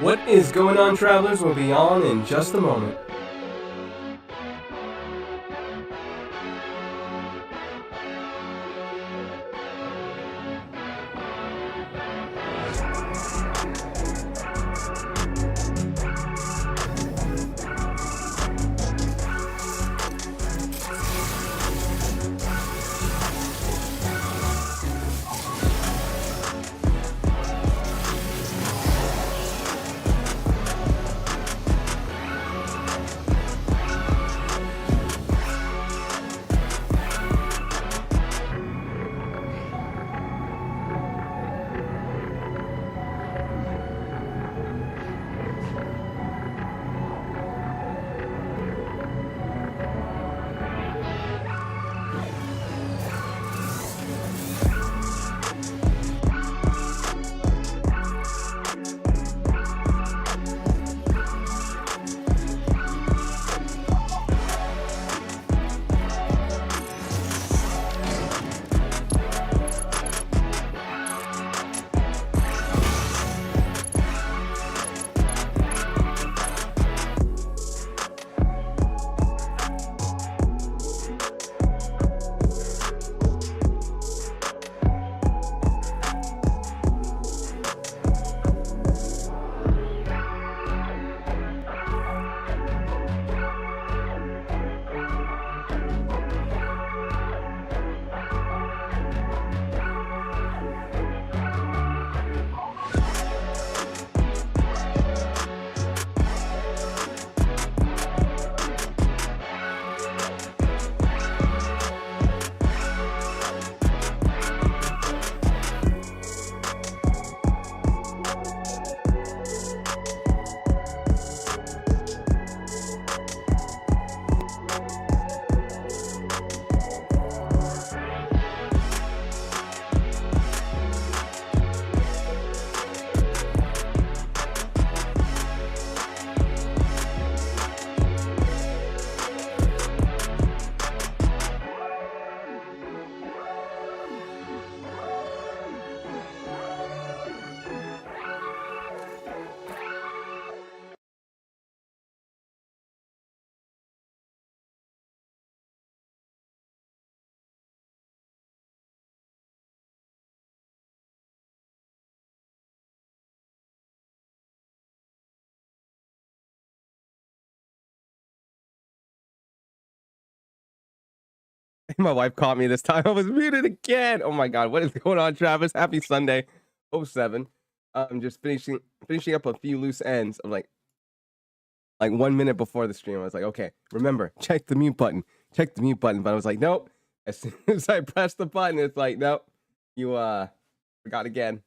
What is going on, travelers? We'll be on in just a moment. My wife caught me this time. I was muted again. Oh my god, what is going on, Travis? Happy Sunday, '07. I'm just finishing up a few loose ends of like 1 minute before the stream. I was like, okay, remember, check the mute button. Check the mute button. But I was like, nope. As soon as I press the button, it's like, nope, you forgot again.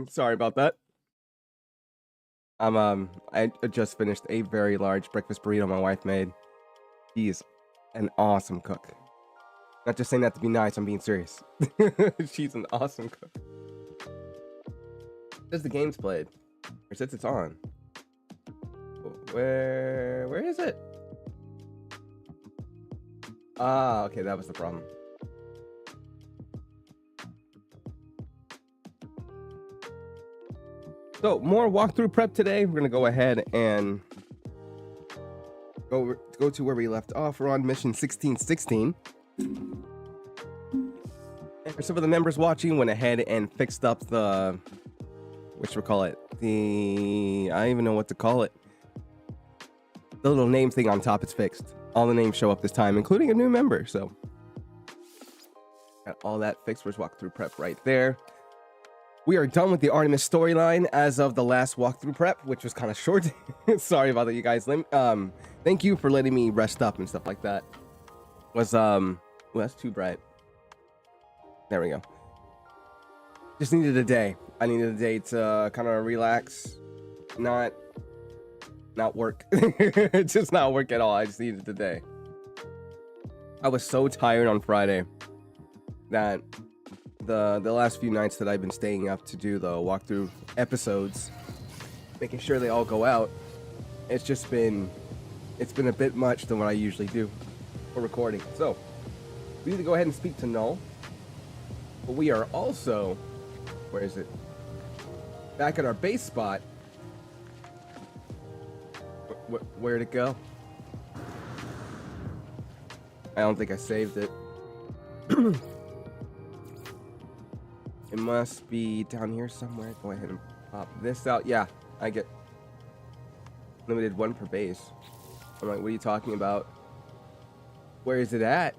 Sorry about that. I just finished a very large breakfast burrito my wife made. She's an awesome cook. Not just saying that to be nice, I'm being serious. She's an awesome cook. Says the game's played. Or says it's on. Where is it? Ah, okay, that was the problem. So, more walkthrough prep today. We're gonna go ahead and go to where we left off. We're on mission 1616. And for some of the members watching, went ahead and fixed up the, I don't even know what to call it. The little name thing on top is fixed. All the names show up this time, including a new member. So, got all that fixed. Where's walkthrough prep right there. We are done with the Artemis storyline as of the last walkthrough prep, which was kind of short. Sorry about that, you guys. Thank you for letting me rest up and stuff like that. Well, that's too bright. There we go. Just needed a day. I needed a day to kind of relax, not work. Just not work at all. I just needed the day. I was so tired on Friday that the last few nights that I've been staying up to do the walkthrough episodes, making sure they all go out, it's been a bit much than what I usually do. for recording. So we need to go ahead and speak to Null. But we are also, where is it? Back at our base spot. Where'd it go? I don't think I saved it. It must be down here somewhere. Go ahead and pop this out. Yeah, I get limited 1 per base. I'm like, what are you talking about? Where is it at?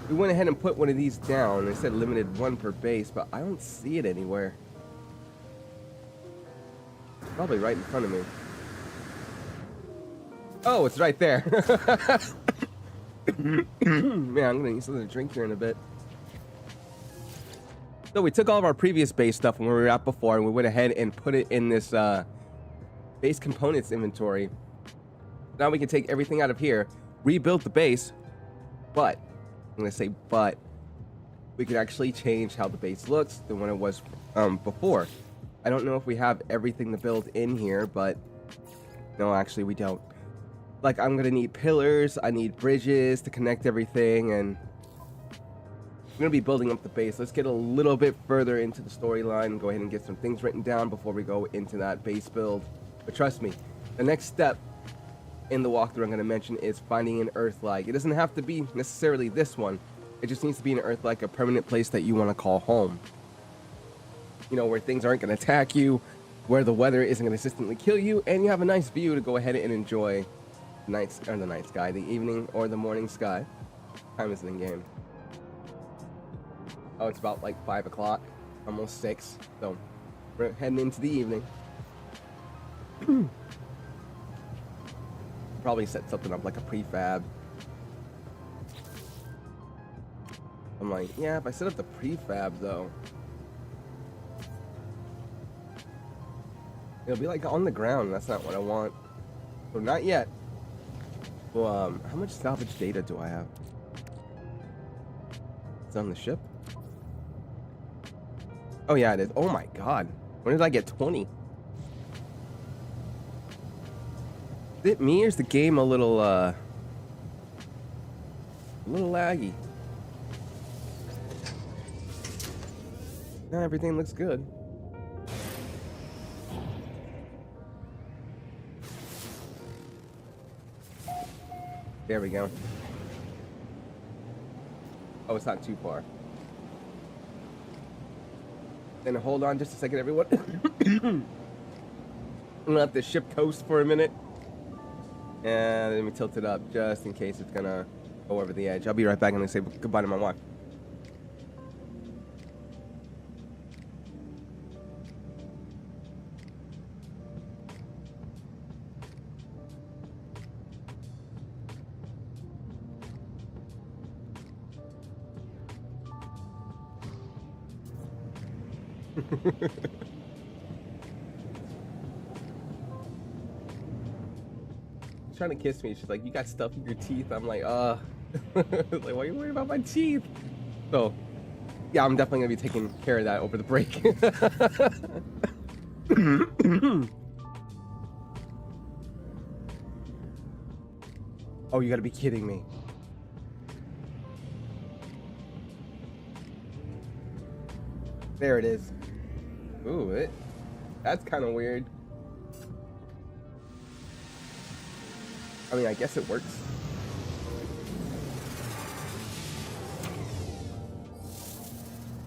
We went ahead and put one of these down. It said limited 1 per base, but I don't see it anywhere. It's probably right in front of me. Oh, it's right there. Man, I'm gonna need something to drink here in a bit. So we took all of our previous base stuff from where we were at before, and we went ahead and put it in this base components inventory. Now we can take everything out of here, rebuild the base, but I'm gonna say but we can actually change how the base looks than when it was before. I don't know if we have everything to build in here, but no, actually we don't. Like, I'm gonna need pillars, I need bridges to connect everything, and I'm gonna be building up the base. Let's get a little bit further into the storyline and go ahead and get some things written down before we go into that base build. But trust me, the next step in the walkthrough I'm gonna mention is finding an Earth-like. It doesn't have to be necessarily this one. It just needs to be an Earth-like, a permanent place that you wanna call home. You know, where things aren't gonna attack you, where the weather isn't gonna consistently kill you, and you have a nice view to go ahead and enjoy the night sky, the evening or the morning sky. What time is it in game? Oh, it's about like 5 o'clock, almost 6. So we're heading into the evening. Probably set something up like a prefab. I'm like, yeah, if I set up the prefab though, it'll be like on the ground. That's not what I want. So not yet. Well, how much salvage data do I have? It's on the ship. Oh yeah, it is. Oh my god. When did I get 20? Is it me or is the game a little laggy? Nah, everything looks good. There we go. Oh, it's not too far. Then hold on just a second, everyone. I'm gonna let the ship coast for a minute. And let me tilt it up just in case it's gonna go over the edge. I'll be right back and say goodbye to my wife. She's trying to kiss me. She's like, you got stuff in your teeth. I'm like, like, why are you worried about my teeth? So, yeah, I'm definitely gonna be taking care of that over the break. Oh, you gotta be kidding me. There it is. Ooh, that's kind of weird. I mean, I guess it works.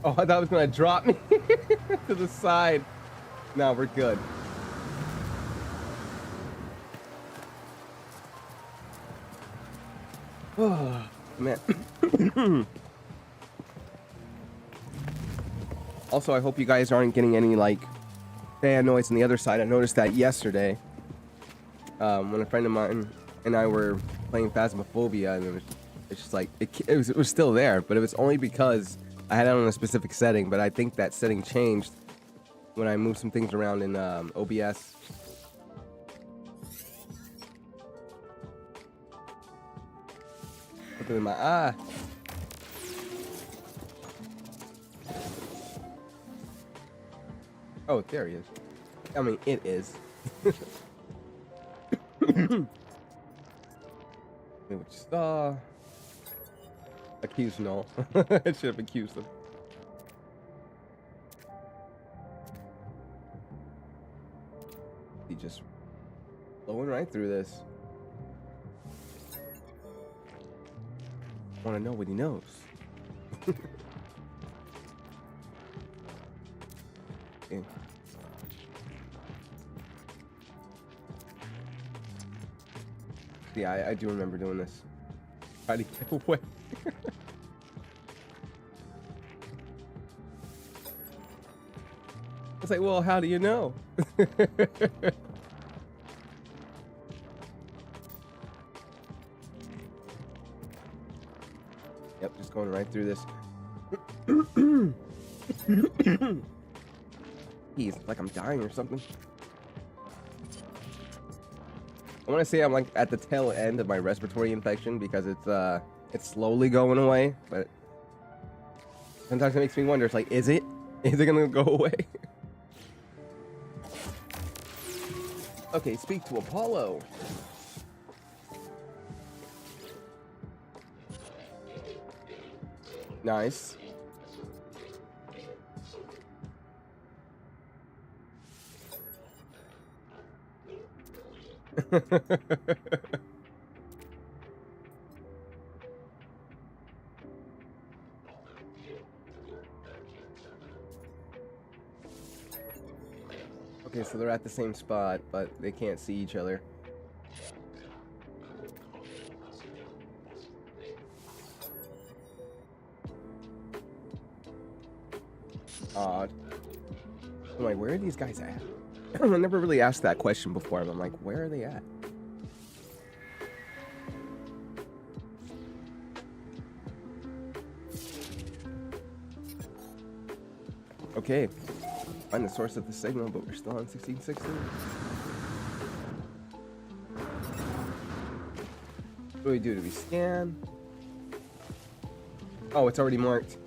Oh, I thought it was gonna drop me to the side. No, we're good. Oh, man. Also, I hope you guys aren't getting any, like, fan noise on the other side. I noticed that yesterday when a friend of mine and I were playing Phasmophobia, and it's just like, it was still there, but it was only because I had it on a specific setting, but I think that setting changed when I moved some things around in OBS. Look at my eye. Oh, there he is. I mean, it is. We would just accuse Null. I should have accused him. He just blowing right through this. Want to know what he knows. Okay. Yeah, I do remember doing this. Try to get away. It's like, well, how do you know? Yep, just going right through this. Jeez, like I'm dying or something. I want to say I'm like at the tail end of my respiratory infection because it's slowly going away, but sometimes it makes me wonder. It's like, is it gonna go away? Okay, speak to Apollo. Nice. Okay, so they're at the same spot, but they can't see each other. Odd. I'm like, where are these guys at? I never really asked that question before, but I'm like, where are they at? Okay, find the source of the signal, but we're still on 1616. What do we do? Do we scan? Oh, it's already marked.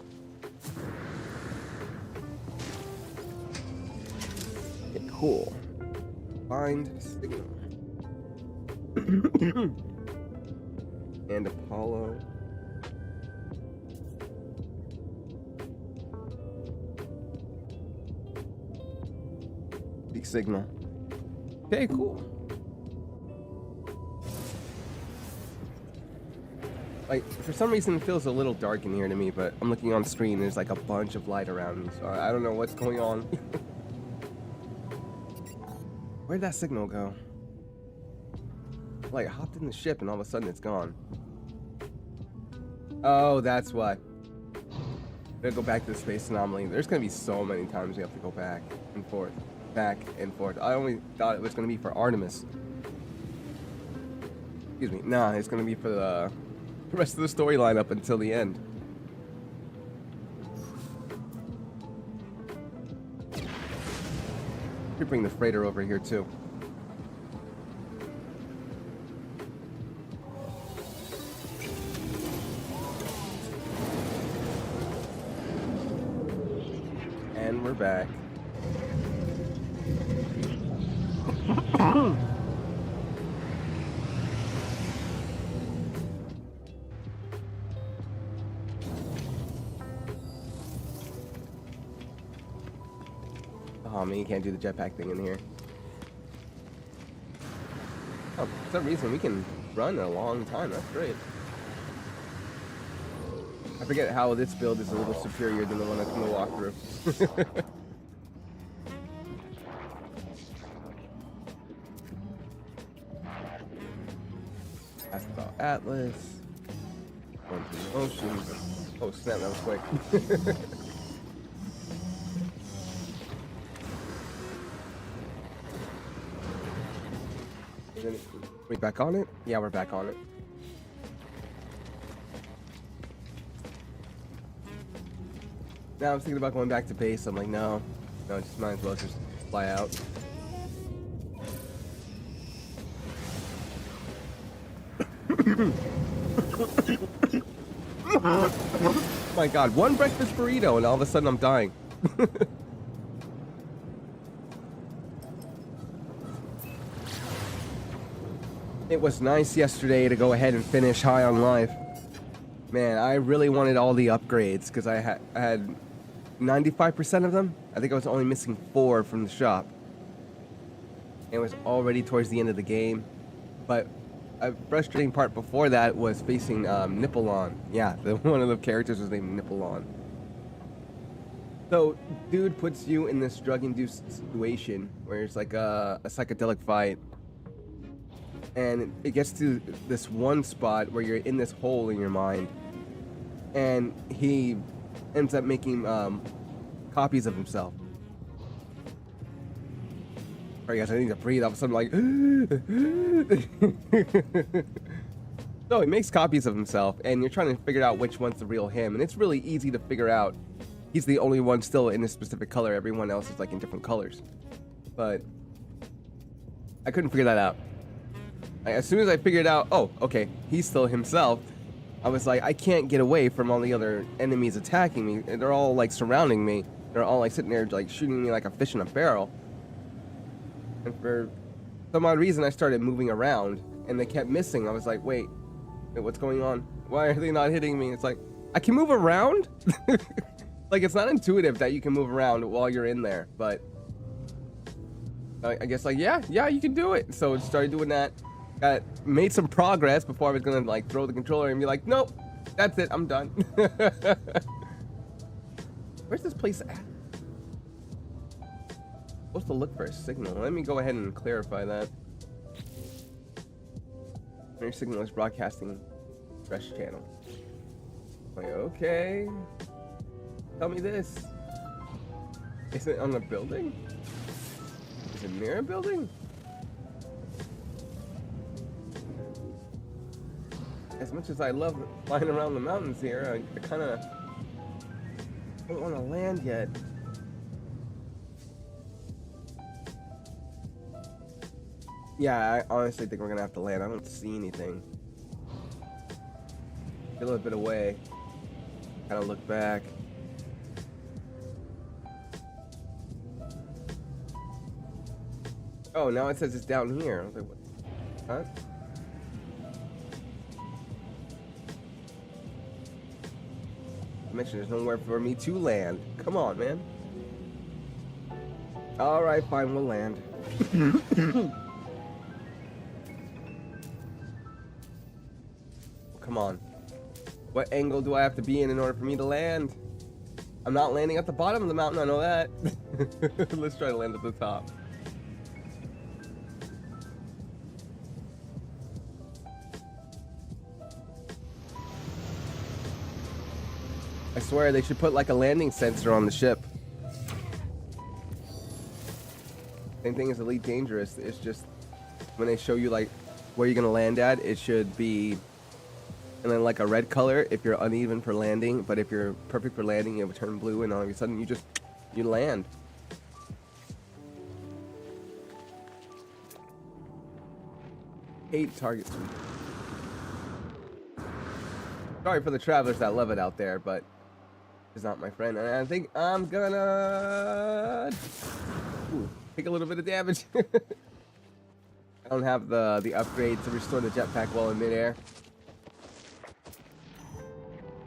Okay, cool. Find signal. And Apollo. Big signal. Okay, cool. Like, for some reason it feels a little dark in here to me, but I'm looking on screen, there's like a bunch of light around me, so I don't know what's going on. Where'd that signal go? Like, I hopped in the ship and all of a sudden it's gone. Oh, that's why. I'm gonna go back to the space anomaly. There's gonna be so many times we have to go back and forth. Back and forth. I only thought it was gonna be for Artemis. Excuse me. Nah, it's gonna be for the rest of the storyline up until the end. Could bring the freighter over here too. And we're back. Oh man, you can't do the jetpack thing in here. Oh, for some reason we can run a long time. That's great. I forget how this build is a little superior than the one that's gonna walk through. That's about Atlas. Going through the oceans. Oh snap, that was quick. We back on it? Yeah, we're back on it. Now I was thinking about going back to base. I'm like, no, just might as well just fly out. My God, one breakfast burrito and all of a sudden I'm dying. It was nice yesterday to go ahead and finish High on Life. Man, I really wanted all the upgrades because I had 95% of them. I think I was only missing 4 from the shop. It was already towards the end of the game. But a frustrating part before that was facing Nippelon. Yeah, one of the characters was named Nippelon. So, dude puts you in this drug-induced situation where it's like a psychedelic fight. And it gets to this one spot where you're in this hole in your mind. And he ends up making copies of himself. Sorry guys, I need to breathe. All of a sudden, like... So he makes copies of himself, and you're trying to figure out which one's the real him. And it's really easy to figure out. He's the only one still in a specific color. Everyone else is like in different colors. But I couldn't figure that out. As soon as I figured out, oh, okay, he's still himself, I was like, I can't get away from all the other enemies attacking me. They're all like surrounding me. They're all like sitting there like shooting me like a fish in a barrel. And for some odd reason, I started moving around and they kept missing. I was like, wait, what's going on? Why are they not hitting me? It's like, I can move around? Like, it's not intuitive that you can move around while you're in there, but I guess like, yeah, you can do it. So I started doing that. Made some progress before I was gonna like throw the controller and be like, nope, that's it, I'm done. Where's this place at? Supposed to look for a signal. Let me go ahead and clarify that. Your signal is broadcasting fresh channel. Like, okay. Tell me this. Is it on a building? Is it near a building? As much as I love flying around the mountains here, I kind of don't want to land yet. Yeah, I honestly think we're going to have to land. I don't see anything. Get a little bit away. Kind of look back. Oh, now it says it's down here. I was like, what? Huh? Mention there's nowhere for me to land. Come on, man. All right, fine, we'll land. Come on. What angle do I have to be in order for me to land? I'm not landing at the bottom of the mountain, I know that. Let's try to land at the top. I swear they should put like a landing sensor on the ship. Same thing as Elite Dangerous. It's just when they show you like where you're gonna land at, it should be and then like a red color if you're uneven for landing, but if you're perfect for landing, it would turn blue, and all of a sudden you land. Hate targets. Sorry for the travelers that love it out there, but is not my friend, and I think I'm gonna take a little bit of damage. I don't have the upgrade to restore the jetpack while in midair.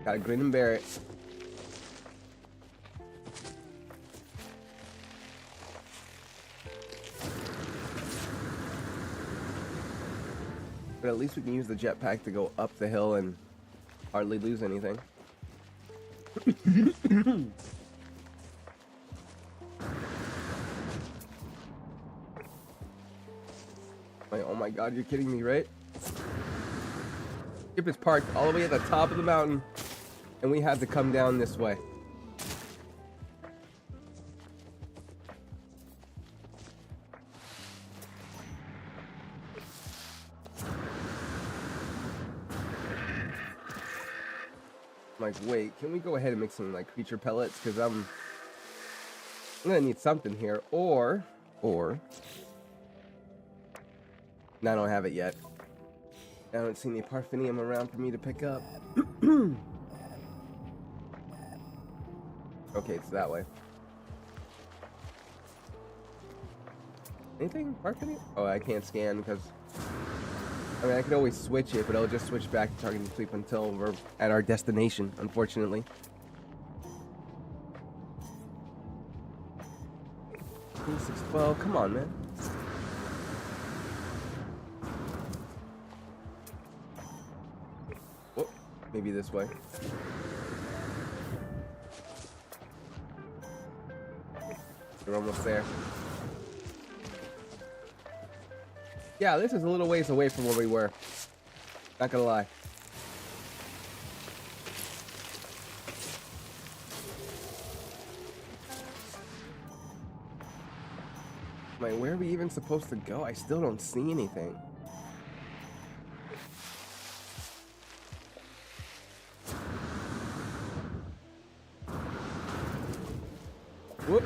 Gotta grin and bear it. But at least we can use the jetpack to go up the hill and hardly lose anything. Like, oh my god, you're kidding me, right? Skip is parked all the way at the top of the mountain, and we had to come down this way. I'm like, wait, can we go ahead and make some like creature pellets? Because I'm gonna need something here, or no, I don't have it yet. I don't see any Parfenium around for me to pick up. Okay, it's that way. Anything? Parfenium? Oh, I can't scan because I mean, I could always switch it, but I'll just switch back to targeting sleep until we're at our destination, unfortunately. P612, come on, man. Whoop, maybe this way. We're almost there. Yeah, this is a little ways away from where we were. Not gonna lie. Like, where are we even supposed to go? I still don't see anything. Whoop.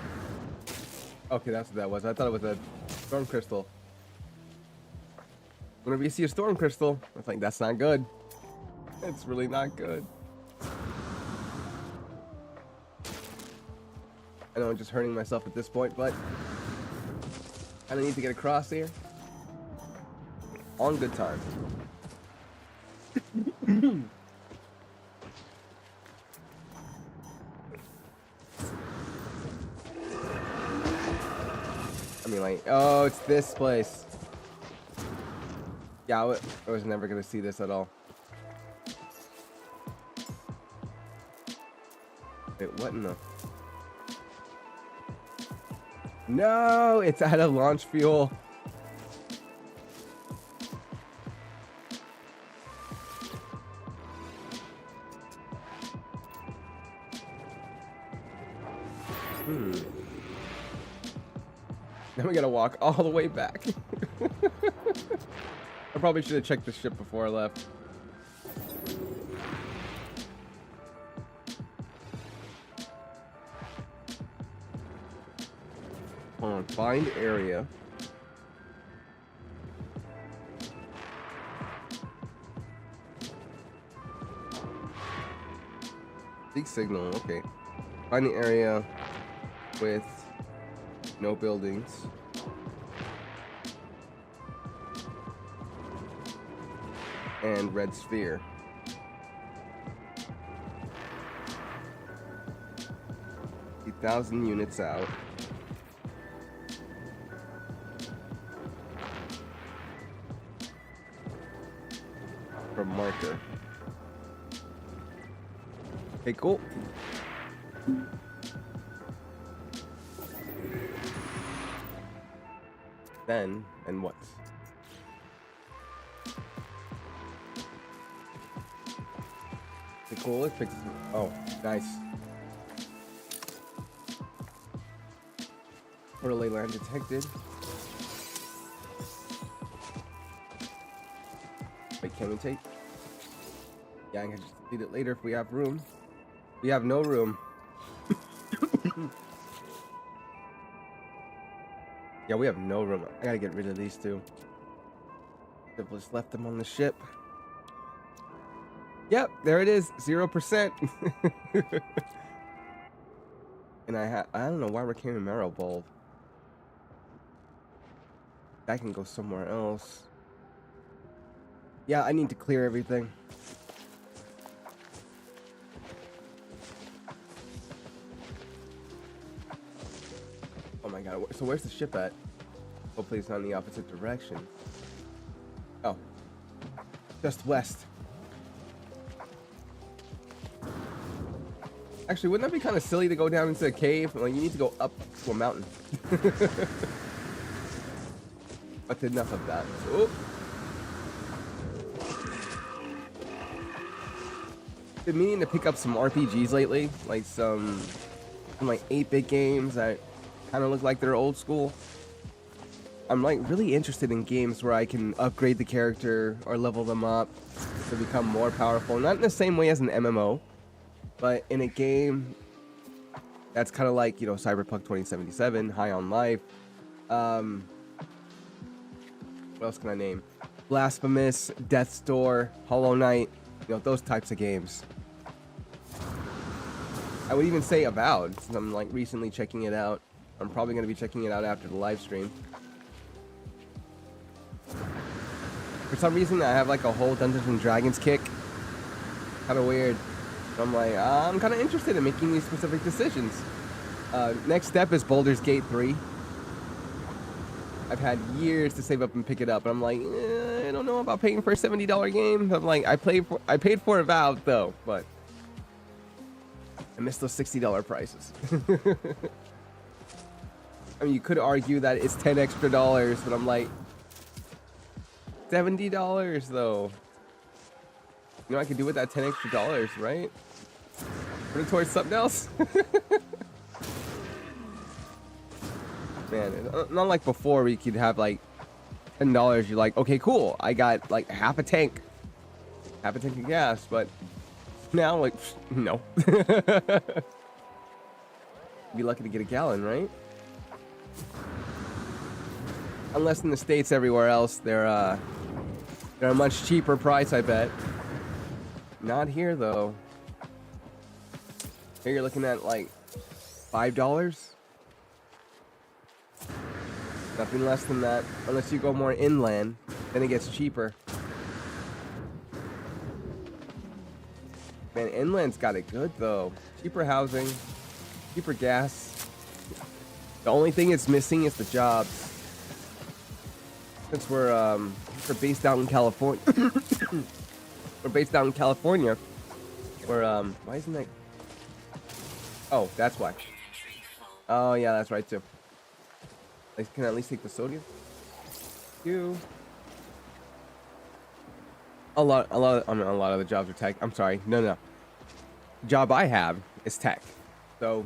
Okay, that's what that was. I thought it was a storm crystal. Whenever you see a storm crystal, I think that's not good. It's really not good. I know I'm just hurting myself at this point, but I need to get across here on good time. I mean, like, oh, it's this place. Yeah, I was never gonna see this at all. Wait, what in the... No, it's out of launch fuel. Now we gotta walk all the way back. I probably should have checked the ship before I left. Hold on, find area. Seek signal, okay. Find the area with no buildings. And red sphere. $1,000 units out. From marker. Okay, cool. Then, and what? Okay, cool, let's pick... Oh, nice. Portal land detected. Wait, can we take... Yeah, I can just delete it later if we have room. We have no room. Yeah, we have no room. I gotta get rid of these two. I've just left them on the ship. Yep, there it is, 0%. And I don't know why we're carrying Marrow Bulb. That can go somewhere else. Yeah, I need to clear everything. Oh my god, so where's the ship at? Hopefully it's not in the opposite direction. Oh. Just west. Actually, wouldn't that be kind of silly to go down into a cave? Like, you need to go up to a mountain. But enough of that. Oh. Been meaning to pick up some RPGs lately, like some like 8-bit games that kind of look like they're old school. I'm like really interested in games where I can upgrade the character or level them up to become more powerful. Not in the same way as an MMO, but in a game that's kind of like, you know, Cyberpunk 2077, High on Life. What else can I name? Blasphemous, Death's Door, Hollow Knight, you know, those types of games. I would even say Avowed, since I'm like recently checking it out. I'm probably going to be checking it out after the live stream. For some reason, I have like a whole Dungeons and Dragons kick. Kind of weird. I'm like, I'm kind of interested in making these specific decisions. Next step is Baldur's Gate 3. I've had years to save up and pick it up, and I'm like, I don't know about paying for a $70 game. I'm like, I paid for a Valve though, but I missed those $60 prices. I mean, you could argue that it's $10 extra, but I'm like, $70 though. You know, I could do with that $10 extra, right? Put it towards something else. Man, not like before where you could have like $10. You're like, okay, cool. I got like half a tank of gas, but now like, no. Be lucky to get a gallon, right? Unless in the States, everywhere else, they're a much cheaper price, I bet. Not here though. Here you're looking at like $5. Nothing less than that, unless you go more inland, then it gets cheaper. Man, inland's got it good though. Cheaper housing, cheaper gas. The only thing it's missing is the jobs. Since we're based out in California, why isn't that? Oh, that's why. Oh yeah, that's right too. I can at least take the sodium. A lot of the jobs are tech. I'm sorry. No. Job I have is tech. So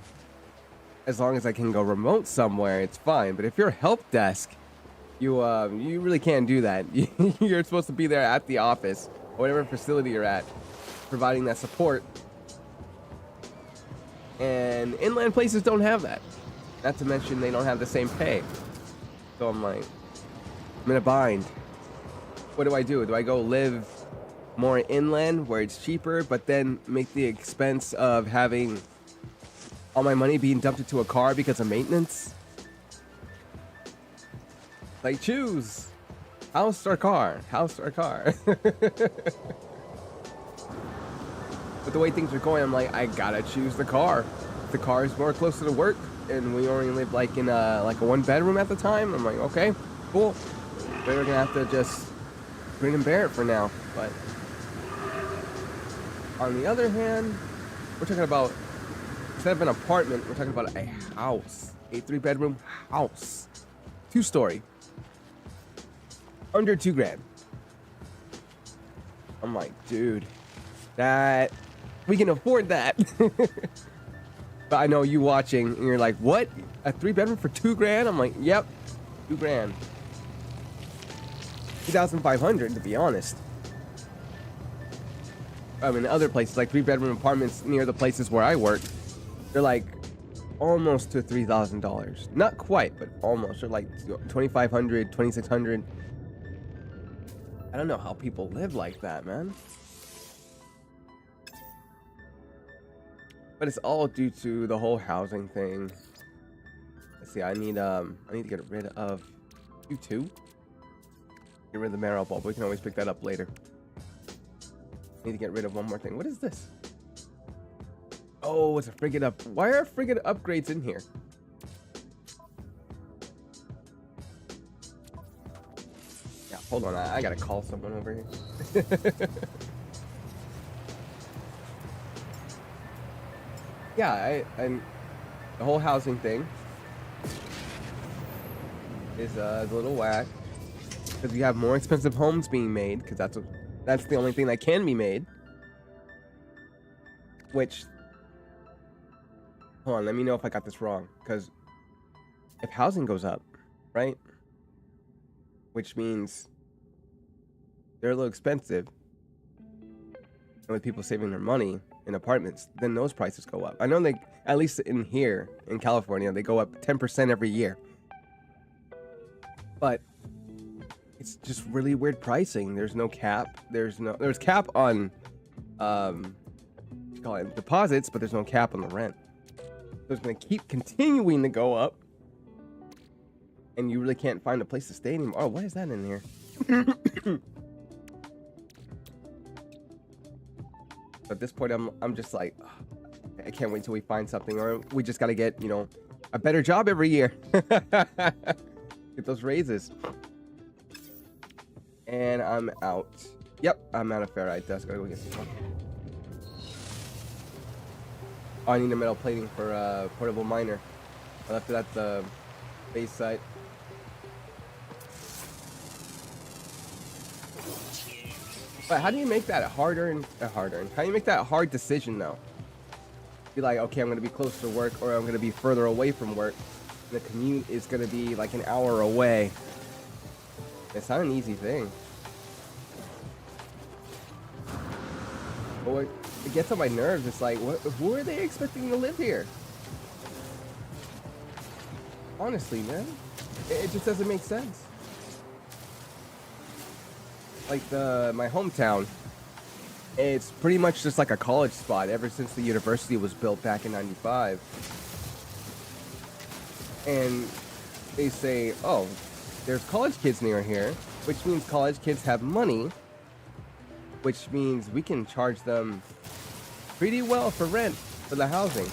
as long as I can go remote somewhere, it's fine. But if you're help desk, you really can't do that. You're supposed to be there at the office or whatever facility you're at, providing that support. And inland places don't have that. Not to mention they don't have the same pay. So I'm like, I'm in a bind. What do? Do I go live more inland where it's cheaper, but then make the expense of having all my money being dumped into a car because of maintenance? Like, choose house or car. House or car. But the way things are going, I'm like, I gotta choose the car. The car is more closer to work, and we only live like in a 1-bedroom at the time. I'm like, okay, cool. We're gonna have to just grin and bear it for now. But on the other hand, we're talking about, instead of an apartment, we're talking about a house, a 3-bedroom house, 2-story, under $2,000. I'm like, dude, that we can afford that. But I know you watching and you're like, what? A 3-bedroom for $2,000? I'm like, yep, $2,000. 2,500 to be honest. I mean, other places like 3-bedroom apartments near the places where I work, they're like almost to $3,000. Not quite, but almost. They're like 2,500, 2,600. I don't know how people live like that, man. But it's all due to the whole housing thing. Let's see, I need to get rid of Q2. Get rid of the marrow bulb. We can always pick that up later. Need to get rid of one more thing. What is this? Oh, it's a frigate up. Why are frigate upgrades in here? Yeah, hold on. I gotta call someone over here. Yeah, and the whole housing thing is a little whack because you have more expensive homes being made because that's the only thing that can be made. Which, hold on, let me know if I got this wrong. Because if housing goes up, right, which means they're a little expensive, and with people saving their money in apartments, then those prices go up. I know they, at least in here in California, they go up 10% every year. But it's just really weird pricing. There's no cap. There's cap on deposits, but there's no cap on the rent. So it's going to keep continuing to go up, and you really can't find a place to stay anymore. Oh, what is that in here? At this point, I'm just like, I can't wait till we find something, or we just gotta get, you know, a better job every year. Get those raises. And I'm out. Yep, I'm out of ferrite dust. Gotta go get some more. Oh, I need a metal plating for portable miner. I left it at the base site. But how do you make that harder and harder? How do you make that hard decision though? Be like, okay, I'm gonna be close to work, or I'm gonna be further away from work. The commute is gonna be like an hour away. It's not an easy thing. But what it gets on my nerves, it's like, who are they expecting to live here? Honestly, man, it just doesn't make sense. Like my hometown, it's pretty much just like a college spot ever since the university was built back in '95. And they say, oh, there's college kids near here, which means college kids have money, which means we can charge them pretty well for rent for the housing.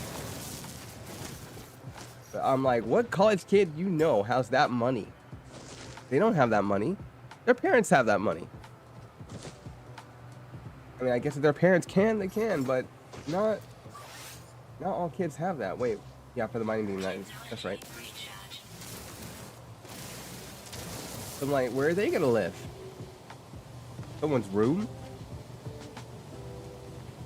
But I'm like, what college kid you know has that money? They don't have that money. Their parents have that money. I mean, I guess if their parents can, they can, but not all kids have that. Wait, yeah, for the mining beam, that's right. So I'm like, where are they gonna live? Someone's room?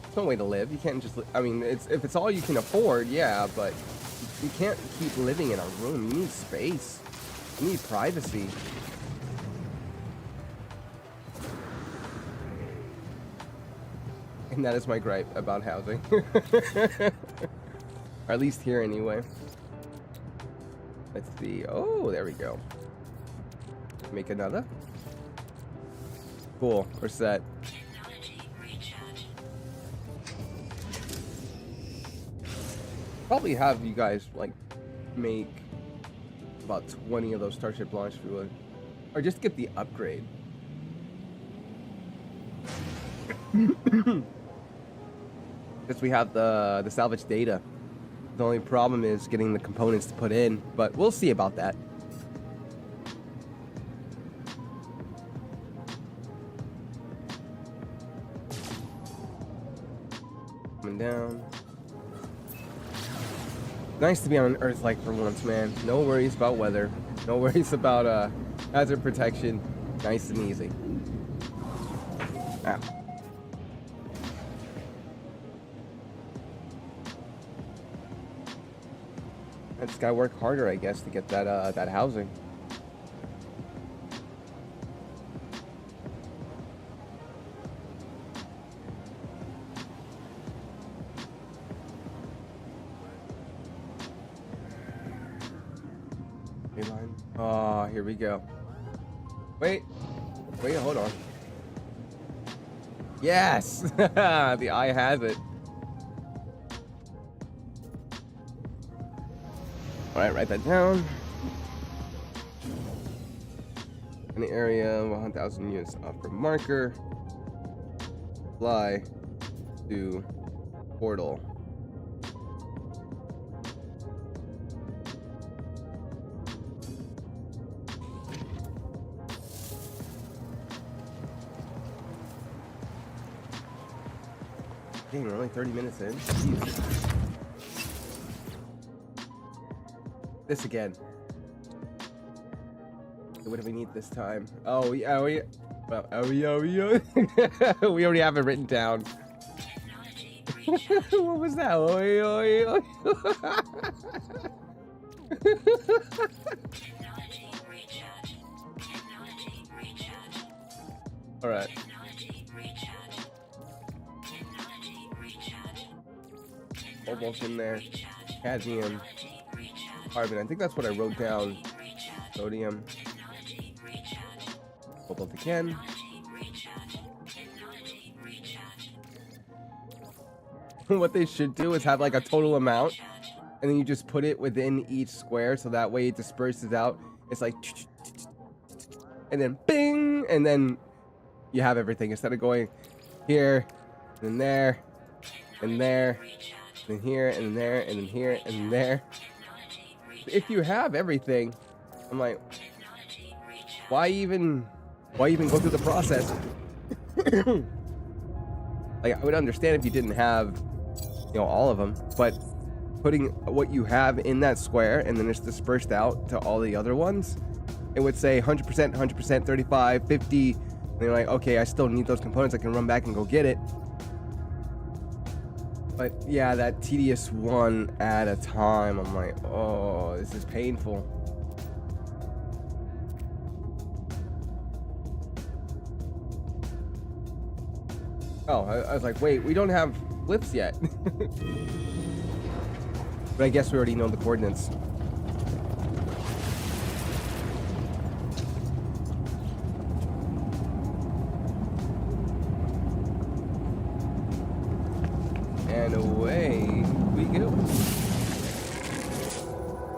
There's no way to live. You can't just. I mean, if it's all you can afford, yeah, but you can't keep living in a room. You need space. You need privacy. And that is my gripe about housing. Or at least here anyway. Let's see. Oh, there we go. Make another. Cool. We're set. Probably have you guys like make about 20 of those Starship launch fuel, or just get the upgrade. Because we have the salvage data. The only problem is getting the components to put in, but we'll see about that. Coming down. Nice to be on an Earth like for once, man. No worries about weather. No worries about hazard protection. Nice and easy. Ow. I just gotta work harder, I guess, to get that that housing. Oh, here we go. Wait, hold on. Yes, the eye has it. All right, write that down. An area of 1,000 units off from marker. Fly to portal. Dang, we're only 30 minutes in. Jeez. This again. What do we need this time? Oh, yeah, we already have it written down. What was that? All right. Almost in there. Cadmium. Carbon. I think that's what I wrote down. Sodium. Cobalt again. What they should do is have like a total amount, and then you just put it within each square, so that way it disperses out. It's like, and then bing, and then you have everything instead of going here, and there, and there, and here, and there, and here, and there. If you have everything, I'm like, why even go through the process? Like, I would understand if you didn't have, all of them, but putting what you have in that square and then it's dispersed out to all the other ones, it would say 100%, 100%, 35, 50. And you're like, okay, I still need those components. I can run back and go get it. But yeah, that tedious one at a time, I'm like, oh, this is painful. Oh, I was like, wait, we don't have flips yet. But I guess we already know the coordinates. And away we go.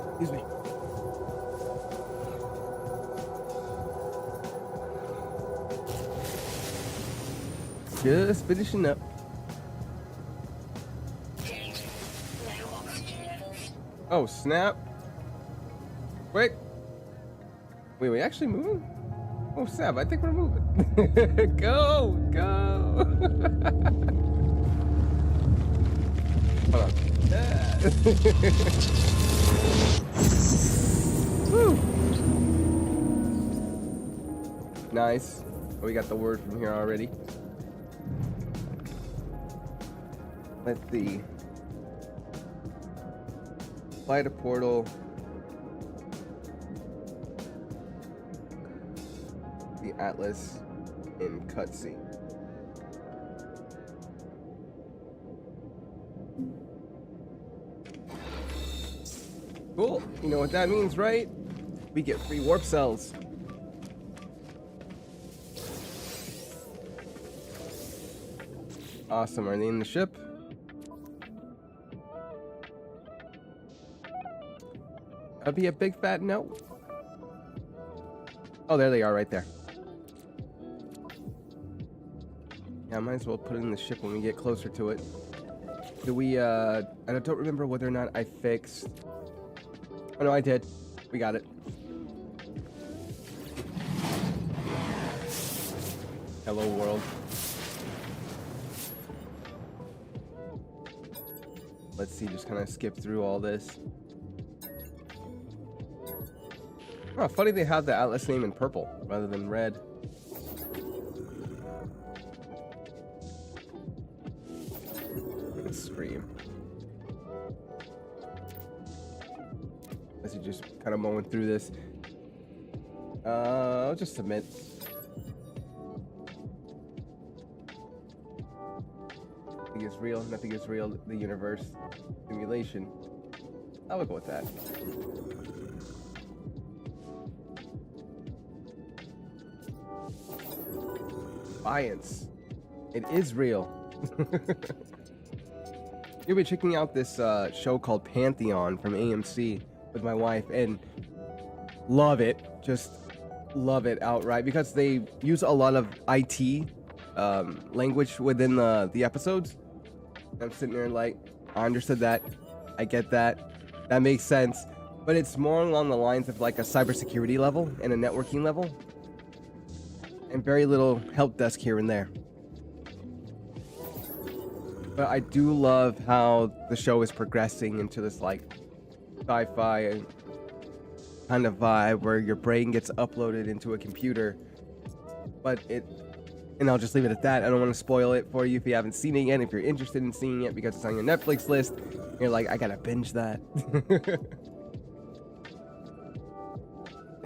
Excuse me. Just finishing up. Oh, snap. Quick. Wait, we actually moving? Oh, snap. I think we're moving. Go, go. Hold on. Woo. Nice. Oh, we got the word from here already. Let's see. Apply to portal. The Atlas in cutscene. Cool. You know what that means, right? We get free warp cells. Awesome. Are they in the ship? That'd be a big fat no. Oh, there they are right there. Yeah, I might as well put it in the ship when we get closer to it. Do we, I don't remember whether or not I fixed... Oh, no, I did. We got it. Hello, world. Let's see, just kind of skip through all this. Oh, funny they have the Atlas name in purple rather than red. Scream. As you just kind of mowing through this. I'll just submit. Nothing is real. Nothing is real. The universe. Simulation. I will go with that. Science. It is real. You'll be checking out this show called Pantheon from AMC with my wife and love it. Just love it outright because they use a lot of IT language within the episodes. I'm sitting there like, I understood that. I get that. That makes sense. But it's more along the lines of like a cybersecurity level and a networking level. And very little help desk here and there. But I do love how the show is progressing into this like sci-fi kind of vibe where your brain gets uploaded into a computer. And I'll just leave it at that. I don't want to spoil it for you if you haven't seen it yet. If you're interested in seeing it because it's on your Netflix list, you're like, I gotta binge that.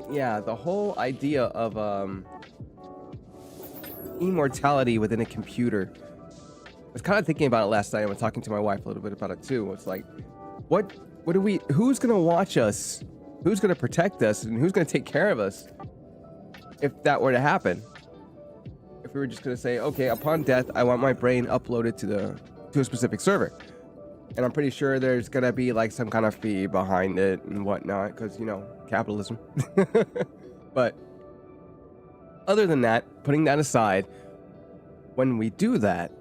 Yeah, the whole idea of immortality within a computer. I was kind of thinking about it last night. I was talking to my wife a little bit about it too. It's like, who's gonna watch us? Who's gonna protect us? And who's gonna take care of us if that were to happen? If we were just gonna say, okay, upon death, I want my brain uploaded to a specific server. And I'm pretty sure there's gonna be like some kind of fee behind it and whatnot, because, capitalism. But other than that, putting that aside, when we do that,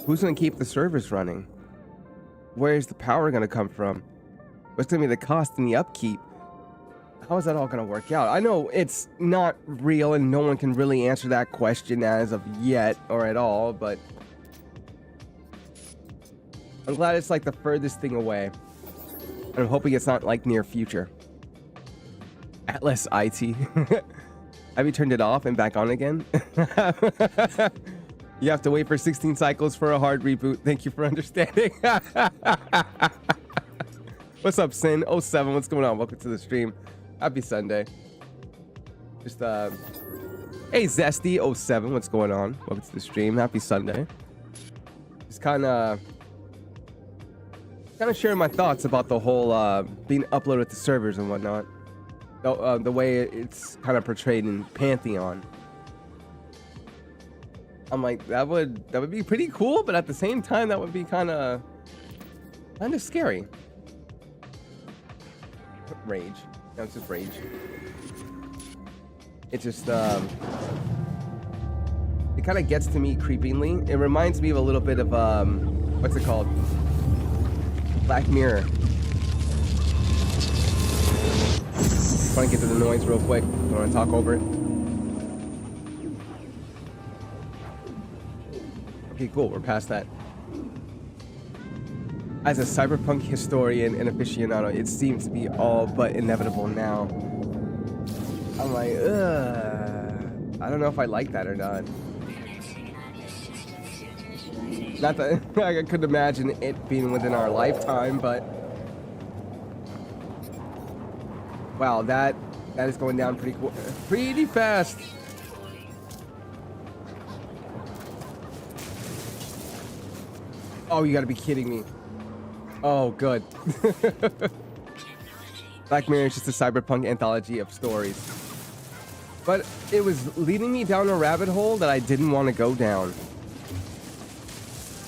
Who's gonna keep the servers running? Where's the power gonna come from? What's gonna be the cost and the upkeep? How is that all gonna work out? I know it's not real and no one can really answer that question as of yet or at all, but I'm glad it's like the furthest thing away. And I'm hoping it's not like near future. Atlas IT. Have you turned it off and back on again? You have to wait for 16 cycles for a hard reboot. Thank you for understanding. What's up, Sin07? What's going on? Welcome to the stream. Happy Sunday. Just hey Zesty07, what's going on? Welcome to the stream. Happy Sunday. Just kind of sharing my thoughts about the whole being uploaded to servers and whatnot. The way it's kind of portrayed in Pantheon. I'm like, that would be pretty cool, but at the same time, that would be kind of scary. Rage. No, it's just rage. It just it kind of gets to me creepingly. It reminds me of a little bit of what's it called? Black Mirror. Trying to get to the noise real quick. Don't want to talk over it. Okay, cool. We're past that. As a cyberpunk historian and aficionado, it seems to be all but inevitable now. I'm like, ugh. I don't know if I like that or not. Not that I could imagine it being within our lifetime, but wow, that is going down pretty fast. Oh, you gotta be kidding me. Oh, good. Black Mirror is just a cyberpunk anthology of stories. But it was leading me down a rabbit hole that I didn't want to go down.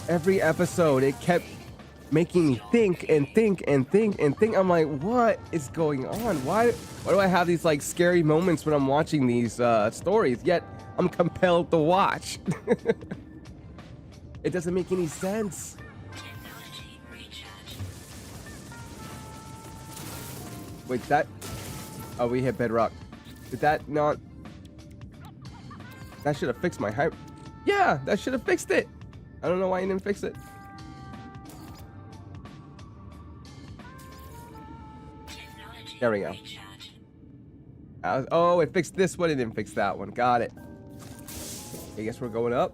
Every episode, it kept making me think and think and think and think. I'm like, what is going on? Why do I have these like scary moments when I'm watching these stories, yet I'm compelled to watch? It doesn't make any sense. Wait, that... Oh, we hit bedrock. Did that not... That should have fixed my hype. Yeah, that should have fixed it. I don't know why you didn't fix it. There we go. Oh, it fixed this one. It didn't fix that one. Got it. I guess we're going up.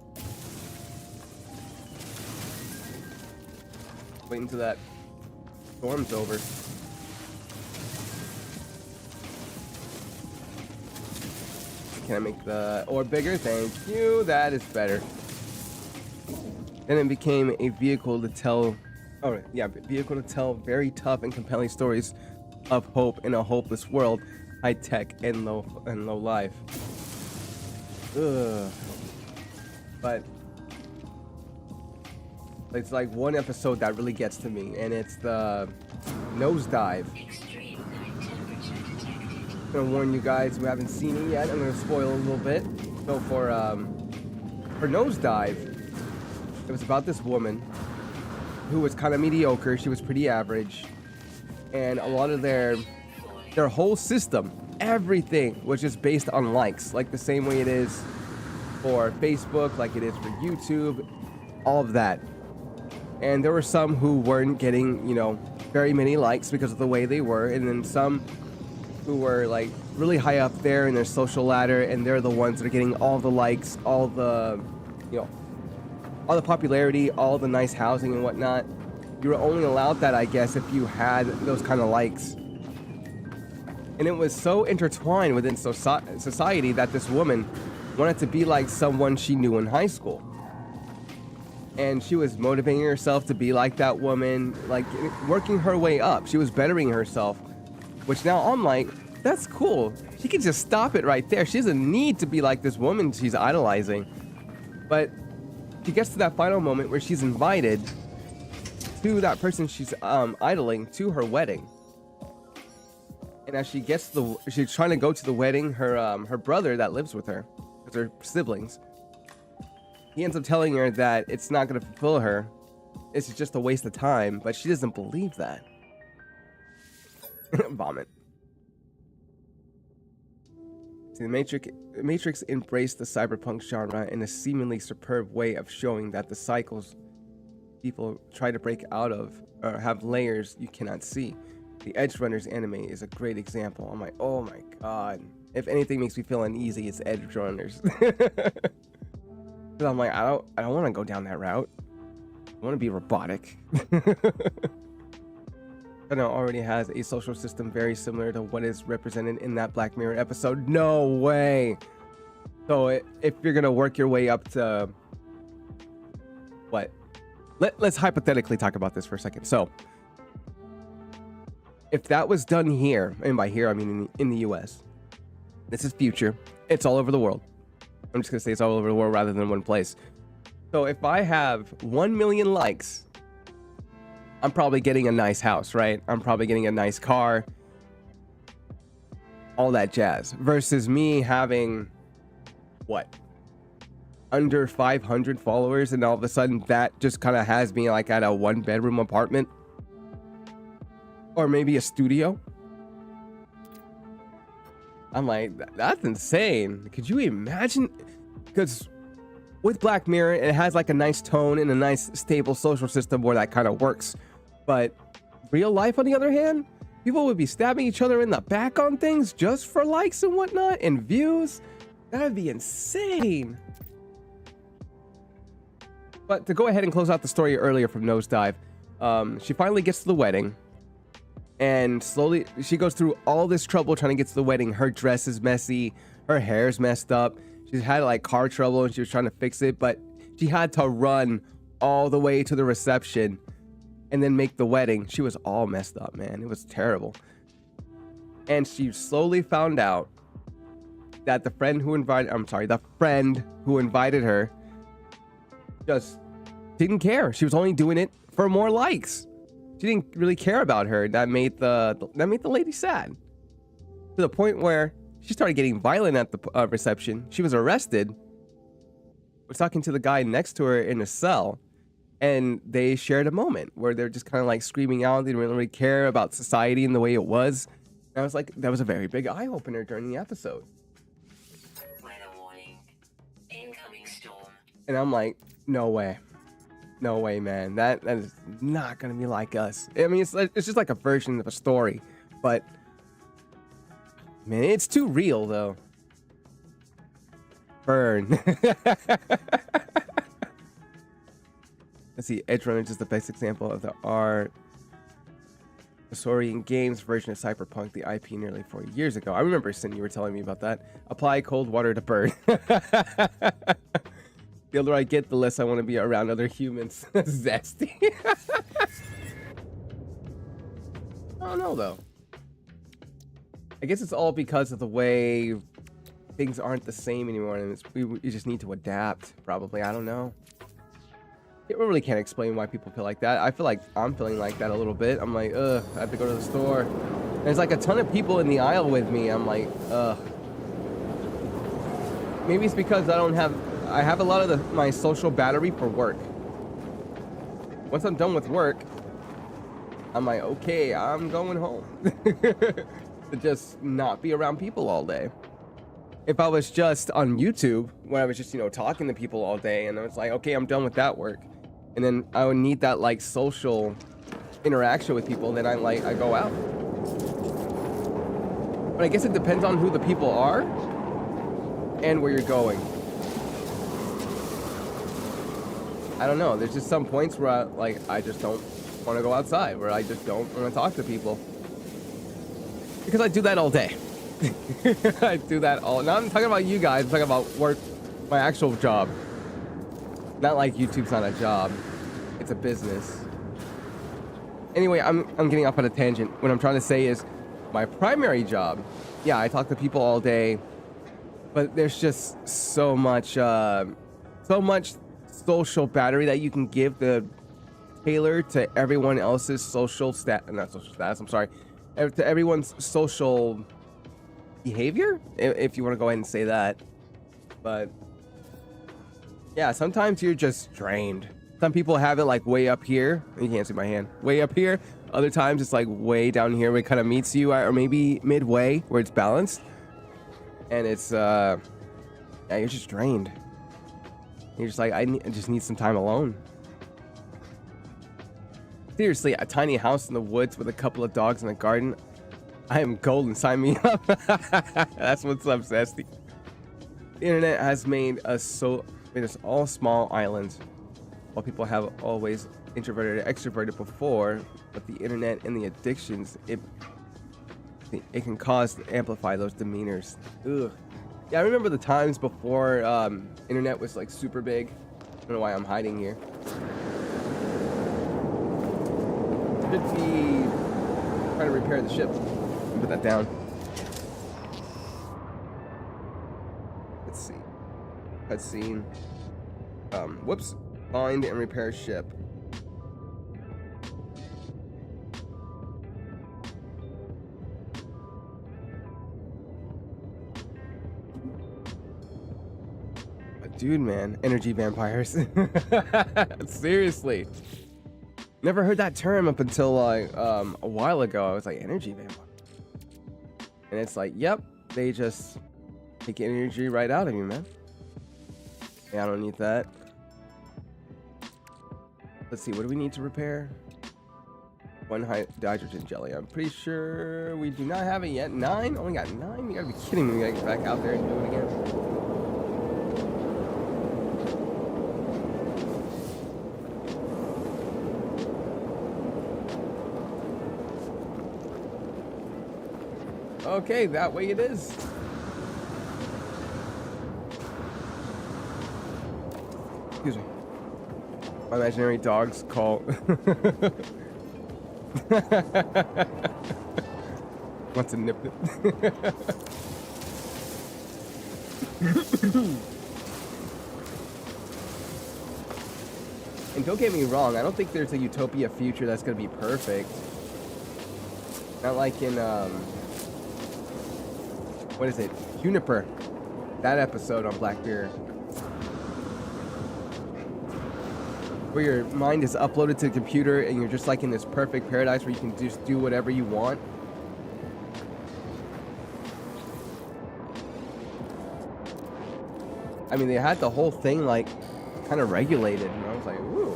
Wait until that storm's over. Can I make the orb bigger? Thank you. That is better. Then it became a vehicle to tell... Oh, yeah. Vehicle to tell very tough and compelling stories of hope in a hopeless world. High tech and low life. Ugh. But... it's like one episode that really gets to me, and it's the Nosedive. I'm gonna warn you guys who haven't seen it yet. I'm gonna spoil a little bit. So for Nosedive, it was about this woman who was kind of mediocre. She was pretty average, and a lot of their whole system, everything was just based on likes, like the same way it is for Facebook, like it is for YouTube, all of that. And there were some who weren't getting, you know, very many likes because of the way they were, and then some who were like really high up there in their social ladder, and they're the ones that are getting all the likes, all the, you know, all the popularity, all the nice housing and whatnot. You were only allowed that, I guess, if you had those kind of likes. And it was so intertwined within society that this woman wanted to be like someone she knew in high school. And she was motivating herself to be like that woman, like working her way up. She was bettering herself, which now I'm like, that's cool. She can just stop it right there. She doesn't need to be like this woman she's idolizing. But she gets to that final moment where she's invited to that person she's idling to her wedding. And as she gets she's trying to go to the wedding, her brother that lives with her, with her siblings, he ends up telling her that it's not going to fulfill her. It's just a waste of time, but she doesn't believe that. Vomit. See, the Matrix embraced the cyberpunk genre in a seemingly superb way of showing that the cycles people try to break out of have layers you cannot see. The Edge Runners anime is a great example. I'm like, oh my god. If anything makes me feel uneasy, it's Edge Runners. I'm like, I don't want to go down that route. I want to be robotic. China already has a social system very similar to what is represented in that Black Mirror episode. No way. So if you're gonna work your way up to what? Let's hypothetically talk about this for a second. So if that was done here, and by here I mean in the US, this is future. It's all over the world. I'm just gonna say it's all over the world rather than one place. So if I have 1 million likes, I'm probably getting a nice house, right? I'm probably getting a nice car, all that jazz. Versus me having, what, under 500 followers, and all of a sudden that just kind of has me like at a 1-bedroom apartment, or maybe a studio. I'm like, that's insane. Could you imagine? Because with Black Mirror, it has like a nice tone and a nice stable social system where that kind of works. But real life, on the other hand, people would be stabbing each other in the back on things just for likes and whatnot and views. That would be insane. But to go ahead and close out the story earlier from Nosedive, she finally gets to the wedding. And slowly, she goes through all this trouble trying to get to the wedding. Her dress is messy. Her hair's messed up. She's had like car trouble and she was trying to fix it. But she had to run all the way to the reception and then make the wedding. She was all messed up, man. It was terrible. And she slowly found out that the friend who invited her just didn't care. She was only doing it for more likes. She didn't really care about her. That made the lady sad. To the point where she started getting violent at the reception. She was arrested. Was talking to the guy next to her in a cell. And they shared a moment where they're just kind of like screaming out. They didn't really care about society and the way it was. And I was like, that was a very big eye-opener during the episode. Weather warning. Incoming storm. And I'm like, no way. No way, man. That is not going to be like us. I mean, it's just like a version of a story. But, man, it's too real, though. Burn. Let's see, Edge Runner is just the best example of the Saurian Games version of Cyberpunk, the IP nearly 4 years ago. I remember, Sin, you were telling me about that. Apply cold water to burn. The older I get, the less I want to be around other humans. Zesty. I don't know, though. I guess it's all because of the way things aren't the same anymore, and we just need to adapt, probably. I don't know. I really can't explain why people feel like that. I feel like I'm feeling like that a little bit. I'm like, ugh, I have to go to the store. There's like a ton of people in the aisle with me. I'm like, ugh. Maybe it's because I have a lot of my social battery for work. Once I'm done with work, I'm like, okay, I'm going home. To just not be around people all day. If I was just on YouTube, when I was just, talking to people all day, and I was like, okay, I'm done with that work. And then I would need that like social interaction with people, then I go out. But I guess it depends on who the people are and where you're going. I don't know. There's just some points where I just don't want to go outside, where I just don't want to talk to people. Because I do that all day. I do that all. Now I'm talking about you guys. I'm talking about work, my actual job. Not like YouTube's not a job. It's a business. Anyway, I'm getting off on a tangent. What I'm trying to say is my primary job. Yeah, I talk to people all day, but there's just so much social battery that you can give to tailor to everyone else's not social status. I'm sorry, to everyone's social behavior, if you want to go ahead and say that. But Yeah, sometimes you're just drained. Some people have it like way up here. You can't see my hand. Way up here. Other times it's like way down here where it kind of meets you, or maybe midway where it's balanced. And it's yeah, you're just drained. You're just like, I just need some time alone. Seriously, a tiny house in the woods with a couple of dogs in the garden. I am golden. Sign me up. That's what's up, Zesty. The internet has made us all small islands. While people have always introverted or extroverted before, but the internet and the addictions, it can cause to amplify those demeanors. Ugh. Yeah, I remember the times before internet was like super big. I don't know why I'm hiding here. Should be trying to repair the ship. Put that down. Let's see. Cutscene. Whoops. Find and repair ship. Dude, man, energy vampires. Seriously. Never heard that term up until like a while ago. I was like, energy vampire. And it's like, yep, they just take energy right out of you, man. Yeah, I don't need that. Let's see, what do we need to repair? One hydrogen jelly. I'm pretty sure we do not have it yet. 9? Only got 9? You gotta be kidding me. We gotta get back out there and do it again. Okay, that way it is. Excuse me. My imaginary dogs call. Wants to nip it. And don't get me wrong, I don't think there's a utopia future that's gonna be perfect. Not like in what is it? Juniper. That episode on Black Mirror. Where your mind is uploaded to the computer and you're just like in this perfect paradise where you can just do whatever you want. I mean, they had the whole thing like kind of regulated, and I was like, ooh.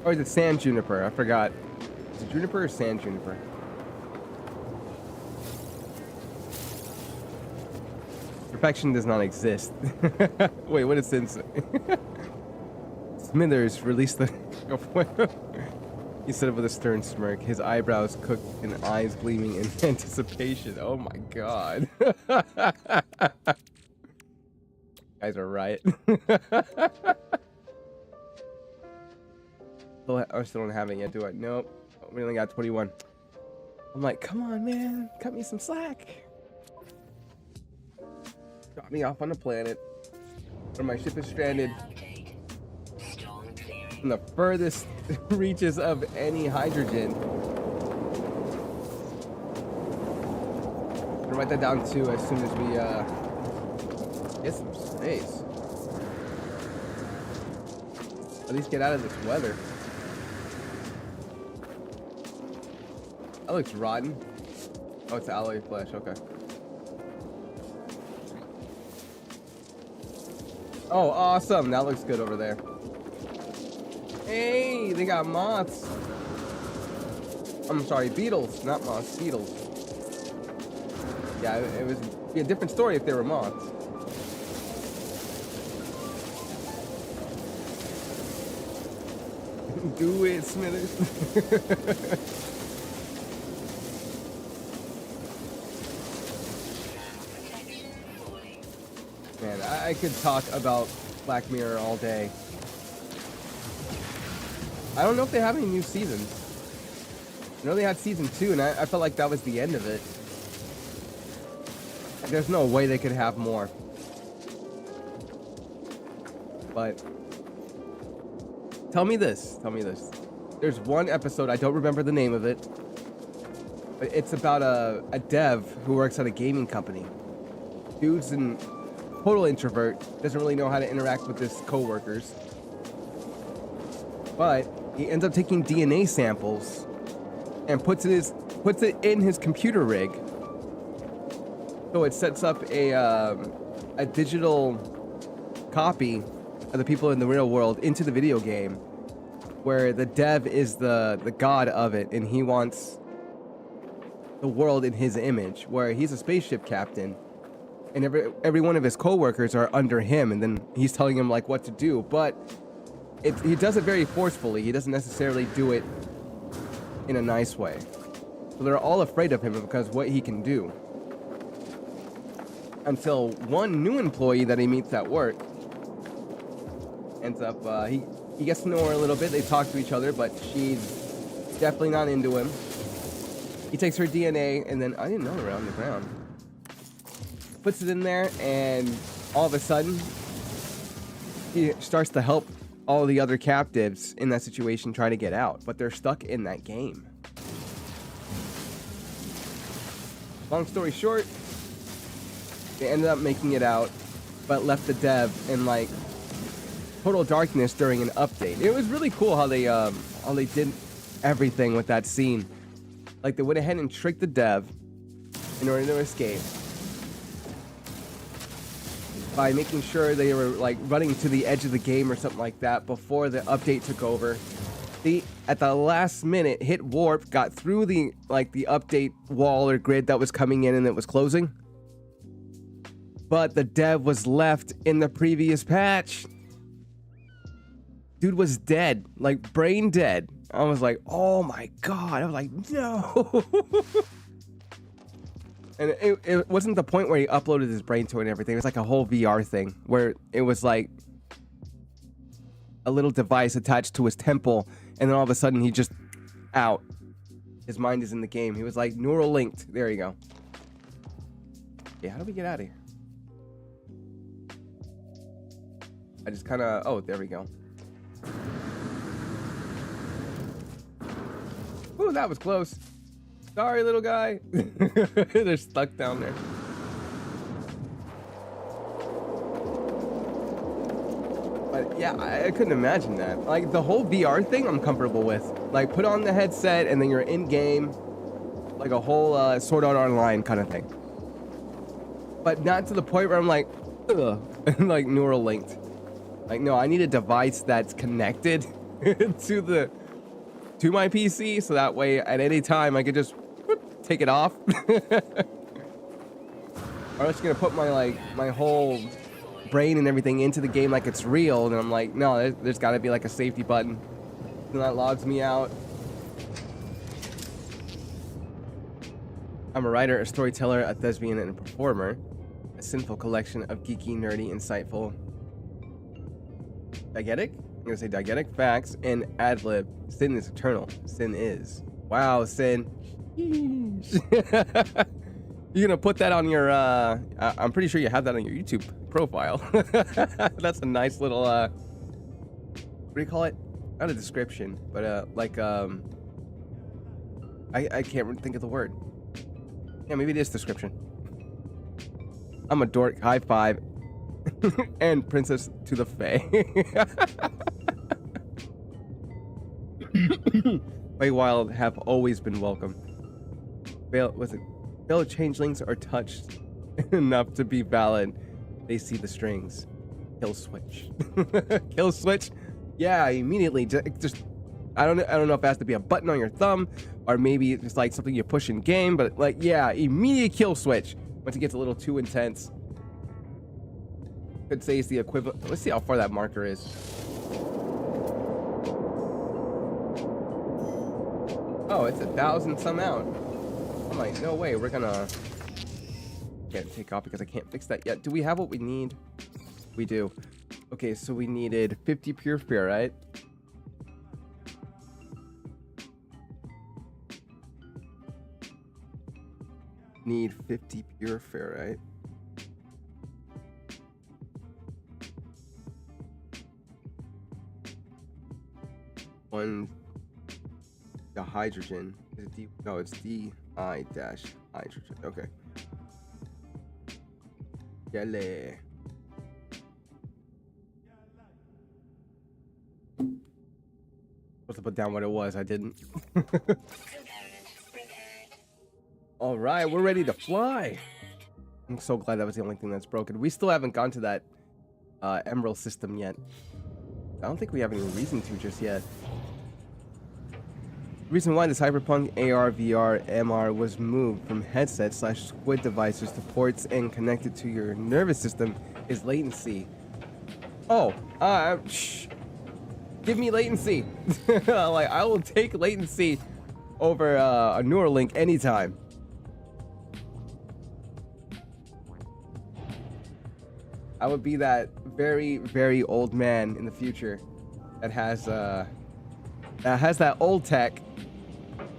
Or is it sand juniper? I forgot. Is it juniper or sand juniper? Perfection does not exist. Wait, what is it? Smithers released the... He said it with a stern smirk, his eyebrows cooked and eyes gleaming in anticipation. Oh my god. Guys are right. I still don't have it yet, do I? Nope. We only got 21. I'm like, come on, man. Cut me some slack. Got me off on the planet where my ship is stranded in the furthest reaches of any hydrogen. I'm gonna write that down too as soon as we get some space. At least get out of this weather. That looks rotten. Oh, it's alloy flesh. Okay. Oh, awesome. That looks good over there. Hey, they got moths. I'm sorry, beetles, not moths, beetles. Yeah, it would be a different story if they were moths. Do it, Smithers. Man, I could talk about Black Mirror all day. I don't know if they have any new seasons. I know they had season 2, and I felt like that was the end of it. There's no way they could have more. But tell me this. There's one episode, I don't remember the name of it, but it's about a dev who works at a gaming company. Dude's an total introvert, doesn't really know how to interact with his coworkers. But he ends up taking DNA samples and puts it in his computer rig. So it sets up a digital copy of the people in the real world into the video game, where the dev is the god of it, and he wants the world in his image, where he's a spaceship captain, and every one of his coworkers are under him, and then he's telling him like what to do. But he does it very forcefully. He doesn't necessarily do it in a nice way. So they're all afraid of him because what he can do. Until one new employee that he meets at work ends up, he gets to know her a little bit. They talk to each other, but she's definitely not into him. He takes her DNA, and then, I didn't know they were on the ground. Puts it in there, and all of a sudden, he starts to help all the other captives in that situation try to get out, but they're stuck in that game. Long story short, they ended up making it out, but left the dev in like total darkness during an update. It was really cool how they did everything with that scene. Like they went ahead and tricked the dev in order to escape by making sure they were like running to the edge of the game or something like that before the update took over. They, at the last minute, hit warp, got through the update wall or grid that was coming in and it was closing. But the dev was left in the previous patch. Dude was dead, like brain dead. I was like, oh my god. I was like, no. And it wasn't the point where he uploaded his brain to it and everything. It was like a whole VR thing where it was like a little device attached to his temple, and then all of a sudden he just out. His mind is in the game. He was like neural linked. There you go. Yeah, how do we get out of here? I just kind of... Oh, there we go. Ooh, that was close. Sorry, little guy. They're stuck down there. But yeah, I couldn't imagine that. Like, the whole VR thing I'm comfortable with. Like, put on the headset and then you're in-game. Like a whole Sword Art Online kind of thing. But not to the point where I'm like, ugh, like neural linked. Like, no, I need a device that's connected to my PC, so that way at any time I could just whoop, take it off. Or I'm just gonna put my whole brain and everything into the game like it's real, and I'm like, no, there's got to be like a safety button, and that logs me out. I'm a writer, a storyteller, a thespian, and a performer. A sinful collection of geeky, nerdy, insightful, diegetic? I'm gonna say diegetic facts and ad-lib. Sin is eternal. Sin is. Wow, Sin. You're gonna put that on your, I'm pretty sure you have that on your YouTube profile. That's a nice little, what do you call it? Not a description, but, I can't think of the word. Yeah, maybe it is description. I'm a dork, high five, and princess to the fae. Feywild have always been welcome. Fellow changelings are touched enough to be valid. They see the strings. Kill switch. Kill switch. Yeah, immediately. Just I don't know if it has to be a button on your thumb or maybe it's like something you push in game, but like yeah, immediate kill switch. Once it gets a little too intense. Could say it's the equivalent. Let's see how far that marker is. Oh, it's 1,000 some out. I'm like, no way, we're gonna... Can't take off because I can't fix that yet. Do we have what we need? We do. Okay, so we needed 50 pure fear, right? Need 50 pure fear, right? One, the hydrogen. Is it D? No, it's DI dash hydrogen. Okay. Yale. Supposed to put down what it was. I didn't. Component repaired. All right, we're ready to fly. I'm so glad that was the only thing that's broken. We still haven't gone to that Emerald system yet. I don't think we have any reason to just yet. The reason why this Cyberpunk AR, VR, MR was moved from headset/squid devices to ports and connected to your nervous system is latency. Oh, shh. Give me latency. Like, I will take latency over a Neuralink anytime. I would be that very, very old man in the future that has that old tech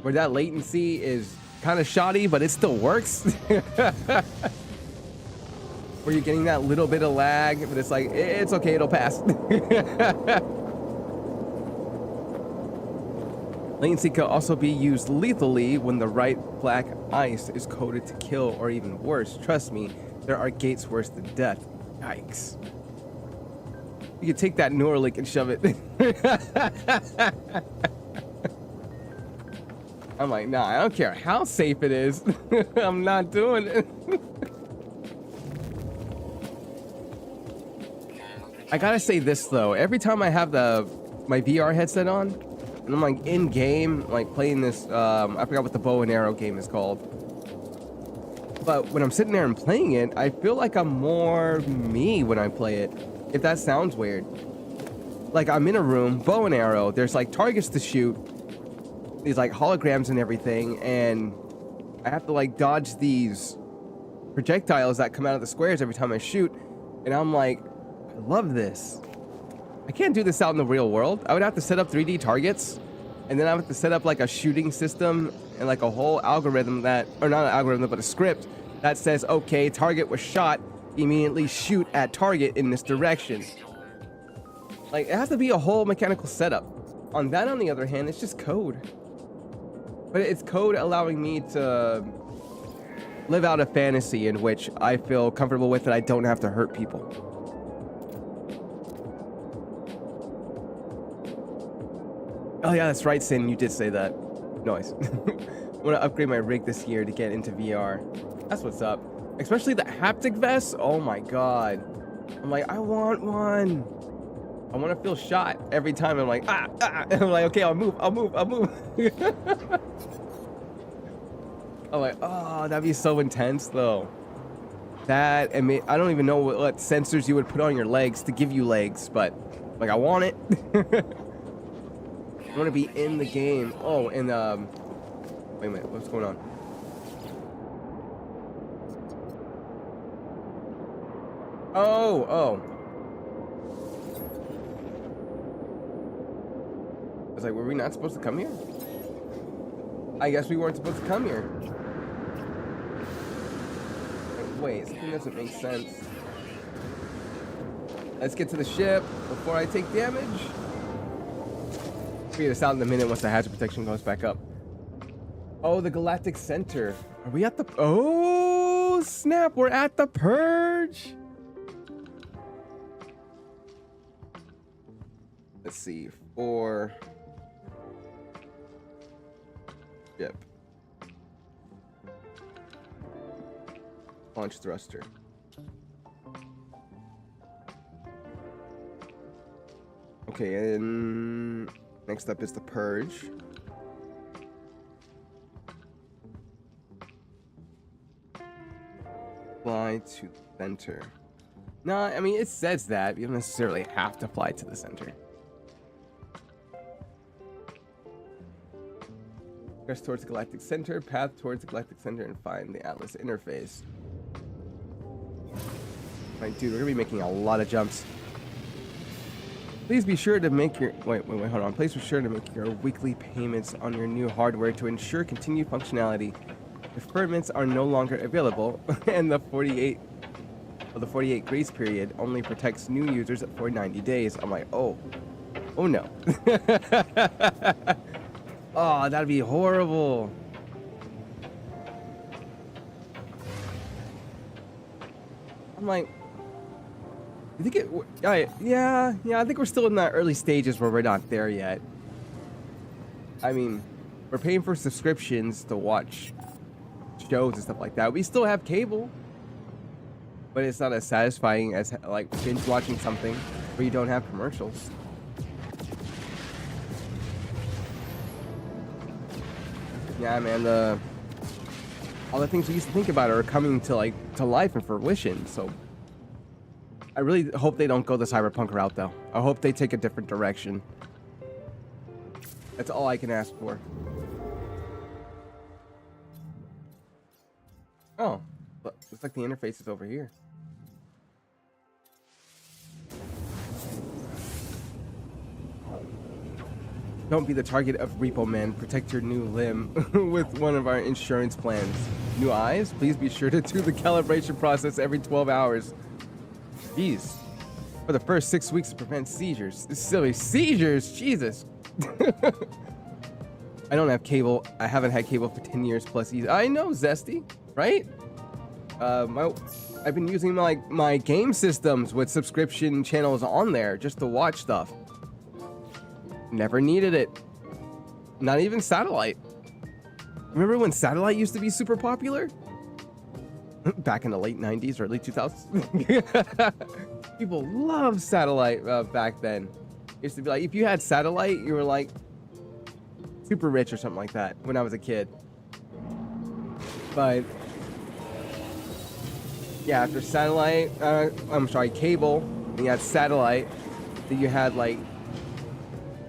where that latency is kind of shoddy, but it still works. Where you're getting that little bit of lag, but it's like, it's okay, it'll pass. Latency could also be used lethally when the right black ice is coded to kill, or even worse. Trust me, there are gates worse than death. Yikes. You can take that Neuralink and shove it. I'm like, nah, I don't care how safe it is. I'm not doing it. I gotta say this though, every time I have my VR headset on, and I'm like in game, like playing this, I forgot what the bow and arrow game is called. But when I'm sitting there and playing it, I feel like I'm more me when I play it. If that sounds weird. Like I'm in a room, bow and arrow, there's like targets to shoot, these like holograms and everything, and I have to like dodge these projectiles that come out of the squares every time I shoot, and I'm like, I love this. I can't do this out in the real world. I would have to set up 3D targets, and then I would have to set up like a shooting system and like a whole algorithm that, or not an algorithm, but a script that says, okay, target was shot, immediately shoot at target in this direction. Like, it has to be a whole mechanical setup. On that, on the other hand, it's just code. But it's code allowing me to live out a fantasy in which I feel comfortable with and I don't have to hurt people. Oh yeah, that's right, Sin, you did say that. Nice. I want to upgrade my rig this year to get into VR. That's what's up. Especially the haptic vest. Oh my god. I'm like, I want one. I want to feel shot every time. I'm like, ah. And I'm like, okay, I'll move. I'm like, oh, that'd be so intense though. That, I mean, I don't even know what sensors you would put on your legs to give you legs, but like, I want it. I want to be in the game. Oh, and wait a minute, what's going on? Oh. I was like, were we not supposed to come here? I guess we weren't supposed to come here. Wait, something doesn't make sense. Let's get to the ship before I take damage. Figure this out in a minute once the hazard protection goes back up. Oh, the Galactic Center. Are we at the... Oh, snap. We're at the Purge. Let's see. For... Ship. Launch thruster. Okay, and... Next up is the Purge. Fly to the center. No, I mean, it says that. You don't necessarily have to fly to the center. Press towards the Galactic Center, path towards the Galactic Center, and find the Atlas interface. Alright, dude, we're gonna be making a lot of jumps. Please be sure to make your... Wait, hold on. Please be sure to make your weekly payments on your new hardware to ensure continued functionality. Deferments are no longer available, and the 48 grace period only protects new users for 90 days. I'm like, oh no. Oh, that'd be horrible. I'm like, you think it? Yeah. I think we're still in the early stages where we're not there yet. I mean, we're paying for subscriptions to watch shows and stuff like that. We still have cable, but it's not as satisfying as like binge watching something where you don't have commercials. Yeah, man. All the things we used to think about are coming to life and fruition. So I really hope they don't go the cyberpunk route, though. I hope they take a different direction. That's all I can ask for. Oh, looks like the interface is over here. Don't be the target of Repo Man. Protect your new limb with one of our insurance plans. New eyes? Please be sure to do the calibration process every 12 hours. Jeez. For the first 6 weeks to prevent seizures. This silly seizures? Jesus. I don't have cable. I haven't had cable for 10 years plus. I know, Zesty, right? I've been using my game systems with subscription channels on there just to watch stuff. Never needed it. Not even satellite. Remember when satellite used to be super popular? Back in the late 90s, early 2000s. People loved satellite back then. It used to be like, if you had satellite, you were like super rich or something like that when I was a kid. But yeah, after satellite, cable, and you had satellite, then you had like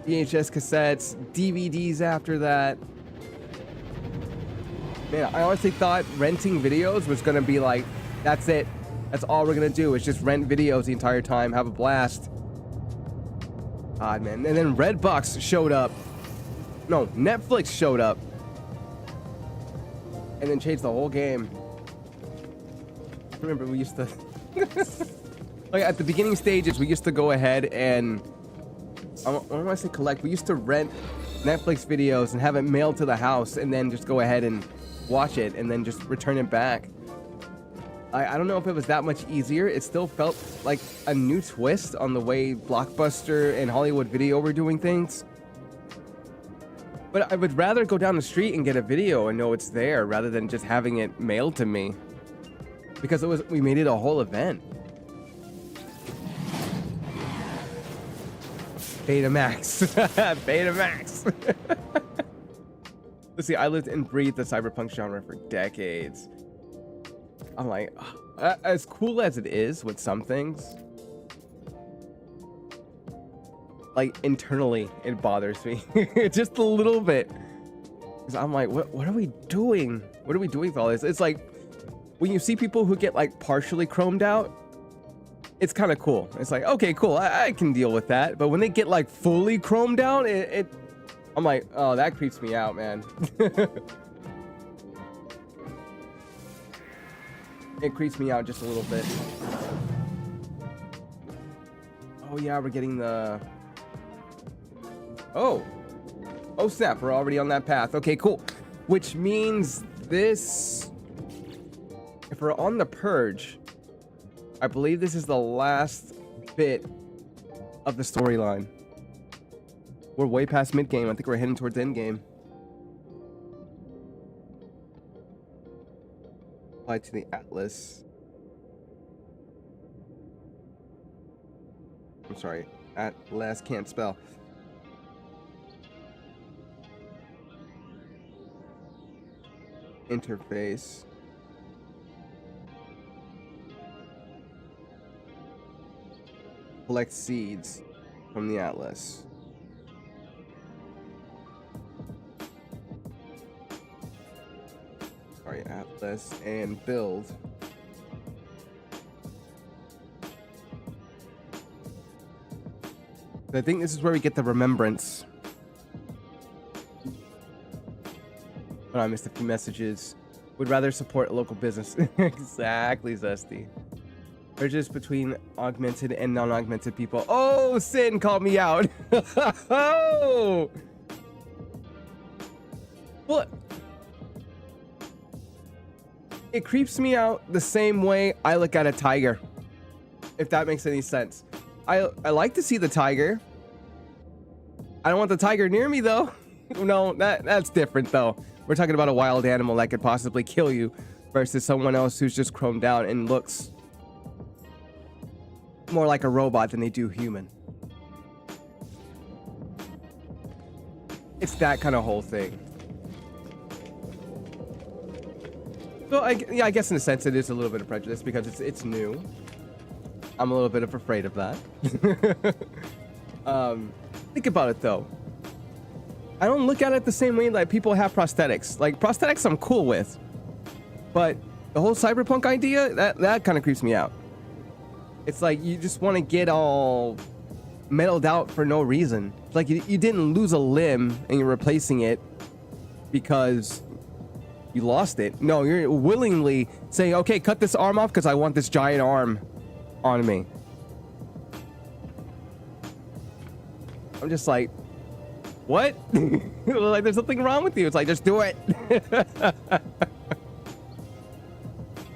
VHS cassettes, DVDs after that. Man, I honestly thought renting videos was gonna be like, that's it. That's all we're gonna do is just rent videos the entire time, have a blast. God, man. And then Redbox showed up. No, Netflix showed up. And then changed the whole game. I remember we used to... like, at the beginning stages, we used to go ahead and... I don't want to say collect. We used to rent Netflix videos and have it mailed to the house and then just go ahead and watch it and then just return it back. I don't know if it was that much easier. It still felt like a new twist on the way Blockbuster and Hollywood Video were doing things. But I would rather go down the street and get a video and know it's there rather than just having it mailed to me. Because we made it a whole event. Betamax. Betamax. Let's see, I lived and breathed the cyberpunk genre for decades. I'm like, as cool as it is with some things, like internally it bothers me just a little bit. Because I'm like, what are we doing? What are we doing with all this? It's like when you see people who get like partially chromed out, it's kind of cool. It's like, okay, cool, I can deal with that. But when they get like fully chromed out, I'm like, oh, that creeps me out, man. It creeps me out just a little bit. Oh yeah, we're getting the... Oh snap, we're already on that path. Okay, cool. Which means this... If we're on the Purge, I believe this is the last bit of the storyline. We're way past mid-game. I think we're heading towards end-game. Apply to the Atlas. I'm sorry. Atlas can't spell. Interface. Collect seeds from the Atlas. Sorry, Atlas and build. I think this is where we get the remembrance. Oh, I missed a few messages. Would rather support a local business. Exactly, Zesty. They're just between augmented and non-augmented people. Oh, Sin called me out. Oh! Well, it creeps me out the same way I look at a tiger. if that makes any sense. I like to see the tiger. I don't want the tiger near me though. No, that's different though. We're talking about a wild animal that could possibly kill you versus someone else who's just chromed out and looks more like a robot than they do human. It's that kind of whole thing. So I guess in a sense it is a little bit of prejudice because it's new. I'm a little bit afraid of that. Think about it though. I don't look at it the same way like people have prosthetics. Like prosthetics I'm cool with. But the whole cyberpunk idea, that kind of creeps me out. It's like you just want to get all metalled out for no reason. It's like you didn't lose a limb and you're replacing it because you lost it. No, you're willingly saying, okay, cut this arm off because I want this giant arm on me. I'm just like, what? Like there's something wrong with you. It's like, just do it.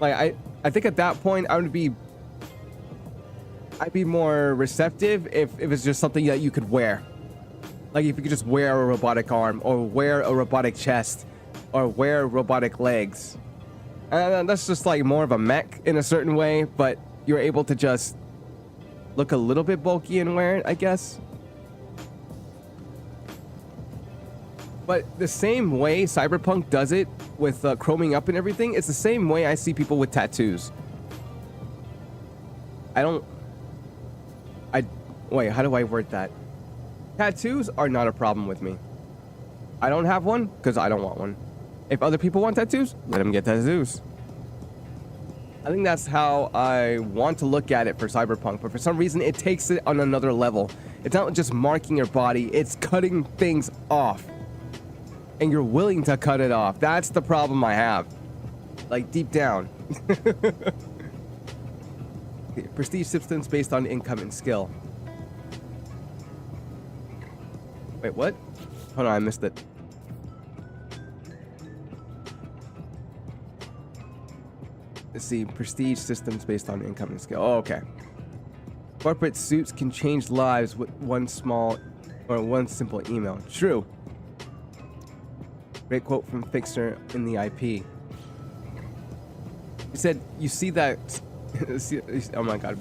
Like I think at that point I'd be more receptive if it's just something that you could wear. Like if you could just wear a robotic arm or wear a robotic chest or wear robotic legs. And that's just like more of a mech in a certain way, but you're able to just look a little bit bulky and wear it, I guess. But the same way Cyberpunk does it with chroming up and everything, it's the same way I see people with tattoos. Wait, how do I word that? Tattoos are not a problem with me. I don't have one because I don't want one. If other people want tattoos, let them get tattoos. I think that's how I want to look at it for Cyberpunk, but for some reason it takes it on another level. It's not just marking your body, it's cutting things off. And you're willing to cut it off. That's the problem I have. Like deep down. Prestige systems based on income and skill. Wait, what? Hold on, I missed it. Let's see, prestige systems based on income and skill. Oh, okay. Corporate suits can change lives with one simple email. True. Great quote from Fixer in the IP. He said, you see that... oh my god.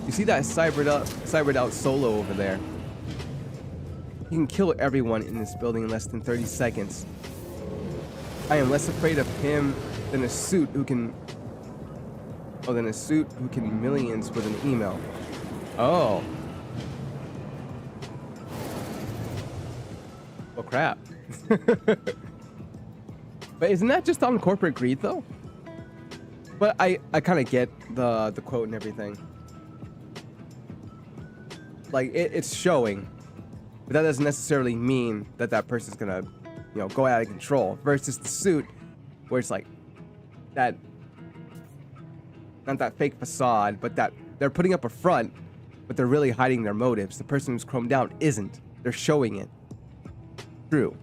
You see that cybered out Solo over there? He can kill everyone in this building in less than 30 seconds. I am less afraid of him than a suit who can... Oh, than a suit who can millions with an email. Oh. Well, crap. But isn't that just on corporate greed, though? But I kind of get the quote and everything. Like, it's showing. But that doesn't necessarily mean that that person's gonna, go out of control. Versus the suit, where it's like, that... Not that fake facade, but that they're putting up a front, but they're really hiding their motives. The person who's chromed out isn't. They're showing it. True.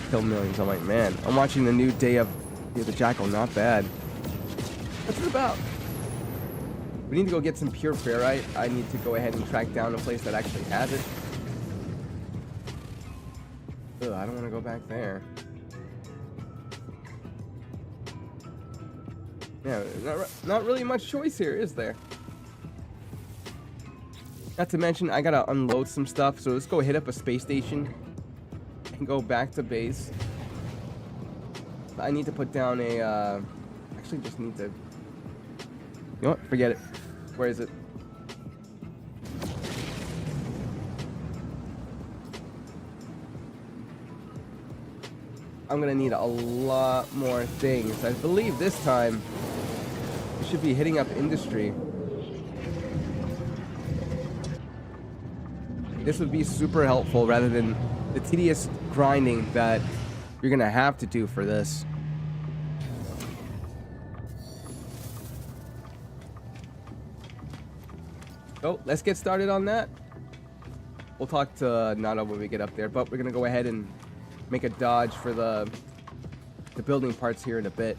Kill millions. I'm like, man, I'm watching the new Day of the Jackal. Not bad. What's it about? We need to go get some pure ferrite. I need to go ahead and track down a place that actually has it. Ugh, I don't want to go back there. Yeah, not really much choice here, is there? Not to mention, I gotta unload some stuff, so let's go hit up a space station and go back to base. I need to put down a, actually just need to... You know what? Forget it. Where is it? I'm gonna need a lot more things. I believe this time we should be hitting up industry. This would be super helpful rather than the tedious grinding that you're gonna have to do for this. So let's get started on that. We'll talk to Nana when we get up there, but we're gonna go ahead and make a dodge for the building parts here in a bit.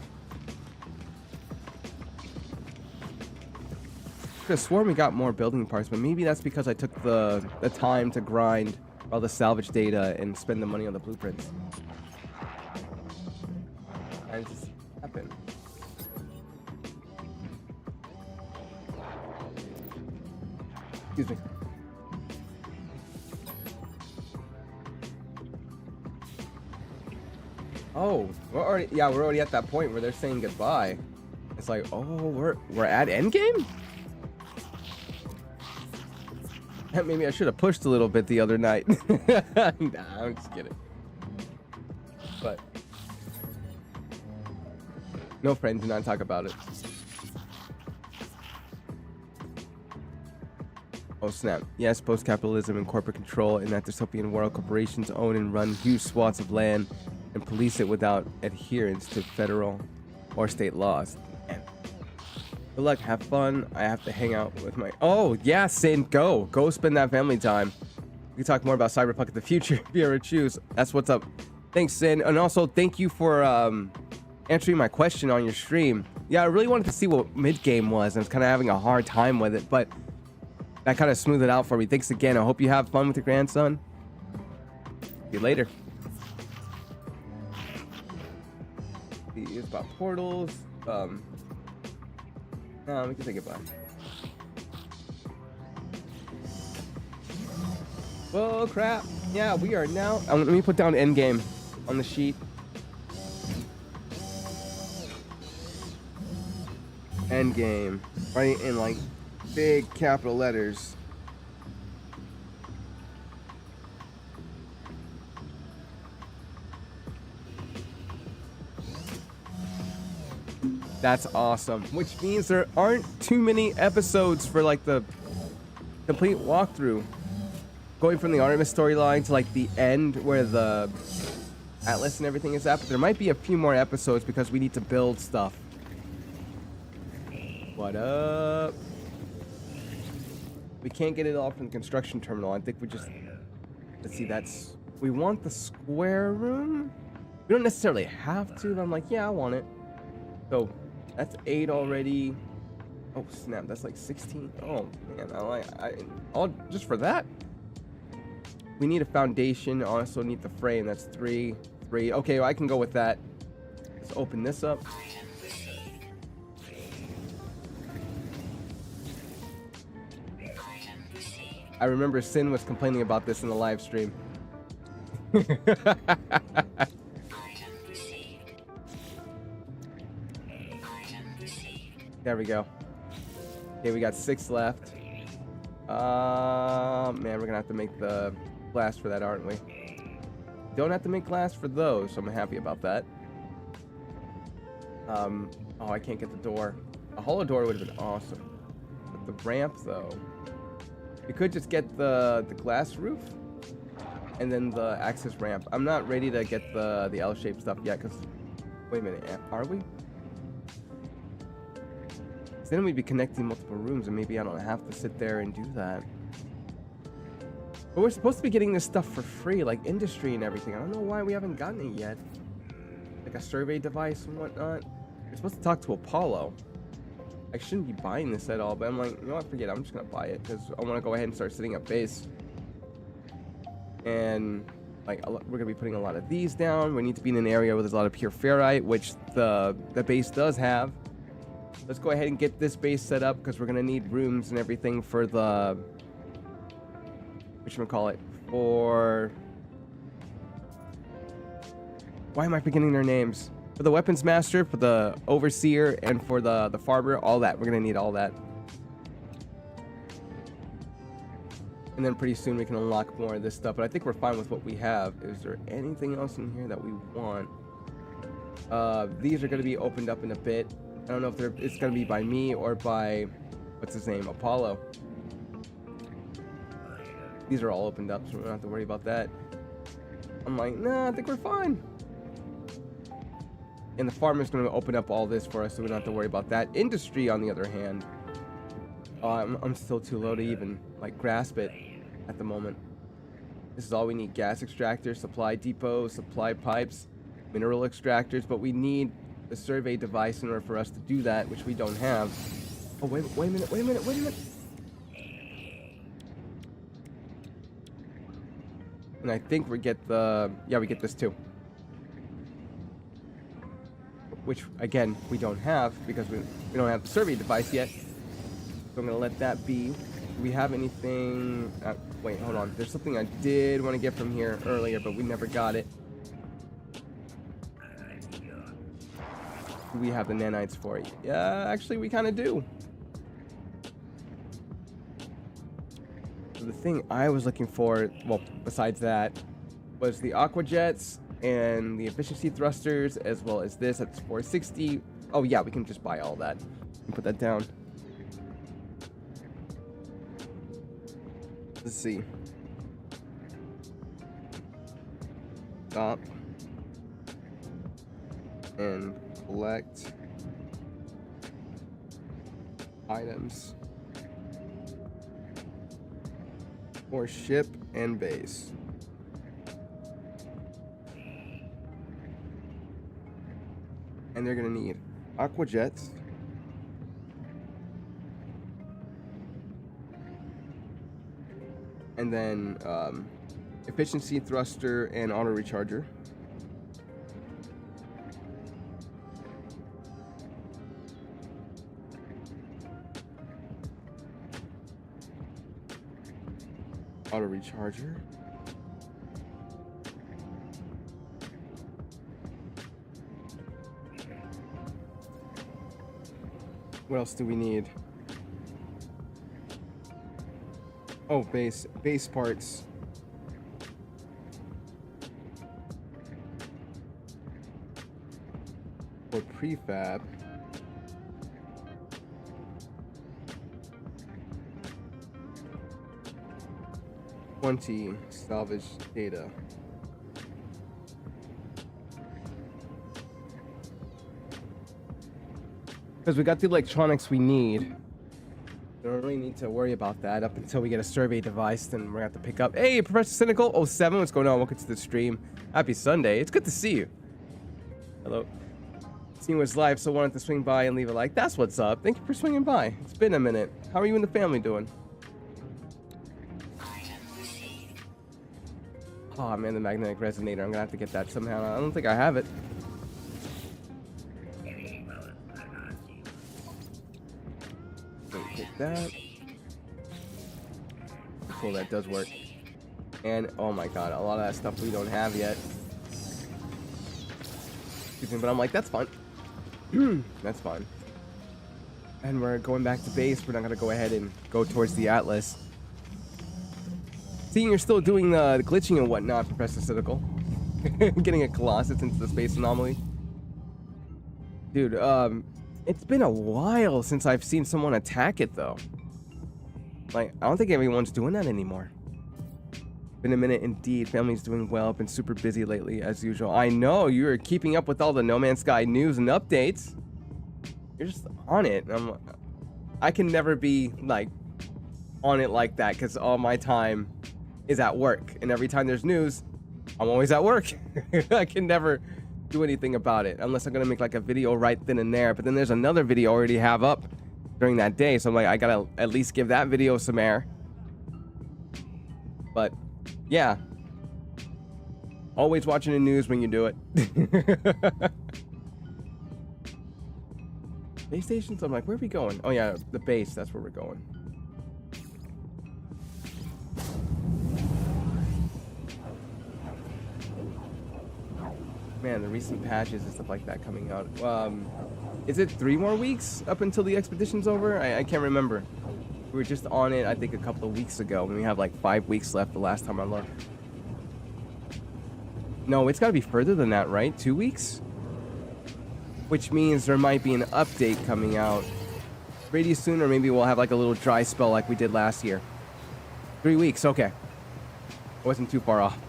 could have sworn we got more building parts, but maybe that's because I took the time to grind all the salvage data and spend the money on the blueprints. And it just happened. Excuse me. Oh, we're already at that point where they're saying goodbye. It's like, oh, we're at endgame? Maybe I should have pushed a little bit the other night. Nah, I'm just kidding. But no friends, do not talk about it. Oh snap. Yes, post-capitalism and corporate control in that dystopian world, corporations own and run huge swaths of land and police it without adherence to federal or state laws. Man. Good luck, have fun. I have to hang out with my... Oh, yeah, Sin, go spend that family time. We can talk more about Cyberpunk in the future if you ever choose. That's what's up. Thanks, Sin. And also, thank you for answering my question on your stream. Yeah, I really wanted to see what mid-game was. I was kind of having a hard time with it, but that kind of smoothed it out for me. Thanks again. I hope you have fun with your grandson. See you later. It's about portals. No, we can say goodbye. Oh crap! Yeah, we are now. Let me put down endgame on the sheet. Endgame, right in like big capital letters. That's awesome. Which means there aren't too many episodes for like the complete walkthrough. Going from the Artemis storyline to like the end where the Atlas and everything is at. But there might be a few more episodes because we need to build stuff. What up? We can't get it all from the construction terminal. I think we just... Let's see, that's... We want the square room? We don't necessarily have to, but I'm like, yeah, I want it. So... That's 8 already. Oh snap! That's like 16. Oh man, all just for that. We need a foundation. Also need the frame. That's 3. Okay, well, I can go with that. Let's open this up. I remember Sin was complaining about this in the live stream. There we go. Okay, we got 6 left. Man, we're gonna have to make the glass for that, aren't we? Don't have to make glass for those, so I'm happy about that. Oh, I can't get the door. A hollow door would have been awesome. But the ramp, though. We could just get the glass roof and then the access ramp. I'm not ready to get the L-shaped stuff yet, because... Wait a minute, are we? Then we'd be connecting multiple rooms, and maybe I don't have to sit there and do that. But we're supposed to be getting this stuff for free, like industry and everything. I don't know why we haven't gotten it yet. Like a survey device and whatnot. We're supposed to talk to Apollo. I shouldn't be buying this at all, but I'm like, you know what, forget it. I'm just gonna buy it, because I want to go ahead and start setting up base. And like, we're gonna be putting a lot of these down. We need to be in an area where there's a lot of pure ferrite, which the base does have. Let's go ahead and get this base set up, because we're going to need rooms and everything for the... Whatchamacallit? For... Why am I forgetting their names? For the weapons master, for the overseer, and for the farmer, all that. We're going to need all that. And then pretty soon we can unlock more of this stuff. But I think we're fine with what we have. Is there anything else in here that we want? These are going to be opened up in a bit. I don't know if it's going to be by me or by, what's his name, Apollo. These are all opened up, so we don't have to worry about that. I'm like, nah, I think we're fine. And the farmer's going to open up all this for us, so we don't have to worry about that. Industry, on the other hand, I'm still too low to even, like, grasp it at the moment. This is all we need. Gas extractors, supply depots, supply pipes, mineral extractors, but we need the survey device in order for us to do that, which we don't have. Oh, wait a minute, wait a minute, wait a minute. And I think we get the... Yeah, we get this too. Which, again, we don't have because we don't have the survey device yet. So I'm going to let that be. Do we have anything... wait, hold on. There's something I did want to get from here earlier, but we never got it. Do we have the nanites for it? Yeah, actually, we kind of do. So the thing I was looking for, well, besides that, was the aqua jets and the efficiency thrusters, as well as this at 460. Oh yeah, we can just buy all that and put that down. Let's see. Stop and collect items for ship and base. And they're gonna need aqua jets, and then efficiency thruster and auto recharger. Auto recharger. What else do we need? Oh, base parts. For prefab. Salvage data. Because we got the electronics we need. We don't really need to worry about that up until we get a survey device. Then we're gonna have to pick up. Hey, Professor Cynical 07, what's going on? Welcome to the stream. Happy Sunday. It's good to see you. Hello. Seeing was live, so wanted to swing by and leave a like. That's what's up. Thank you for swinging by. It's been a minute. How are you and the family doing? Oh man, the magnetic resonator. I'm gonna have to get that somehow. I don't think I have it. Take that. Cool, that does work. And oh my god, a lot of that stuff we don't have yet. Excuse me, but I'm like, that's fine. That's fine. And we're going back to base. We're not gonna go ahead and go towards the Atlas. Seeing you're still doing the glitching and whatnot, Professor Cynical. Getting a Colossus into the space anomaly. Dude, it's been a while since I've seen someone attack it, though. Like, I don't think everyone's doing that anymore. Been a minute indeed. Family's doing well. Been super busy lately, as usual. I know, you're keeping up with all the No Man's Sky news and updates. You're just on it. I can never be, like, on it like that, because all my time is at work. And every time there's news, I'm always at work. I can never do anything about it unless I'm gonna make like a video right then and there. But then there's another video I already have up during that day, so I'm like, I gotta at least give that video some air. But yeah, always watching the news when you do it. Base stations, I'm like, where are we going? Oh yeah, the base, that's where we're going. Man, the recent patches and stuff like that coming out. Is it 3 more weeks up until the expedition's over? I can't remember. We were just on it, I think, a couple of weeks ago, and we have like 5 weeks left the last time I looked. No, it's got to be further than that, right? 2 weeks? Which means there might be an update coming out pretty soon, or maybe we'll have like a little dry spell like we did last year. 3 weeks, okay. I wasn't too far off.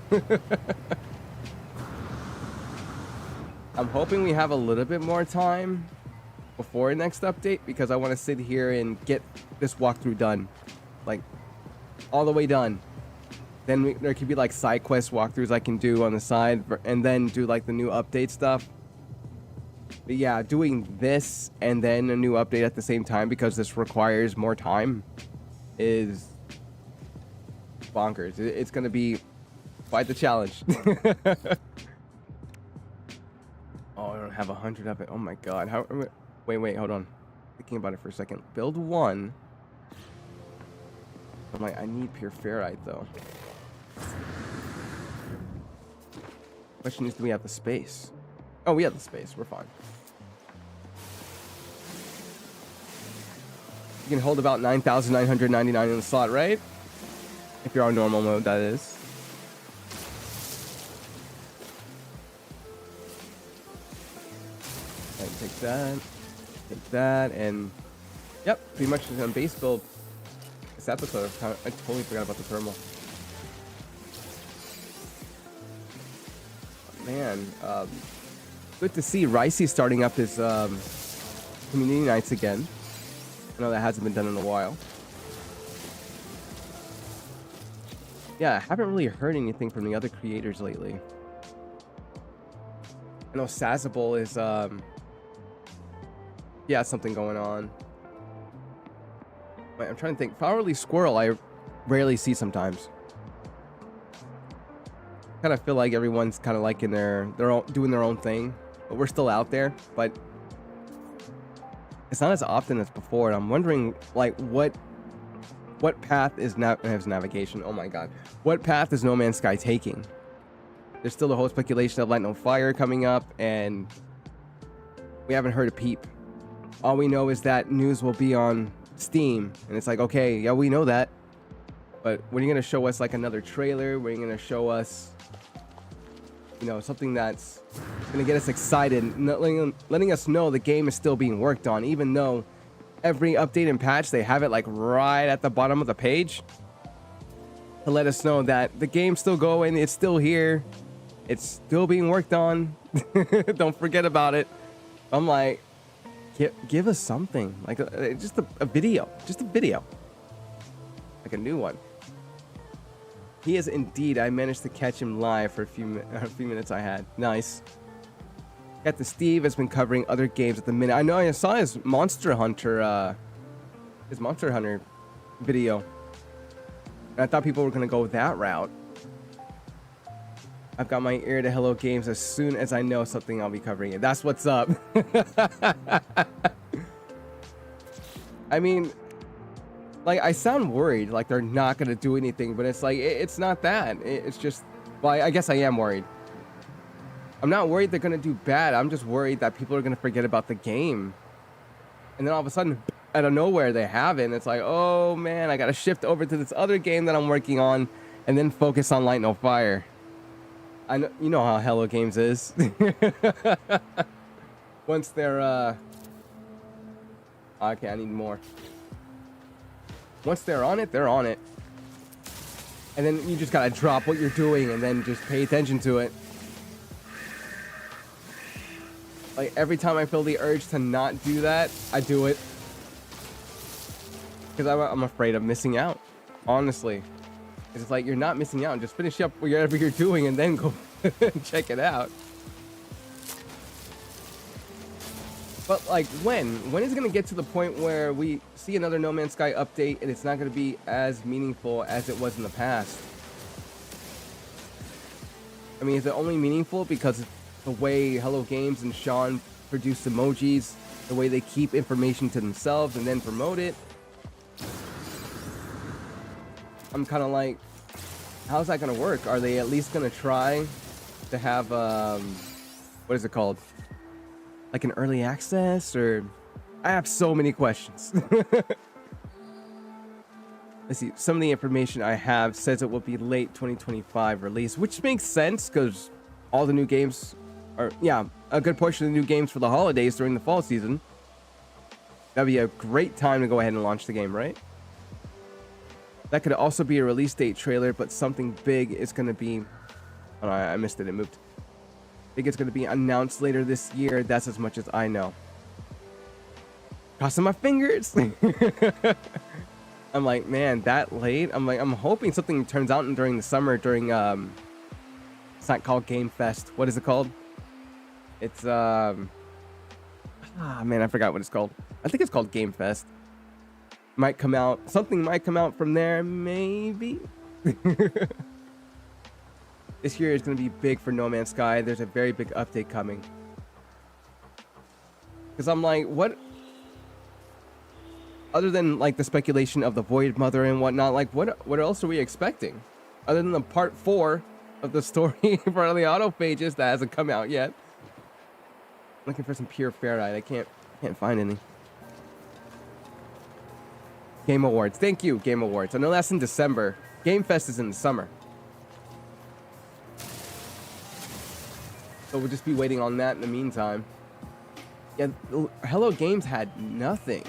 I'm hoping we have a little bit more time before next update, because I want to sit here and get this walkthrough done. Like, all the way done. Then there could be like side quest walkthroughs I can do on the side, and then do like the new update stuff. But yeah, doing this and then a new update at the same time because this requires more time is bonkers. It's gonna be quite the challenge. Oh, I don't have 100 of it. Oh my god. How? Wait, hold on. Thinking about it for a second. Build one. I'm like, I need pure ferrite though. Question is, do we have the space? Oh, we have the space. We're fine. You can hold about 9,999 in the slot, right? If you're on normal mode, that is. And take that, and yep, pretty much on base build. This episode, I totally forgot about the thermal. Man, good to see Ricey starting up his community nights again. I know that hasn't been done in a while. Yeah, I haven't really heard anything from the other creators lately. I know Sazable is yeah, something going on. Wait, I'm trying to think. Flowerly Squirrel, I rarely see sometimes. Kind of feel like everyone's kind of like in their own, doing their own thing, but we're still out there. But it's not as often as before. And I'm wondering, like, what path is navigation? Oh my god, what path is No Man's Sky taking? There's still the whole speculation of Light No Fire coming up, and we haven't heard a peep. All we know is that news will be on Steam, and it's like, okay, yeah, we know that, but when are you gonna show us like another trailer? When are you gonna show us, you know, something that's gonna get us excited, letting us know the game is still being worked on, even though every update and patch they have it like right at the bottom of the page to let us know that the game's still going, it's still here, it's still being worked on. Don't forget about it. I'm like, give us something, like just a video, like a new one. He is indeed. I managed to catch him live for a few minutes I had. Nice. Got the Steve has been covering other games at the minute. I know I saw his Monster Hunter video. And I thought people were gonna go that route. I've got my ear to Hello Games. As soon as I know something, I'll be covering it. That's what's up. I mean, like, I sound worried, like they're not gonna do anything, but it's like, it's not that. It's just, well, I guess I am worried. I'm not worried they're gonna do bad. I'm just worried that people are gonna forget about the game. And then all of a sudden, out of nowhere, they have it. And it's like, oh man, I gotta shift over to this other game that I'm working on and then focus on Light No Fire. I know, you know how Hello Games is. Once they're, okay, I need more. Once they're on it, they're on it. And then you just gotta drop what you're doing and then just pay attention to it. Like, every time I feel the urge to not do that, I do it. Because I'm afraid of missing out, honestly. It's like, you're not missing out. Just finish up whatever you're doing and then go check it out. But like, when is it gonna get to the point where we see another No Man's Sky update and it's not gonna be as meaningful as it was in the past? I mean, is it only meaningful because of the way Hello Games and Sean produce emojis, the way they keep information to themselves and then promote it? I'm kind of like, how's that gonna work? Are they at least gonna try to have what is it called, like an early access? Or I have so many questions. Let's see, some of the information I have says it will be late 2025 release, which makes sense because all the new games are, yeah, a good portion of the new games for the holidays during the fall season. That'd be a great time to go ahead and launch the game, right? That could also be a release date trailer, but something big is going to be... Oh, I missed it. It moved. I think it's going to be announced later this year. That's as much as I know. Crossing my fingers. I'm like, man, that late? I'm like, I'm hoping something turns out during the summer during... It's not called Game Fest. What is it called? It's... Ah, man, I forgot what it's called. I think it's called Game Fest. Might come out. Something might come out from there, maybe. This year is going to be big for No Man's Sky. There's a very big update coming. Because I'm like, what? Other than like the speculation of the Void Mother and whatnot, like what else are we expecting? Other than the part 4 of the story for the autophages that hasn't come out yet. Looking for some pure ferrite. I can't find any. Game Awards. Thank you, Game Awards. I know that's in December. Game Fest is in the summer. So we'll just be waiting on that in the meantime. Yeah, Hello Games had nothing.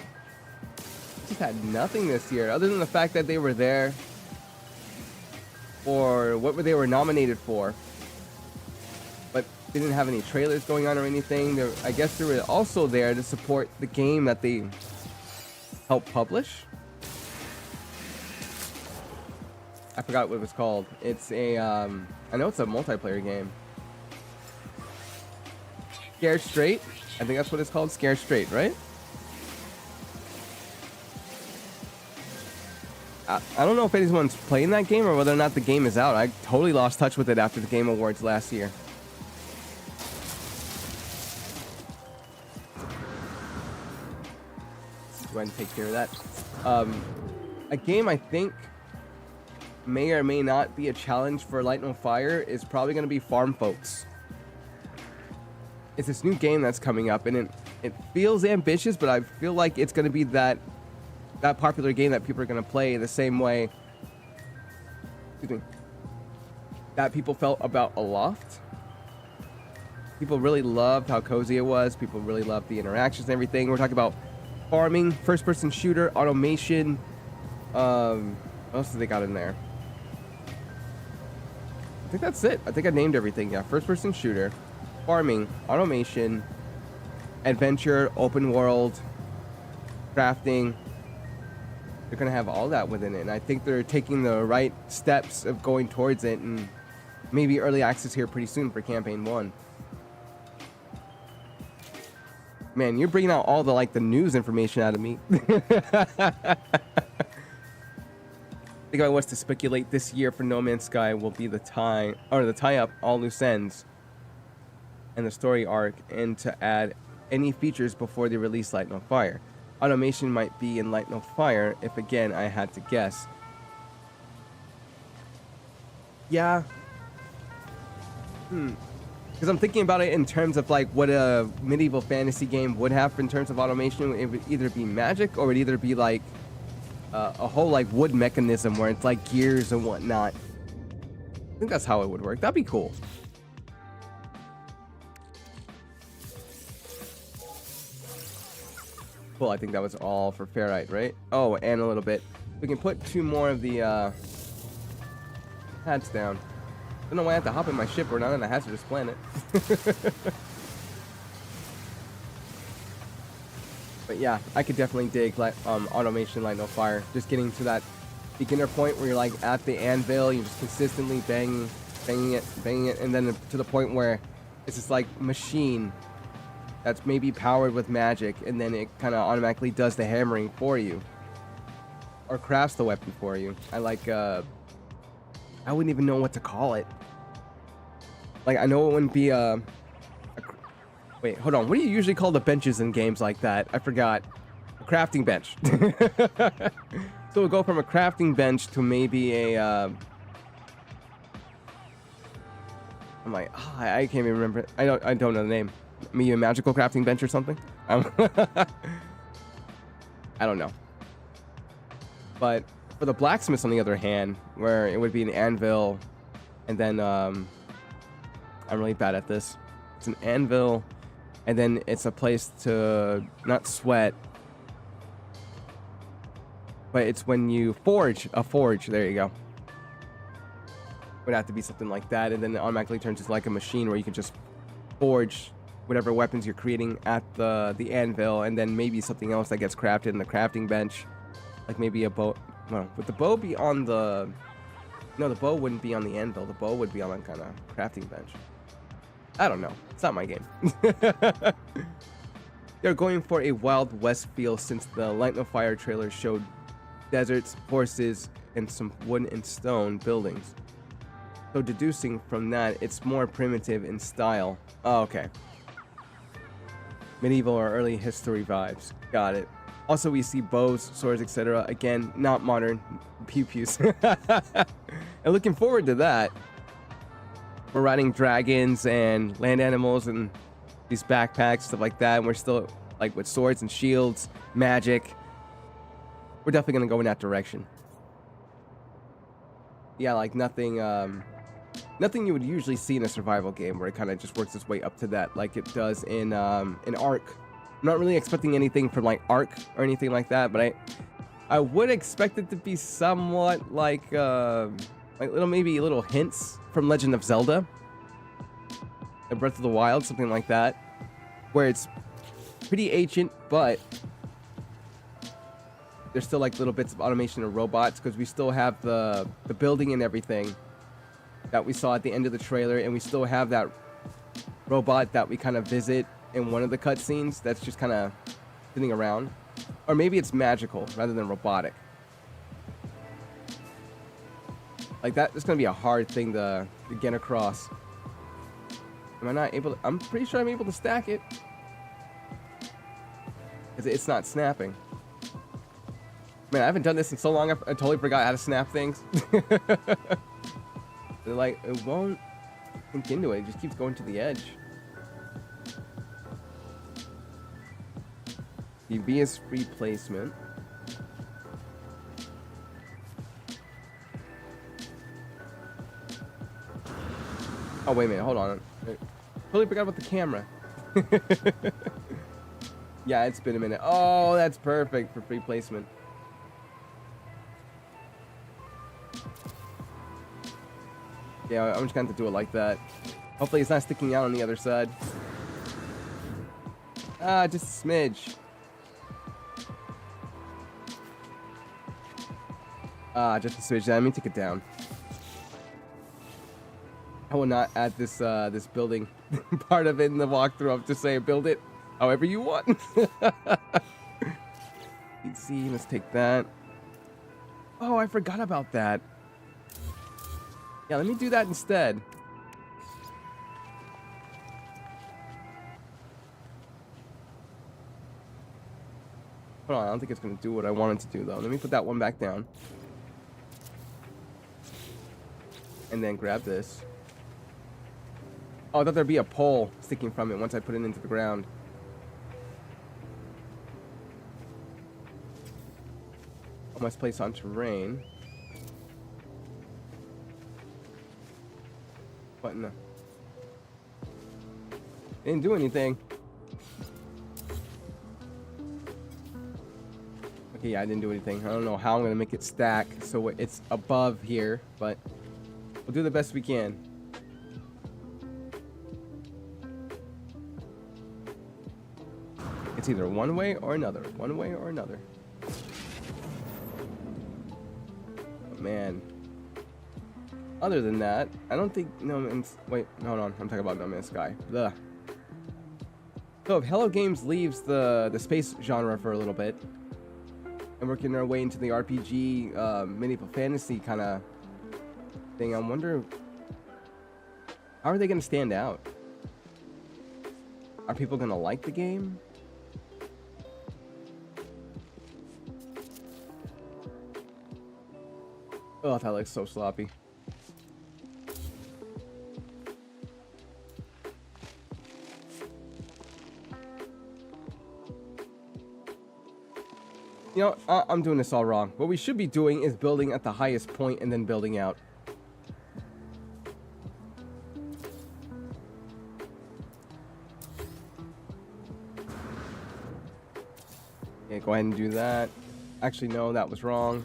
Just had nothing this year, other than the fact that they were there for what they were nominated for. But they didn't have any trailers going on or anything. I guess they were also there to support the game that they helped publish. I forgot what it was called. It's a, I know it's a multiplayer game. Scared Straight? I think that's what it's called, Scared Straight, right? I don't know if anyone's playing that game or whether or not the game is out. I totally lost touch with it after the Game Awards last year. Go ahead and take care of that. A game I think may or may not be a challenge for Light No Fire is probably going to be Farm Folks. It's this new game that's coming up, and it feels ambitious, but I feel like it's going to be that popular game that people are going to play the same way, excuse me, that people felt about Aloft. People really loved how cozy it was. People really loved the interactions and everything. We're talking about farming, first-person shooter, automation. What else do they got in there? I think that's it. I think I named everything. Yeah, first-person shooter, farming, automation, adventure, open world, crafting. They're going to have all that within it. And I think they're taking the right steps of going towards it, and maybe early access here pretty soon for Campaign 1. Man, you're bringing out all the news information out of me. I think if I was to speculate, this year for No Man's Sky will be the tie-up all loose ends and the story arc, and to add any features before they release Light No Fire. Automation might be in Light No Fire, if again I had to guess. Yeah. Because I'm thinking about it in terms of what a medieval fantasy game would have in terms of automation. It would either be magic, or it would either be a whole wood mechanism where it's gears and whatnot. I think that's how it would work. That'd be cool. Cool, I think that was all for ferrite, right? Oh, and a little bit. We can put 2 more of the hats down. I don't know why I have to hop in my ship. We're not on a hazardous planet. But yeah, I could definitely dig automation Light No Fire. Just getting to that beginner point where you're at the anvil, you're just consistently banging it, and then to the point where it's this machine that's maybe powered with magic, and then it kind of automatically does the hammering for you, or crafts the weapon for you. I wouldn't even know what to call it. I know it wouldn't be wait, hold on. What do you usually call the benches in games like that? I forgot. A crafting bench. So we'll go from a crafting bench to maybe a I'm I can't even remember. I don't know the name. Maybe a magical crafting bench or something. I don't know. But for the blacksmiths, on the other hand, where it would be an anvil, and then I'm really bad at this. It's an anvil, and then it's a place to not sweat, but it's when you forge a forge. There you go. Would have to be something like that, and then it automatically turns into a machine where you can just forge whatever weapons you're creating at the anvil, and then maybe something else that gets crafted in the crafting bench, maybe a bow. Well, would the bow be on the... No, the bow wouldn't be on the anvil. The bow would be on kind of crafting bench. I don't know. It's not my game. They're going for a Wild West feel since the Light No Fire trailer showed deserts, horses, and some wood and stone buildings. So deducing from that, it's more primitive in style. Oh, okay. Medieval or early history vibes. Got it. Also, we see bows, swords, etc. Again, not modern. Pew-pews. And looking forward to that. We're riding dragons and land animals and these backpacks, stuff like that. And we're still, like, with swords and shields, magic. We're definitely going to go in that direction. Yeah, like nothing, nothing you would usually see in a survival game where it kind of just works its way up to that, like it does in Ark. I'm not really expecting anything from like Ark or anything like that, but I would expect it to be somewhat like maybe little hints from Legend of Zelda, and Breath of the Wild, something like that, where it's pretty ancient, but there's still like little bits of automation and robots because we still have the building and everything that we saw at the end of the trailer, and we still have that robot that we kind of visit in one of the cutscenes that's just kind of sitting around. Or maybe it's magical rather than robotic. Like that's going to be a hard thing to get across. Am I not able to? I'm pretty sure I'm able to stack it. It's not snapping. Man, I haven't done this in so long, I totally forgot how to snap things. Like, it won't sink into it. It just keeps going to the edge. Devious replacement. Oh, wait a minute. Hold on. I totally forgot about the camera. Yeah, it's been a minute. Oh, that's perfect for free placement. Yeah, I'm just going to have to do it like that. Hopefully it's not sticking out on the other side. Ah, just a smidge. Ah, just a smidge. Let me take it down. I will not add this this building part of it in the walkthrough. I'll just say build it however you want. Let's see, let's take that. Oh, I forgot about that. Yeah, let me do that instead. Hold on, I don't think it's going to do what I want it to do, though. Let me put that one back down. And then grab this. Oh, I thought there'd be a pole sticking from it once I put it into the ground. I must place on terrain. What in the... Didn't do anything. Okay, yeah, I didn't do anything. I don't know how I'm gonna make it stack so it's above here, but we'll do the best we can. It's either one way or another. One way or another. Oh, man. Other than that, I don't think No Man's... Wait, hold on. I'm talking about No Man's Sky. Ugh. So if Hello Games leaves the space genre for a little bit, and working our way into the RPG, medieval fantasy kind of thing, I wonder, how are they going to stand out? Are people going to like the game? Oh, that looks so sloppy. You know, I'm doing this all wrong. What we should be doing is building at the highest point and then building out. Okay, go ahead and do that. Actually, no, that was wrong.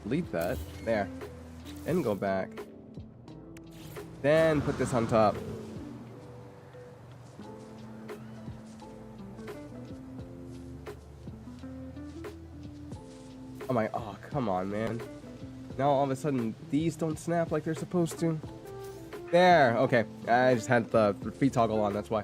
Delete that. There. Then go back. Then put this on top. Oh, come on, man. Now all of a sudden, these don't snap like they're supposed to. There, okay. I just had the free toggle on, that's why.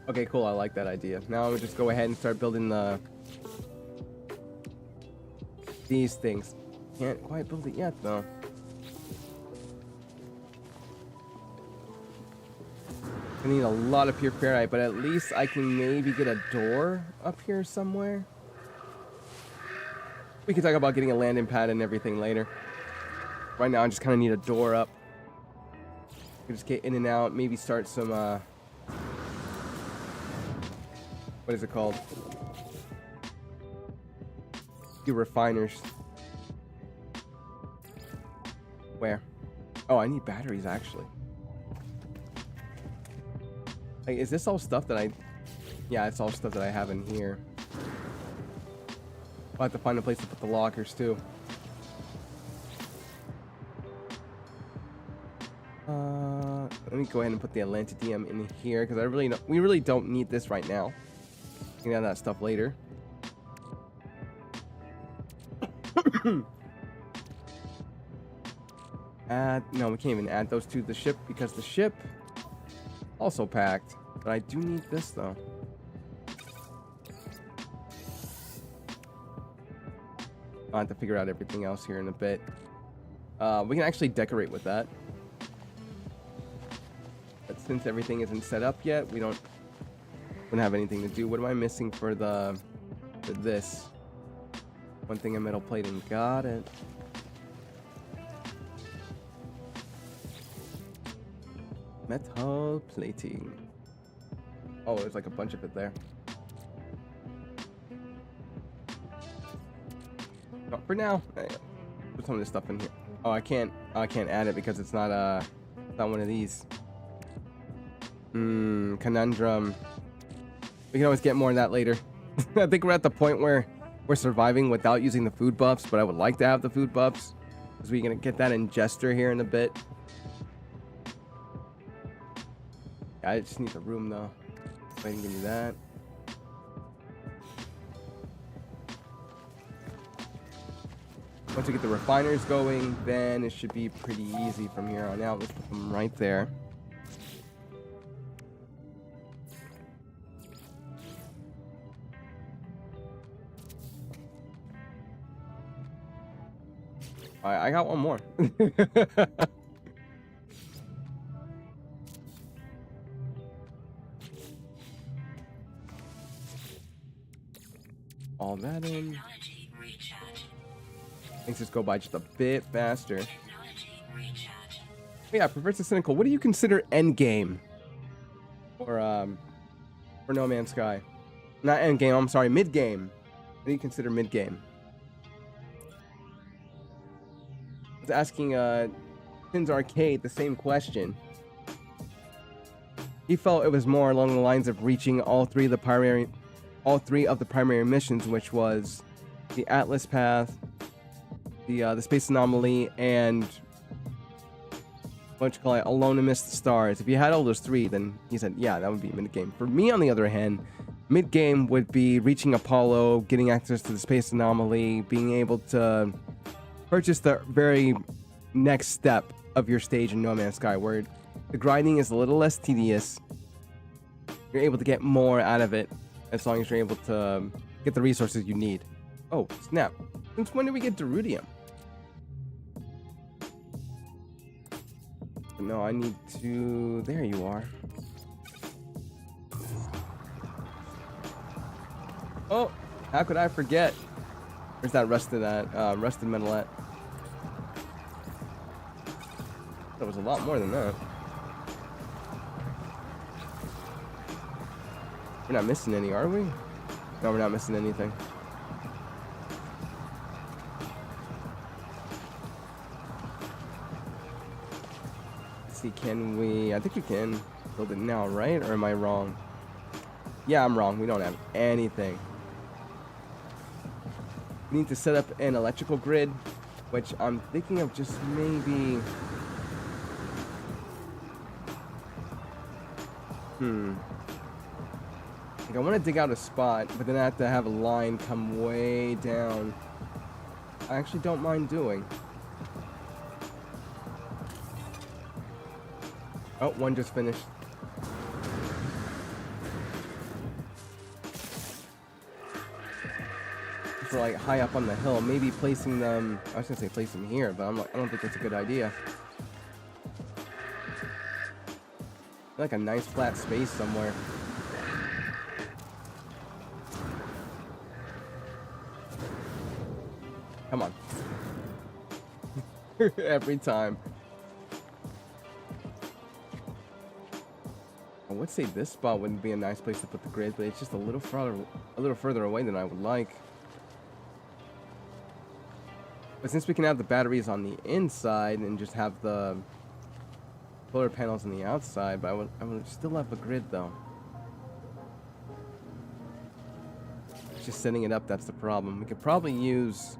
Okay, cool. I like that idea. Now I would just go ahead and start building these things. Can't quite build it yet, though. I need a lot of pure ferrite, but at least I can maybe get a door up here somewhere. We can talk about getting a landing pad and everything later. Right now, I just kind of need a door up. We just get in and out. Maybe start some, what is it called? Do refiners. Where? Oh, I need batteries, actually. Like, is this all stuff that I... Yeah, it's all stuff that I have in here. I'll have to find a place to put the lockers, too. Let me go ahead and put the Atlantidium in here, because we really don't need this right now. We can add that stuff later. No, we can't even add those to the ship, because the ship also packed. But I do need this, though. I'll have to figure out everything else here in a bit. We can actually decorate with that. But since everything isn't set up yet, we don't have anything to do. What am I missing for this? One thing, a metal plating. Got it. Metal plating. Oh, there's like a bunch of it there. Oh, for now, put some of this stuff in here. Oh, I can't add it because it's not one of these. Conundrum. We can always get more of that later. I think we're at the point where we're surviving without using the food buffs, but I would like to have the food buffs because we're gonna get that ingester here in a bit. I just need the room though. Go ahead and give me that. Once we get the refiners going, then it should be pretty easy from here on out. Let's put them right there. I got one more. All that in. Things just go by just a bit faster. Yeah, Professor Cynical, what do you consider endgame? For No Man's Sky? Not endgame, I'm sorry, mid-game. What do you consider mid-game? I was asking Tins Arcade the same question. He felt it was more along the lines of reaching all three of the primary missions, which was the Atlas Path, the Space Anomaly, and what you call it, Alone Amidst the Stars. If you had all those three, then he said, yeah, that would be mid-game. For me, on the other hand, mid-game would be reaching Apollo, getting access to the Space Anomaly, being able to purchase the very next step of your stage in No Man's Sky, where the grinding is a little less tedious. You're able to get more out of it as long as you're able to get the resources you need. Oh, snap. Since when did we get Derudium? No, I need to... There you are. Oh, how could I forget? Where's that rusted metal at? That was a lot more than that. We're not missing any, are we? No, we're not missing anything. Let's see, can we... I think we can build it now, right? Or am I wrong? Yeah, I'm wrong. We don't have anything. We need to set up an electrical grid, which I'm thinking of just maybe... Like, I want to dig out a spot, but then I have to have a line come way down. I actually don't mind doing. Oh, one just finished. because they're like high up on the hill. Maybe placing them, I was gonna say place them here, but I'm like, I don't think that's a good idea. Like a nice flat space somewhere. Come on. Every time. I would say this spot wouldn't be a nice place to put the grid, but it's just a little further away than I would like. But since we can have the batteries on the inside and just have the solar panels on the outside, but I would still have a grid though. Just setting it up, that's the problem. We could probably use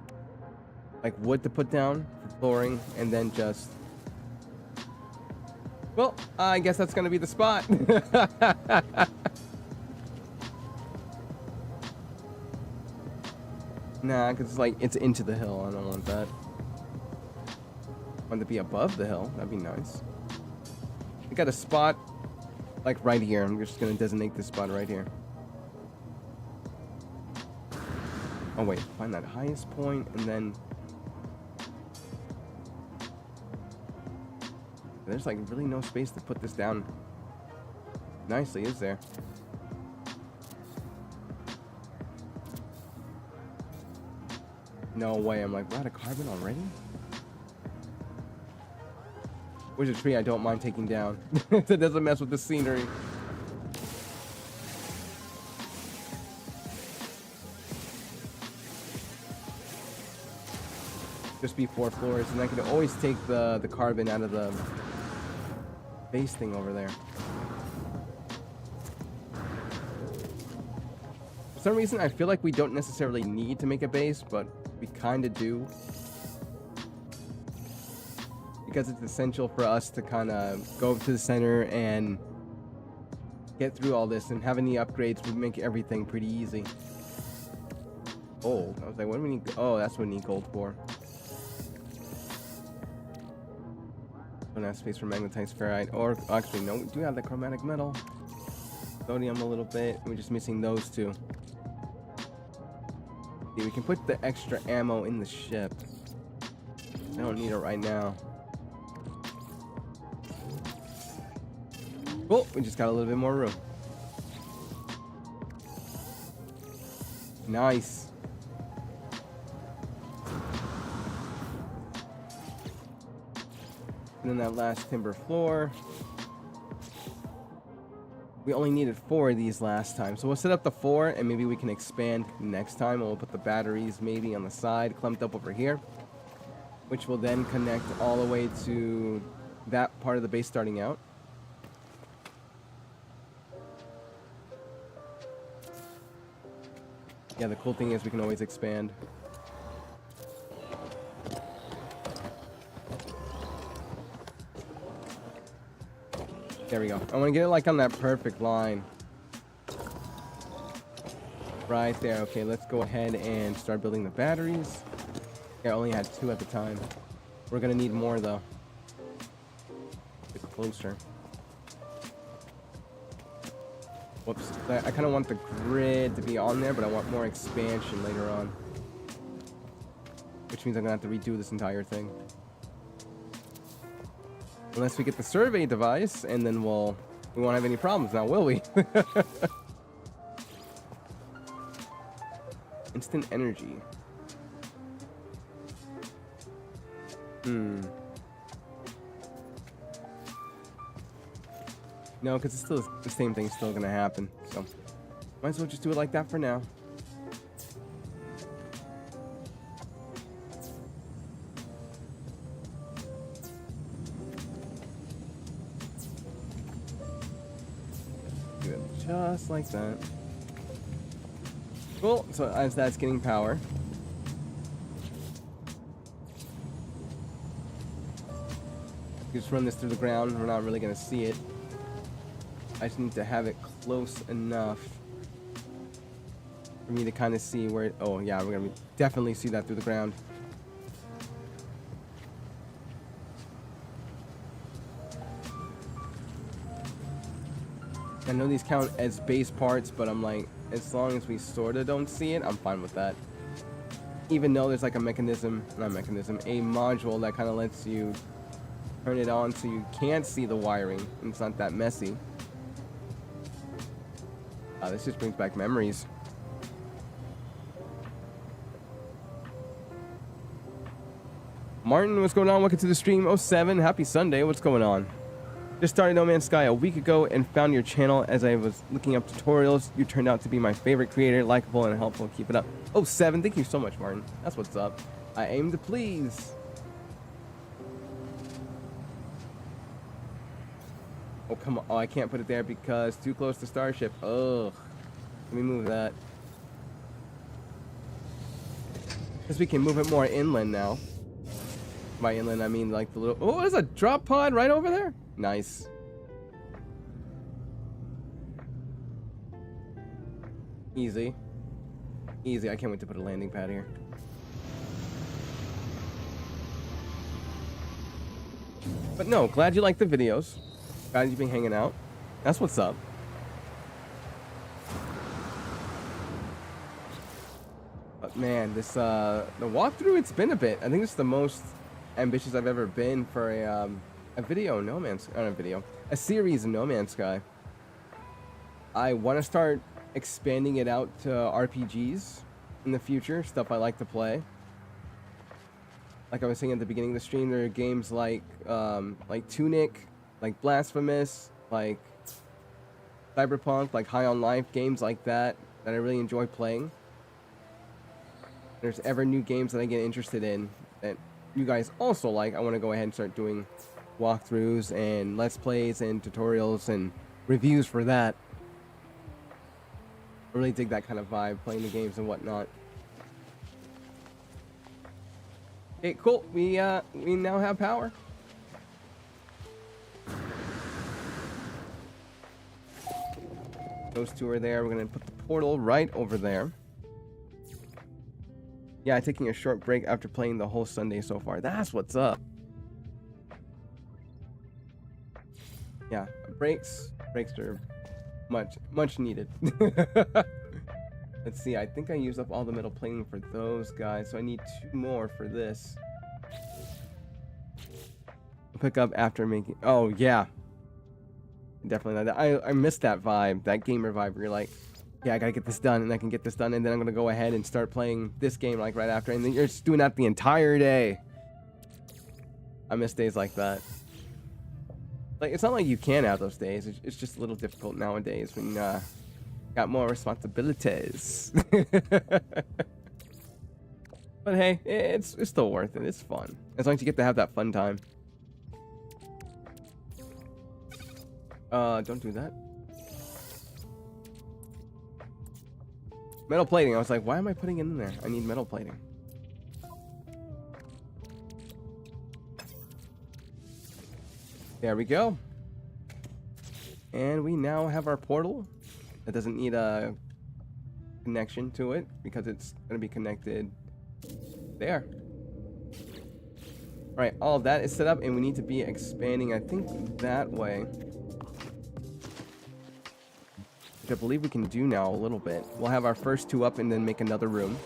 like wood to put down for flooring and then just, well, I guess that's gonna be the spot. Nah, because it's like it's into the hill. I don't want that. I want it to be above the hill. That'd be nice. We got a spot like right here. I'm just gonna designate this spot right here. Oh wait, find that highest point and then there's like really no space to put this down nicely, is there? No way. I'm like, we're out of carbon already? Where's a tree I don't mind taking down? That doesn't mess with the scenery. Just be 4 floors, and I could always take the carbon out of the base thing over there. For some reason, I feel like we don't necessarily need to make a base, but we kind of do. Because it's essential for us to kind of go up to the center and get through all this, and having the upgrades would make everything pretty easy. Oh, I was like, what do we need? Oh, that's what we need gold for. Don't have space for magnetized ferrite, or actually no, we do have the chromatic metal. Sodium a little bit. We're just missing those two. See, we can put the extra ammo in the ship. I don't need it right now. Cool, we just got a little bit more room. Nice. And then that last timber floor. We only needed 4 of these last time. So we'll set up the 4 and maybe we can expand next time. We'll put the batteries maybe on the side, clumped up over here. Which will then connect all the way to that part of the base starting out. Yeah, the cool thing is we can always expand. There we go. I want to get it like on that perfect line. Right there. Okay, let's go ahead and start building the batteries. Yeah, I only had 2 at the time. We're going to need more though. Get closer. Whoops. I kind of want the grid to be on there, but I want more expansion later on. Which means I'm going to have to redo this entire thing. Unless we get the survey device, and then we won't have any problems now, will we? Instant energy. No, because it's still the same thing's still gonna happen. So might as well just do it like that for now. Do it just like that. Cool. So as that's getting power. Just run this through the ground. We're not really gonna see it. I just need to have it close enough for me to kind of see where it, oh yeah, we're gonna definitely see that through the ground. I know these count as base parts, but I'm like, as long as we sort of don't see it, I'm fine with that. even though there's like a mechanism, not mechanism, a module that kind of lets you turn it on so you can't see the wiring and it's not that messy. This just brings back memories. Martin, what's going on? Welcome to the stream. 07, happy Sunday. What's going on? Just started No Man's Sky a week ago and found your channel as I was looking up tutorials. You turned out to be my favorite creator, likable and helpful. Keep it up. 07, thank you so much, Martin. That's what's up. I aim to please. Oh, come on. Oh, I can't put it there because too close to Starship. Ugh. Let me move that. Because we can move it more inland now. By inland, I mean like the little... Oh, there's a drop pod right over there? Nice. Easy. Easy. I can't wait to put a landing pad here. But no, glad you like the videos. Glad you've been hanging out. That's what's up. But man, this the walkthrough, it's been a bit. I think it's the most ambitious I've ever been for a video No Man's not a video, a series in No Man's Sky. I want to start expanding it out to RPGs in the future, stuff I like to play. Like I was saying at the beginning of the stream, there are games like Tunic, like Blasphemous, like Cyberpunk, like High on Life, games like that I really enjoy playing. There's ever new games that I get interested in that you guys also like. I want to go ahead and start doing walkthroughs and let's plays and tutorials and reviews for that. I really dig that kind of vibe, playing the games and whatnot. Okay, cool. We now have power. Those two are there. We're gonna put the portal right over there. Yeah, taking a short break after playing the whole Sunday so far. That's what's up. Yeah, breaks are much needed. Let's see, I think I used up all the metal plating for those guys, so I need 2 more for this. I'll pick up after making... Oh, yeah. Definitely not that. I missed that vibe, that gamer vibe where you're like, yeah, I gotta get this done, and I can get this done, and then I'm gonna go ahead and start playing this game like right after, and then you're just doing that the entire day. I miss days like that. Like, it's not like you can have those days. It's just a little difficult nowadays when got more responsibilities. But hey, it's still worth it. It's fun as long as you get to have that fun time. Don't do that. Metal plating. I was like, why am I putting it in there? I need metal plating. There we go. And we now have our portal. It doesn't need a connection to it because it's going to be connected there. All right, all of that is set up and we need to be expanding, I think, that way. Which I believe we can do now a little bit. We'll have our first 2 up and then make another room.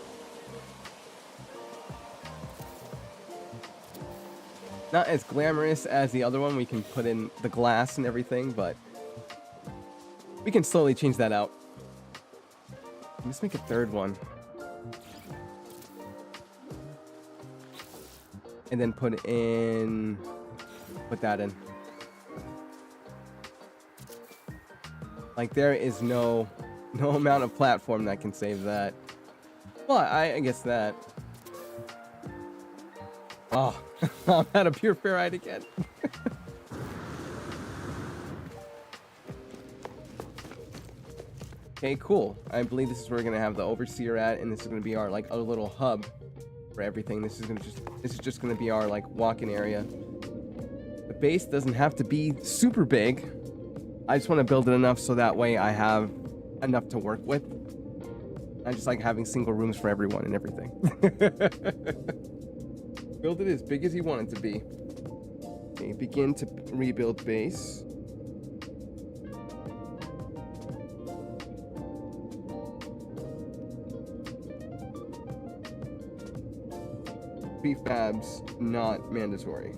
Not as glamorous as the other one. We can put in the glass and everything, but we can slowly change that out. Let's make a 3rd one. And then put that in. Like, there is no amount of platform that can save that. Well, I guess that. Oh, I'm out of pure ferrite again. Okay, cool. I believe this is where we're gonna have the overseer at, and this is gonna be our like a little hub for everything. This is just gonna be our like walk-in area. The base doesn't have to be super big. I just want to build it enough so that way I have enough to work with. I just like having single rooms for everyone and everything. Build it as big as you want it to be. Okay, begin to rebuild base. prefabs not mandatory.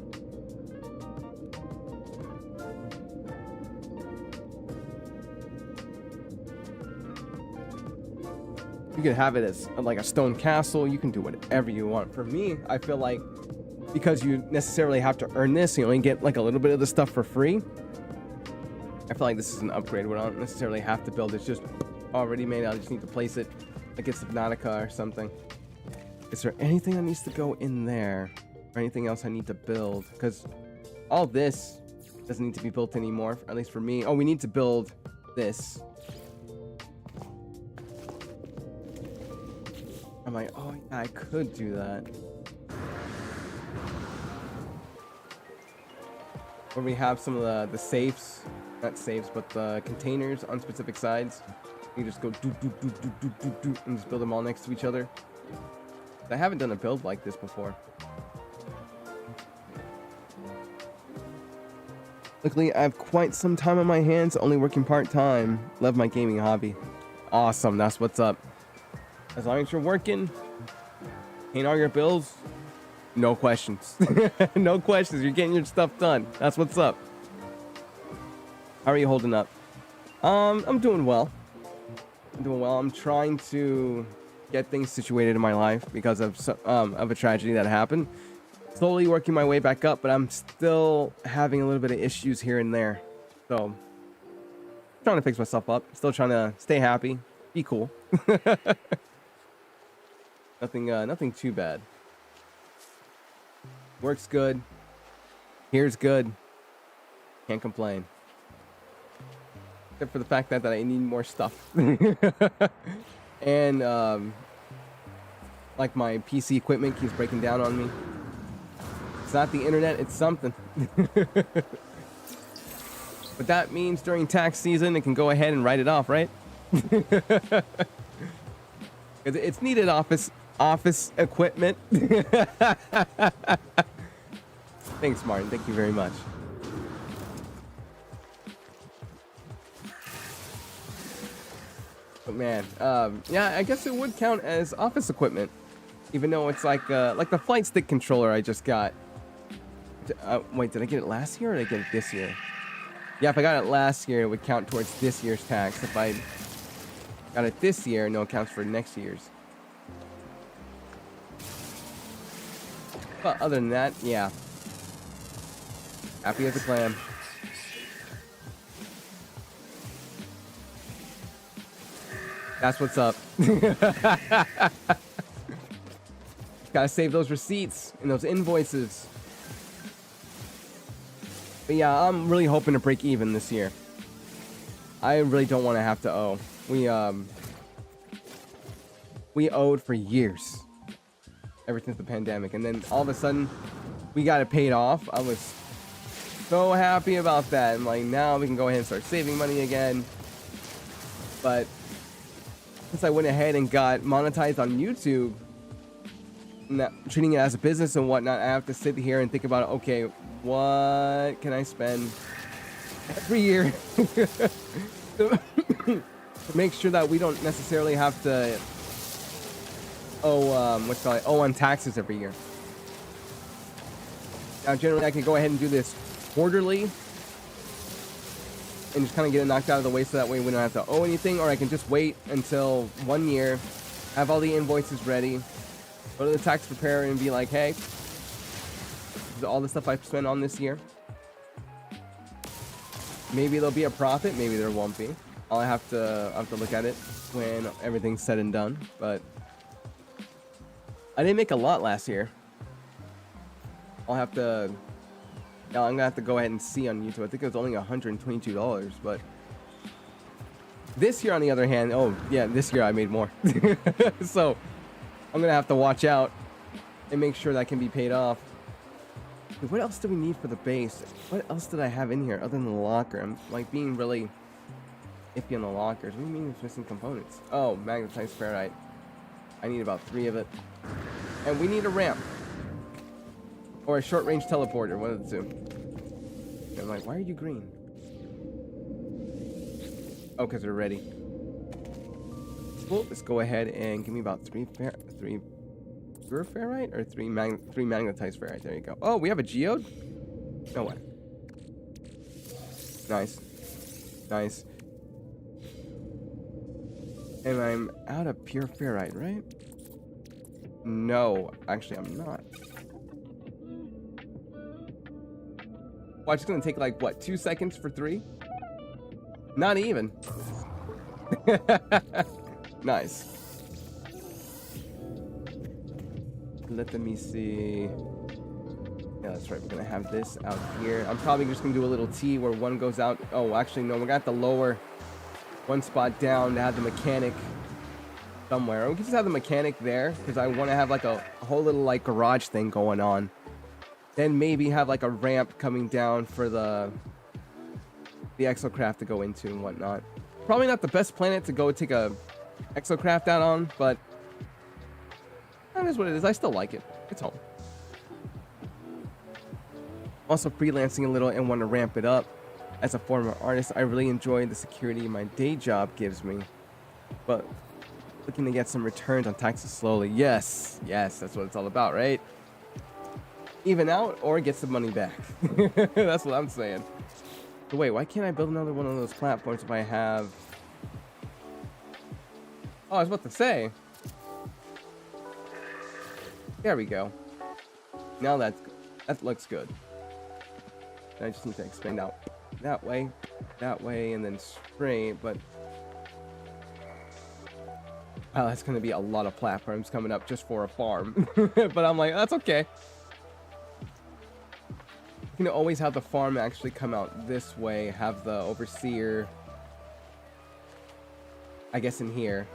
You can have it as like a stone castle. You can do whatever you want. For me, I feel like because you necessarily have to earn this, you only get like a little bit of the stuff for free. I feel like this is an upgrade where I don't necessarily have to build. It's just already made. I just need to place it like it's Subnautica or something. Is there anything that needs to go in there? Or anything else I need to build? Because all this doesn't need to be built anymore, at least for me. Oh, we need to build this. I'm like, oh yeah, I could do that. Where we have some of the safes, not safes, but the containers on specific sides. You just go do, and just build them all next to each other. I haven't done a build like this before. Luckily, I have quite some time on my hands, only working part-time. Love my gaming hobby. Awesome, that's what's up. As long as you're working, paying all your bills, no questions. No questions. You're getting your stuff done. That's what's up. How are you holding up? I'm doing well. I'm trying to get things situated in my life because of a tragedy that happened. Slowly working my way back up, but I'm still having a little bit of issues here and there. So, trying to fix myself up. Still trying to stay happy, be cool. Nothing too bad. Work's good. Here's good. Can't complain. Except for the fact that I need more stuff. And like my PC equipment keeps breaking down on me. It's not the internet, it's something. But that means during tax season it can go ahead and write it off, right? It's needed office equipment. Thanks, Martin. Thank you very much. But man, yeah, I guess it would count as office equipment, even though it's like the flight stick controller I just got. Wait, did I get it last year or did I get it this year? Yeah, if I got it last year, it would count towards this year's tax. If I got it this year, no, it counts for next year's. But other than that, yeah. Happy as a clam. That's what's up. Gotta save those receipts and those invoices. But yeah, I'm really hoping to break even this year. I really don't want to have to owe. We owed for years. Ever since the pandemic. And then all of a sudden, we got it paid off. I was so happy about that. And like, now we can go ahead and start saving money again. But since I went ahead and got monetized on YouTube, treating it as a business and whatnot, I have to sit here and think about, okay, what can I spend every year to make sure that we don't necessarily have to owe on taxes every year. Now, generally, I can go ahead and do this quarterly and just kind of get it knocked out of the way so that way we don't have to owe anything, or I can just wait until 1 year, have all the invoices ready, go to the tax preparer and be like, hey, this is all the stuff I've spent on this year. Maybe there'll be a profit, maybe there won't be. I'll have to look at it when everything's said and done, but I didn't make a lot last year. I'm gonna have to go ahead and see on YouTube. I think it was only $122, but this year, on the other hand, oh yeah, this year I made more. So I'm gonna have to watch out and make sure that can be paid off. What else do we need for the base? What else did I have in here other than the locker? I'm like being really iffy on the lockers. What do you mean it's missing components? Oh, magnetized ferrite. I need about 3 of it. And we need a ramp. Or a short-range teleporter, one of the two. And I'm like, why are you green? Oh, because they're ready. Well, let's go ahead and give me about 3 pure ferrite or three magnetized ferrite? There you go. Oh, we have a geode? No way. Nice. Nice. And I'm out of pure ferrite, right? No, actually I'm not. Watch, it's gonna take like, what, 2 seconds for 3? Not even. Nice. Let me see. Yeah, that's right. We're gonna have this out here. I'm probably just gonna do a little T where one goes out. Oh, actually, no. We're gonna have to lower one spot down to have the mechanic somewhere. We can just have the mechanic there because I want to have like a whole little like garage thing going on. Then maybe have like a ramp coming down for the exocraft to go into and whatnot. Probably not the best planet to go take a exocraft out on, but that is what it is. I still like it. It's home. Also freelancing a little and want to ramp it up. As a former artist, I really enjoy the security my day job gives me, but looking to get some returns on taxes slowly. Yes, that's what it's all about, right? Even out or get some money back. That's what I'm saying. But wait, why can't I build another one of those platforms if I have... Oh, I was about to say. There we go. Now that looks good. I just need to expand out that way, and then straight, but... Wow, that's going to be a lot of platforms coming up just for a farm. But I'm like, that's okay. You can always have the farm actually come out this way, have the overseer, I guess, in here,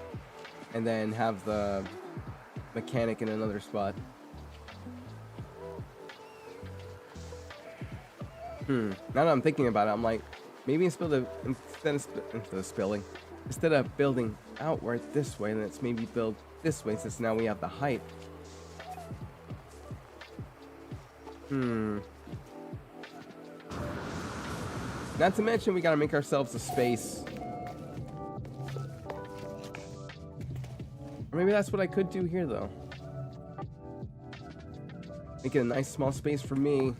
and then have the mechanic in another spot. Now that I'm thinking about it, I'm like, maybe instead of building outward this way, let's maybe build this way, since now we have the height. Not to mention, we gotta make ourselves a space. Or maybe that's what I could do here, though. Make it a nice small space for me,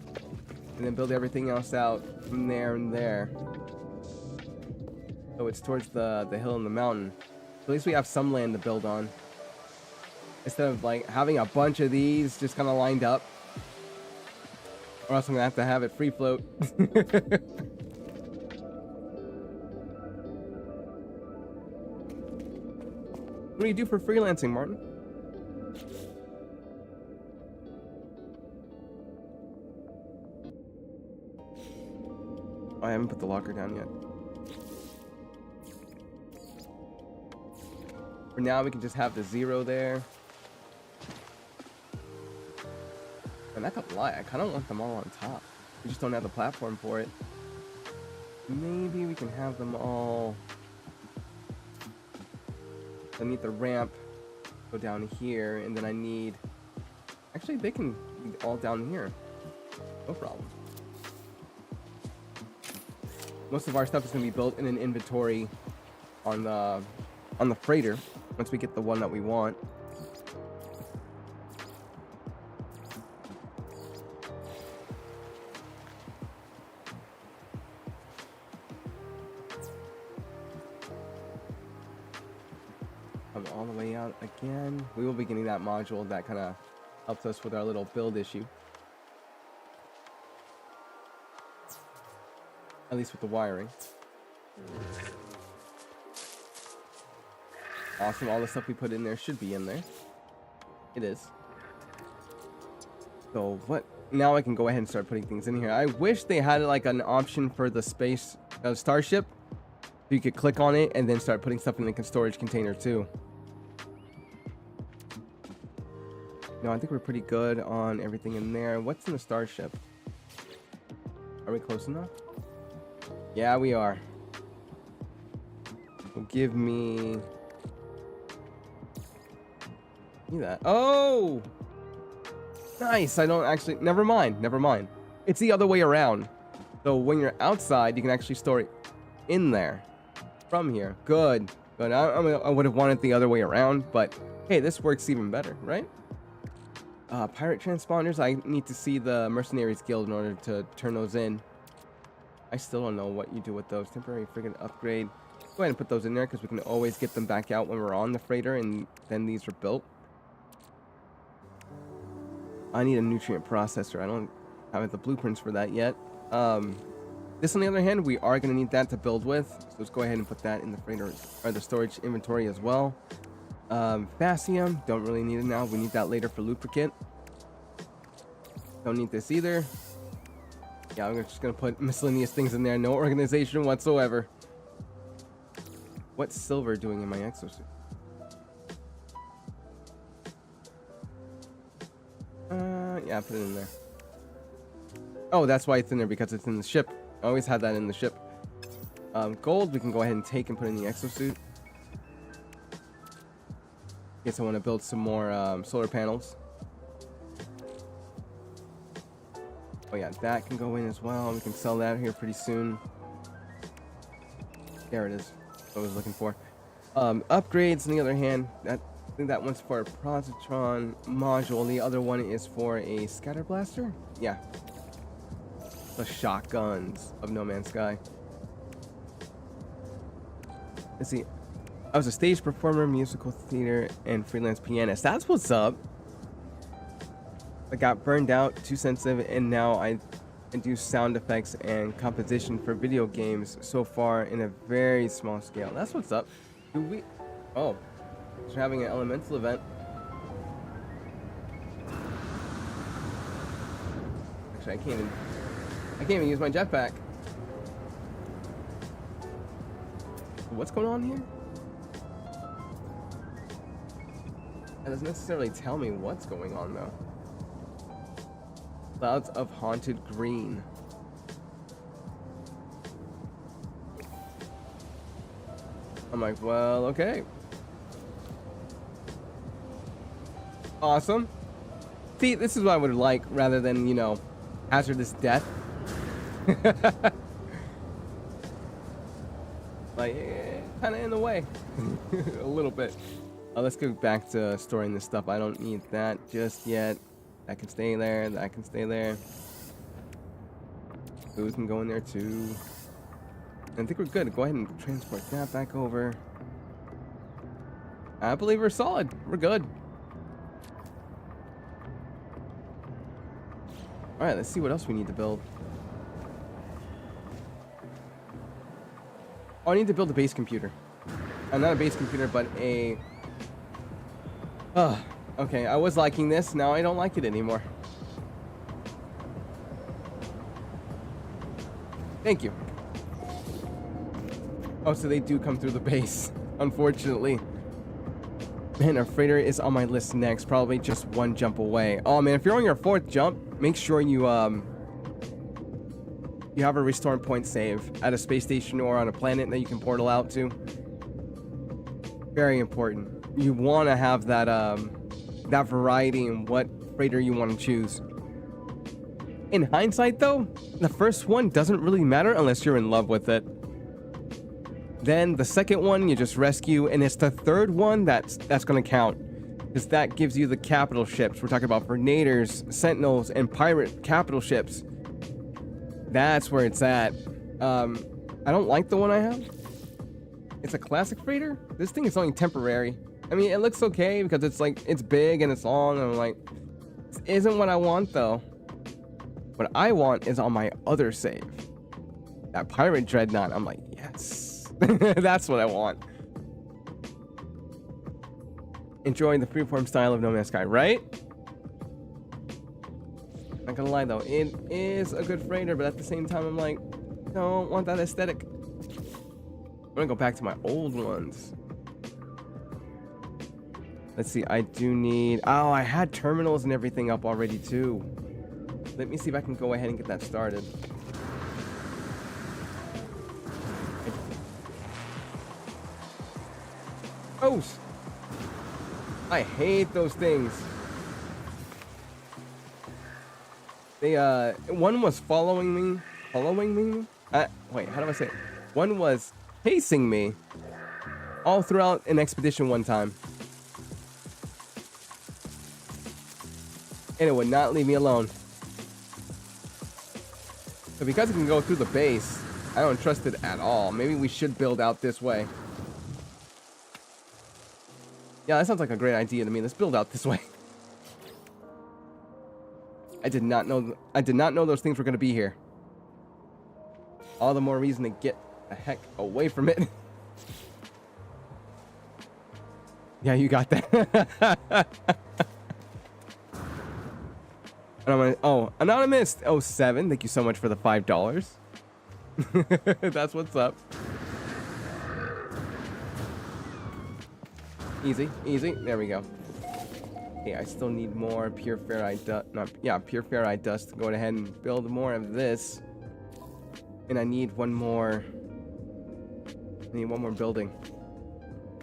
and then build everything else out from there and there. So it's towards the hill and the mountain. At least we have some land to build on. Instead of like having a bunch of these just kind of lined up. Or else I'm gonna have to have it free float. What do you do for freelancing, Martin? I haven't put the locker down yet. For now, we can just have the 0 there. And I could lie, I kind of want them all on top. We just don't have the platform for it. Maybe we can have them all... I need the ramp go down here, and then I need... Actually, they can be all down here. No problem. Most of our stuff is going to be built in an inventory on the freighter once we get the one that we want. Come all the way out again. We will be getting that module that kind of helps us with our little build issue. At least with the wiring. Awesome, all the stuff we put in there should be in there. It is. So what? Now I can go ahead and start putting things in here. I wish they had like an option for the space starship. So you could click on it and then start putting stuff in the storage container too. No, I think we're pretty good on everything in there. What's in the starship? Are we close enough? Yeah, we are. Well, give me that. Oh! Nice. I don't actually... Never mind. Never mind. It's the other way around. So when you're outside, you can actually store it in there. From here. Good. Good. I would have wanted the other way around, but hey, this works even better, right? Pirate transponders, I need to see the Mercenaries Guild in order to turn those in. I still don't know what you do with those. Temporary frigate upgrade. Go ahead and put those in there because we can always get them back out when we're on the freighter and then these are built. I need a nutrient processor. I don't have the blueprints for that yet. This, on the other hand, we are going to need that to build with. So let's go ahead and put that in the freighter or the storage inventory as well. Fassium, don't really need it now. We need that later for lubricant. Don't need this either. Yeah, I'm just going to put miscellaneous things in there. No organization whatsoever. What's silver doing in my exosuit? Yeah, put it in there. Oh, that's why it's in there, because it's in the ship. I always had that in the ship. Gold, we can go ahead and take and put in the exosuit. In case I want to build some more solar panels. Oh yeah, that can go in as well. We can sell that here pretty soon. There it is. What I was looking for. Upgrades, on the other hand, I think that one's for a positron module. The other one is for a scatter blaster. Yeah. The shotguns of No Man's Sky. Let's see. I was a stage performer, musical theater, and freelance pianist. That's what's up. I got burned out, too sensitive, and now I do sound effects and composition for video games so far in a very small scale. That's what's up. Do we... Oh. We're having an elemental event. Actually, I can't even use my jetpack. What's going on here? That doesn't necessarily tell me what's going on, though. Clouds of Haunted Green. I'm like, well, okay. Awesome. See, this is what I would like, rather than, you know, hazardous death. Like, kind of in the way. A little bit. Let's go back to storing this stuff. I don't need that just yet. That can stay there. That can stay there. Food can go in there too. I think we're good. Go ahead and transport that back over. I believe we're solid. We're good. Alright, let's see what else we need to build. Oh, I need to build a base computer. Not a base computer, but a... okay, I was liking this. Now I don't like it anymore. Thank you. Oh, so they do come through the base, unfortunately. Man, our freighter is on my list next. Probably just one jump away. Oh, man, if you're on your 4th jump, make sure you have a restore point save at a space station or on a planet that you can portal out to. Very important. You want to have that that variety in what freighter you want to choose. In hindsight, though, the first one doesn't really matter unless you're in love with it. Then the second one you just rescue, and it's the third one that's going to count, because that gives you the capital ships. We're talking about Vernators, Sentinels, and pirate capital ships. That's where it's at. I don't like the one I have. It's a classic freighter. This thing is only temporary. I mean, it looks okay because it's like, it's big and it's long, and I'm like, this isn't what I want though. What I want is on my other save. That pirate dreadnought. I'm like, yes. That's what I want. Enjoying the freeform style of No Man's Sky, right? Not gonna lie though, it is a good freighter, but at the same time, I'm like, don't want that aesthetic. I'm gonna go back to my old ones. Let's see, I do need... Oh, I had terminals and everything up already too. Let me see if I can go ahead and get that started. Oh! I hate those things. They, one was following me. Wait, how do I say it? One was chasing me all throughout an expedition one time. And it would not leave me alone. So because it can go through the base, I don't trust it at all. Maybe we should build out this way. Yeah, that sounds like a great idea to me. Let's build out this way. I did not know those things were going to be here. All the more reason to get the heck away from it. Yeah, you got that. Oh, Anonymous 07, thank you so much for the $5. That's what's up. Easy, easy. There we go. Okay, I still need more pure ferrite dust. Pure ferrite dust. Go ahead and build more of this. And I need one more. I need one more building.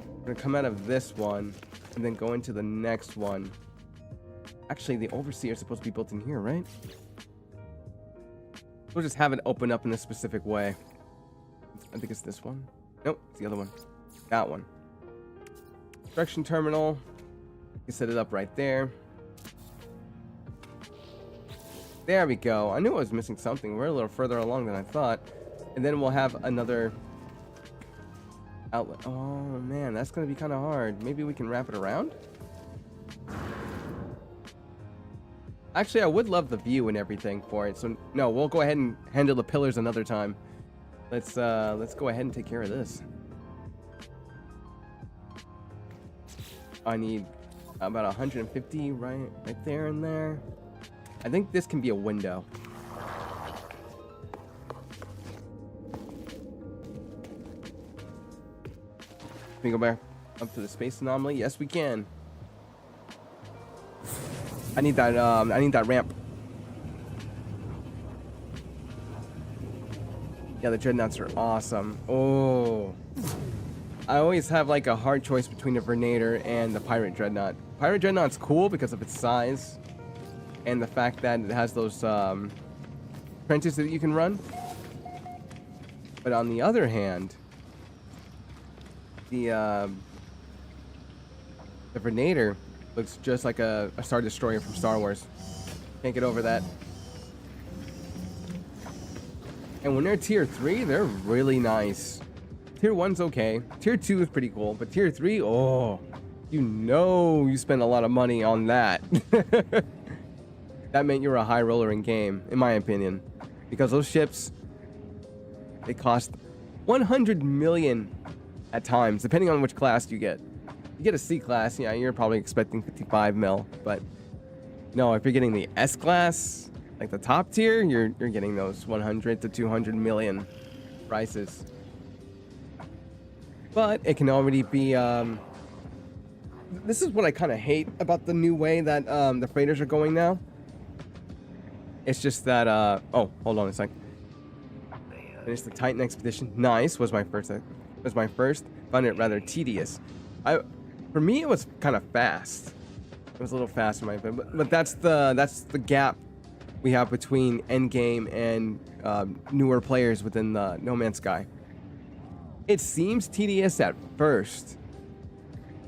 I'm gonna come out of this one and then go into the next one. Actually, the overseer is supposed to be built in here, right? We'll just have it open up in a specific way. I think it's this one. Nope, it's the other one. That one. Construction terminal. You set it up right there. There we go. I knew I was missing something. We're a little further along than I thought. And then we'll have another outlet. Oh man, that's gonna be kind of hard. Maybe we can wrap it around? Actually, I would love the view and everything for it. So no, we'll go ahead and handle the pillars another time. Let's go ahead and take care of this. I need about 150 right there and there. I think this can be a window. Can we go back up to the space anomaly? Yes, we can. I need that ramp. Yeah, the dreadnoughts are awesome. Oh, I always have like a hard choice between the Vernator and the Pirate Dreadnought. Pirate Dreadnought's cool because of its size and the fact that it has those trenches that you can run. But on the other hand, the Vernator looks just like a Star Destroyer from Star Wars. Can't get over that. And when they're tier 3, they're really nice. Tier 1's okay. Tier 2 is pretty cool. But tier 3, oh, you know you spend a lot of money on that. That meant you're a high roller in game, in my opinion. Because those ships, they cost 100 million at times, depending on which class you get. You get a C class, yeah, you're probably expecting 55 mil, but no, if you're getting the S class, like the top tier, you're getting those 100 to 200 million prices. But it can already be, this is what I kind of hate about the new way that the freighters are going now. It's just that, oh, hold on a sec. Finished the Titan expedition. Nice, was my first. Found it rather tedious. For me, it was kind of fast. It was a little fast in my opinion, but that's the gap we have between endgame and newer players within the No Man's Sky. It seems tedious at first,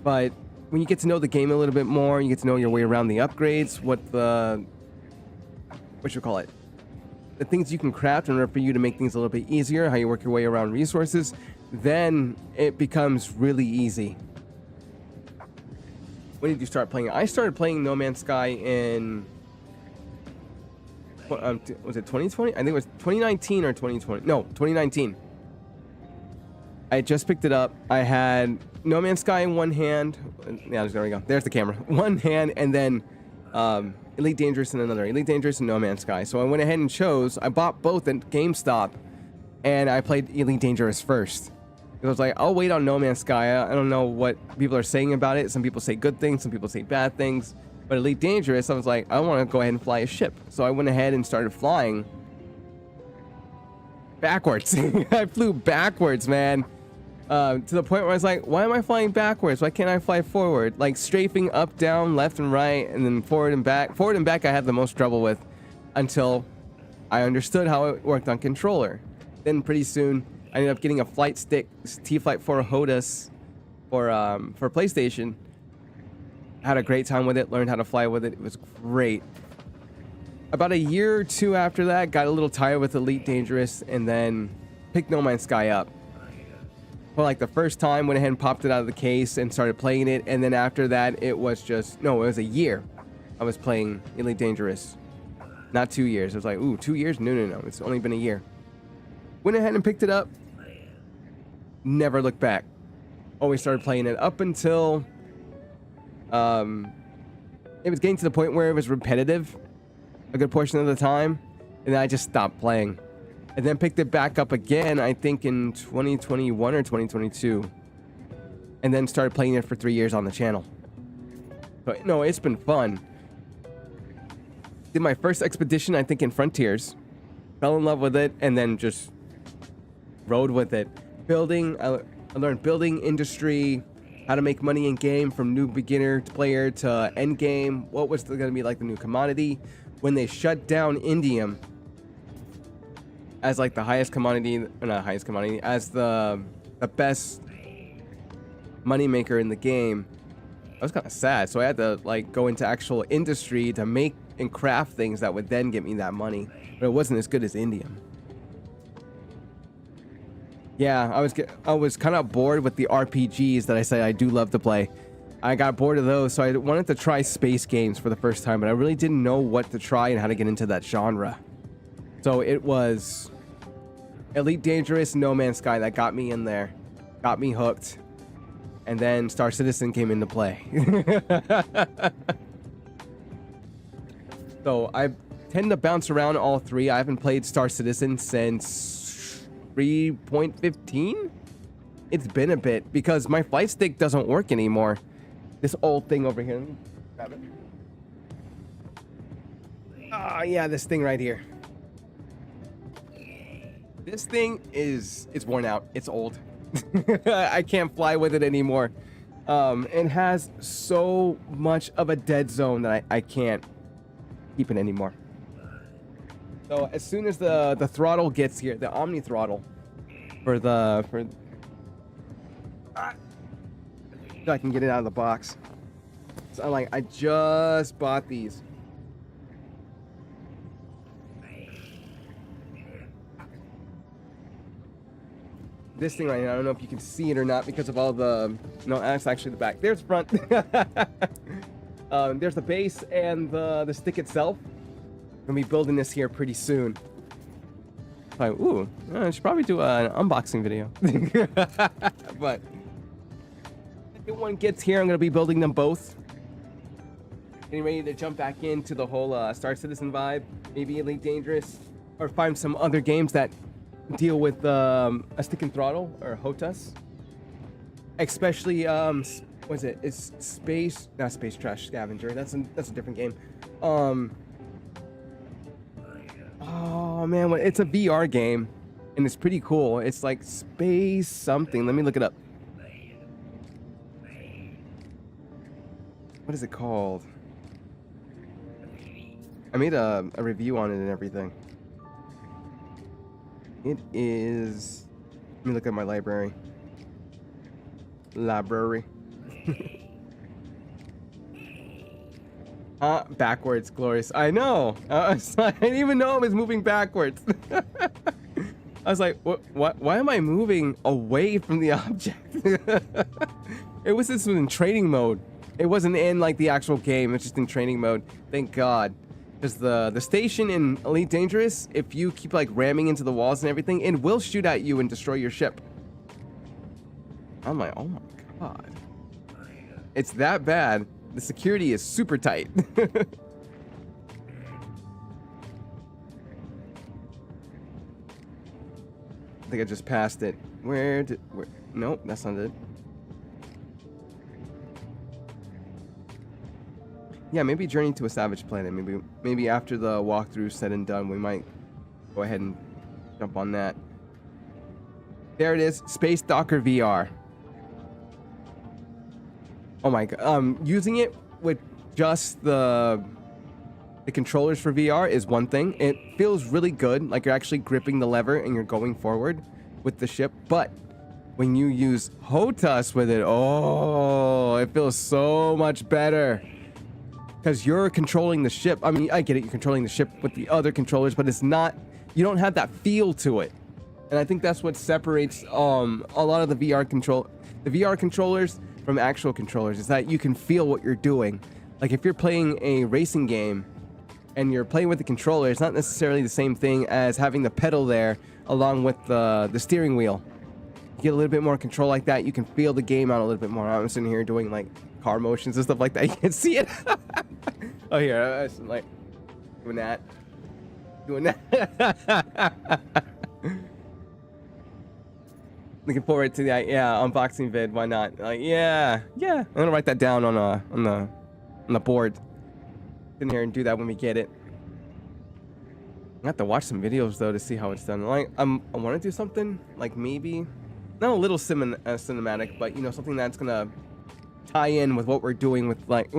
but when you get to know the game a little bit more, you get to know your way around the upgrades, what you call it, the things you can craft in order for you to make things a little bit easier, how you work your way around resources, then it becomes really easy. When did you start playing? I started playing No Man's Sky in was it 2020? I think it was 2019 or 2020. No, 2019. I just picked it up. I had No Man's Sky in one hand. Yeah, there we go. There's the camera. One hand, and then Elite Dangerous in another. Elite Dangerous and No Man's Sky. So I went ahead and I bought both at GameStop, and I played Elite Dangerous first. Because I was like, I'll wait on No Man's Sky. I don't know what people are saying about it. Some people say good things, some people say bad things. But Elite Dangerous, I was like, I want to go ahead and fly a ship. So I went ahead and started flying backwards. I flew backwards, man. To the point where I was like, why am I flying backwards? Why can't I fly forward? Like strafing up, down, left and right, and then forward and back. Forward and back I had the most trouble with until I understood how it worked on controller. Then pretty soon I ended up getting a flight stick, T-Flight 4 HOTAS for PlayStation. Had a great time with it, learned how to fly with it. It was great. About a year or two after that, got a little tired with Elite Dangerous and then picked No Man's Sky up. For like the first time, went ahead and popped it out of the case and started playing it. And then after that, it was just, no, it was a year I was playing Elite Dangerous. Not 2 years. It was like, ooh, 2 years? No, no, no. It's only been a year. Went ahead and picked it up. Never looked back. Always started playing it up until it was getting to the point where it was repetitive a good portion of the time, and then I just stopped playing. And then picked it back up again, I think in 2021 or 2022. And then started playing it for 3 years on the channel. So, no, it's been fun. Did my first expedition, I think, in Frontiers. Fell in love with it, and then just rode with it. Building, I learned building, industry, how to make money in game from new beginner to player to end game. What was going to be like the new commodity. When they shut down Indium as like the highest commodity, not highest commodity, as the best moneymaker in the game, I was kind of sad. So I had to like go into actual industry to make and craft things that would then get me that money. But it wasn't as good as Indium. Yeah, I was kind of bored with the RPGs that I say I do love to play. I got bored of those, so I wanted to try space games for the first time, but I really didn't know what to try and how to get into that genre. So it was Elite Dangerous, No Man's Sky that got me in there, got me hooked, and then Star Citizen came into play. So I tend to bounce around all three. I haven't played Star Citizen since 3.15. It's been a bit because my flight stick doesn't work anymore. This old thing over here. Let me grab it. Ah, yeah, this thing right here. This thing it's worn out. It's old. I can't fly with it anymore. It has so much of a dead zone that I can't keep it anymore. So as soon as the throttle gets here, the Omni throttle so I can get it out of the box. So I just bought these. This thing right now, I don't know if you can see it or not because of all the... No, that's actually the back. There's the front. There's the base and the stick itself. I'm gonna be building this here pretty soon. Like, ooh, I should probably do an unboxing video. But if one gets here, I'm gonna be building them both. Getting ready to jump back into the whole Star Citizen vibe. Maybe Elite Dangerous, or find some other games that deal with a stick and throttle or HOTAS. Especially what is it? It's Space, not Space Trash Scavenger. That's a different game. Oh man, it's a VR game, and it's pretty cool. It's like Space something. Let me look it up. What is it called? I made a review on it and everything. It is... Let me look at my library. Backwards, glorious. I know. I didn't even know I was moving backwards. I was like, what? Why am I moving away from the object? This was in training mode. It wasn't in like the actual game. It's just in training mode. Thank God. Because the station in Elite Dangerous, if you keep like ramming into the walls and everything, it will shoot at you and destroy your ship. I'm like, oh my God. It's that bad. The security is super tight. I think I just passed it. Where? Nope, that's not it. Yeah, maybe Journey to a Savage Planet. Maybe after the walkthrough said and done, we might go ahead and jump on that. There it is, Space Docker VR. Oh my God. Using it with just the controllers for VR is one thing. It feels really good, like you're actually gripping the lever and you're going forward with the ship. But when you use HOTAS with it, oh, it feels so much better. Because you're controlling the ship. I mean, I get it, you're controlling the ship with the other controllers, but it's not, you don't have that feel to it. And I think that's what separates a lot of the VR controllers from actual controllers, is that you can feel what you're doing. Like if you're playing a racing game and you're playing with the controller, it's not necessarily the same thing as having the pedal there along with the steering wheel. You get a little bit more control like that. You can feel the game out a little bit more. I'm sitting here doing like car motions and stuff like that. You can see it. Oh, here, I was like doing that. Looking forward to that, yeah, unboxing vid. Why not? Like, yeah. I'm gonna write that down on the board. Sit here and do that when we get it. I have to watch some videos though to see how it's done. Like, I want to do something like maybe not a little cinematic, but you know, something that's gonna tie in with what we're doing with, like,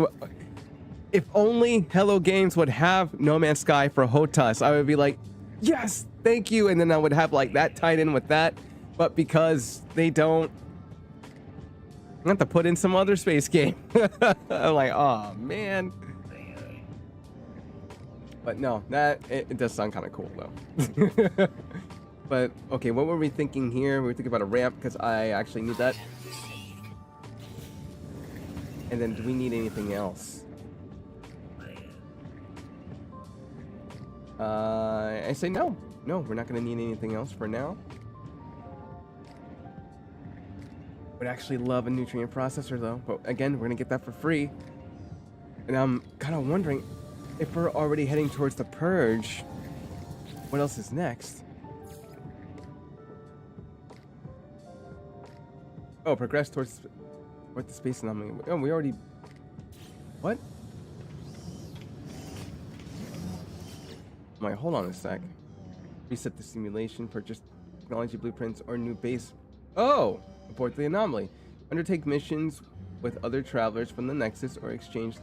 if only Hello Games would have No Man's Sky for HOTAS, I would be like, yes, thank you, and then I would have like that tied in with that. But because they don't, I have to put in some other space game. I'm like, oh man. But no, that it does sound kind of cool though. But okay, what were we thinking here? We were thinking about a ramp because I actually need that. And then do we need anything else? I say no. No, we're not going to need anything else for now. Would actually love a nutrient processor though. But again, we're going to get that for free. And I'm kind of wondering if we're already heading towards the purge, what else is next? Oh, progress towards the space anomaly. Oh, we already... What? Wait, hold on a sec. Reset the simulation, purchase technology blueprints or new base. Oh! Abort the anomaly. Undertake missions with other travelers from the Nexus or exchange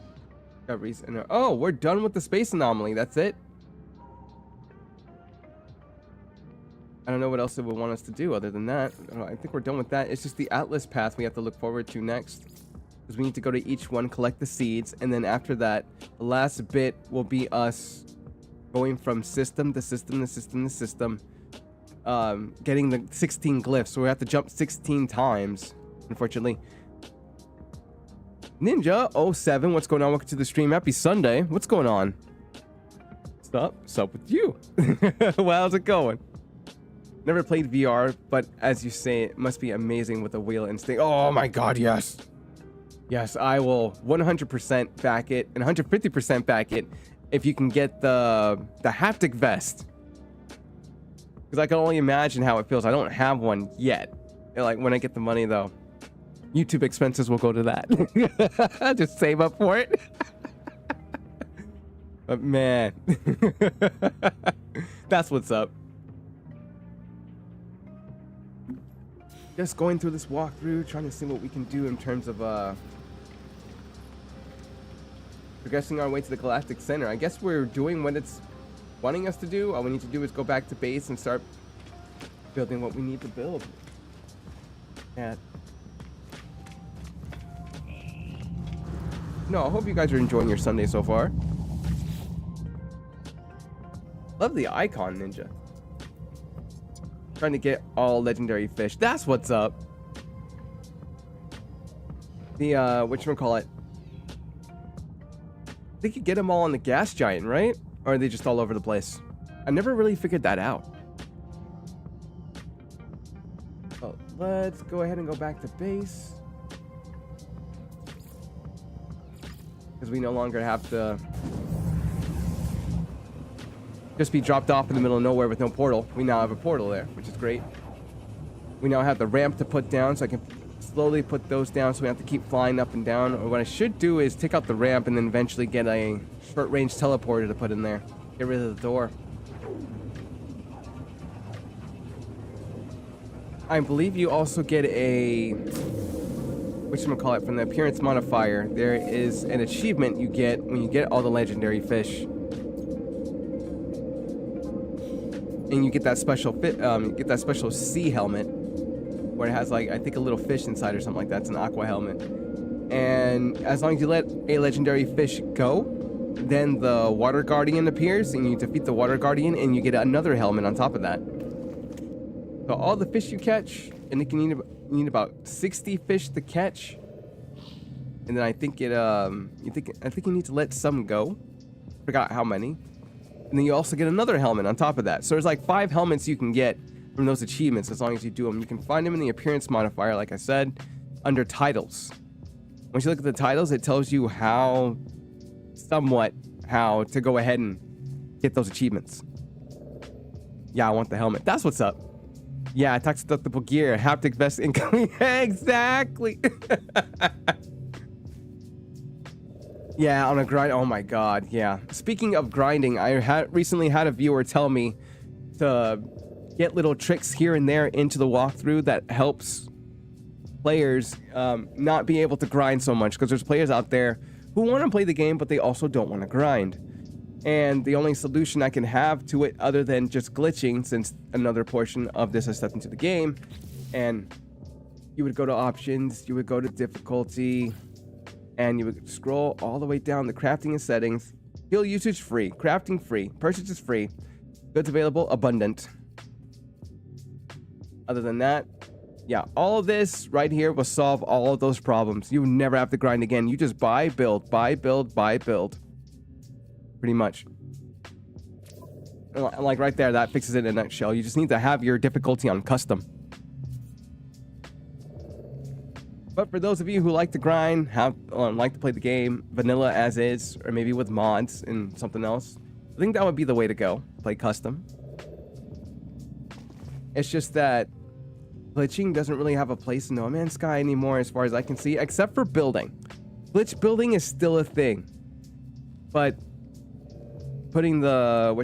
discoveries. And oh, we're done with the space anomaly. That's it. I don't know what else it would want us to do other than that. I think we're done with that. It's just the Atlas path we have to look forward to next. Because we need to go to each one, collect the seeds, and then after that, the last bit will be us going from system to system to system to system, getting the 16 glyphs. So we have to jump 16 times, unfortunately. Ninja07, what's going on? Welcome to the stream. Happy Sunday. What's going on? What's up with you? Well, how's it going? Never played VR, but as you say, it must be amazing with the wheel instinct. Oh my god, yes. Yes, I will 100% back it and 150% back it if you can get the haptic vest. Because I can only imagine how it feels. I don't have one yet. Like, when I get the money, though, YouTube expenses will go to that. Just save up for it. But man, that's what's up. Just going through this walkthrough, trying to see what we can do in terms of progressing our way to the Galactic Center. I guess we're doing what it's wanting us to do. All we need to do is go back to base and start building what we need to build. Yeah. No, I hope you guys are enjoying your Sunday so far. Love the icon, Ninja. Trying to get all legendary fish. That's what's up. The whatchamacallit. I think you get them all on the gas giant, right? Or are they just all over the place? I never really figured that out. Oh, let's go ahead and go back to base. Because we no longer have to just be dropped off in the middle of nowhere with no portal. We now have a portal there, which is great. We now have the ramp to put down, so I can slowly put those down so we have to keep flying up and down. Or what I should do is take out the ramp and then eventually get a short-range teleporter to put in there. Get rid of the door. I believe you also get a... whatchamacallit, from the appearance modifier. There is an achievement you get when you get all the legendary fish. And you get that special sea helmet. where it has like, I think, a little fish inside or something like that. It's an aqua helmet. And as long as you let a legendary fish go, then the water guardian appears and you defeat the water guardian and you get another helmet on top of that. So all the fish you catch, and you need about 60 fish to catch. And then I think I think you need to let some go. Forgot how many. And then you also get another helmet on top of that. So there's like 5 helmets you can get from those achievements as long as you do them. You can find them in the appearance modifier, like I said, under titles. Once you look at the titles, it tells you somewhat how to go ahead and get those achievements. Yeah, I want the helmet. That's what's up. Yeah, tax deductible gear, haptic vest incoming. Exactly. Yeah, on a grind. Oh my god, yeah. Speaking of grinding, I recently had a viewer tell me to get little tricks here and there into the walkthrough that helps players not be able to grind so much, because there's players out there who want to play the game, but they also don't want to grind. And the only solution I can have to it, other than just glitching, since another portion of this has stepped into the game, and you would go to options, you would go to difficulty, and you would scroll all the way down to crafting and settings. Skill usage free, crafting free, purchase is free, goods available abundant. Other than that, yeah, all of this right here will solve all of those problems. You never have to grind again. You just buy, build, buy, build, buy, build. Pretty much. Like right there, that fixes it in a nutshell. You just need to have your difficulty on custom. But for those of you who like to grind, like to play the game vanilla as is, or maybe with mods and something else, I think that would be the way to go. Play custom. It's just that glitching doesn't really have a place in No Man's Sky anymore, as far as I can see, except for building. Glitch building is still a thing, but putting the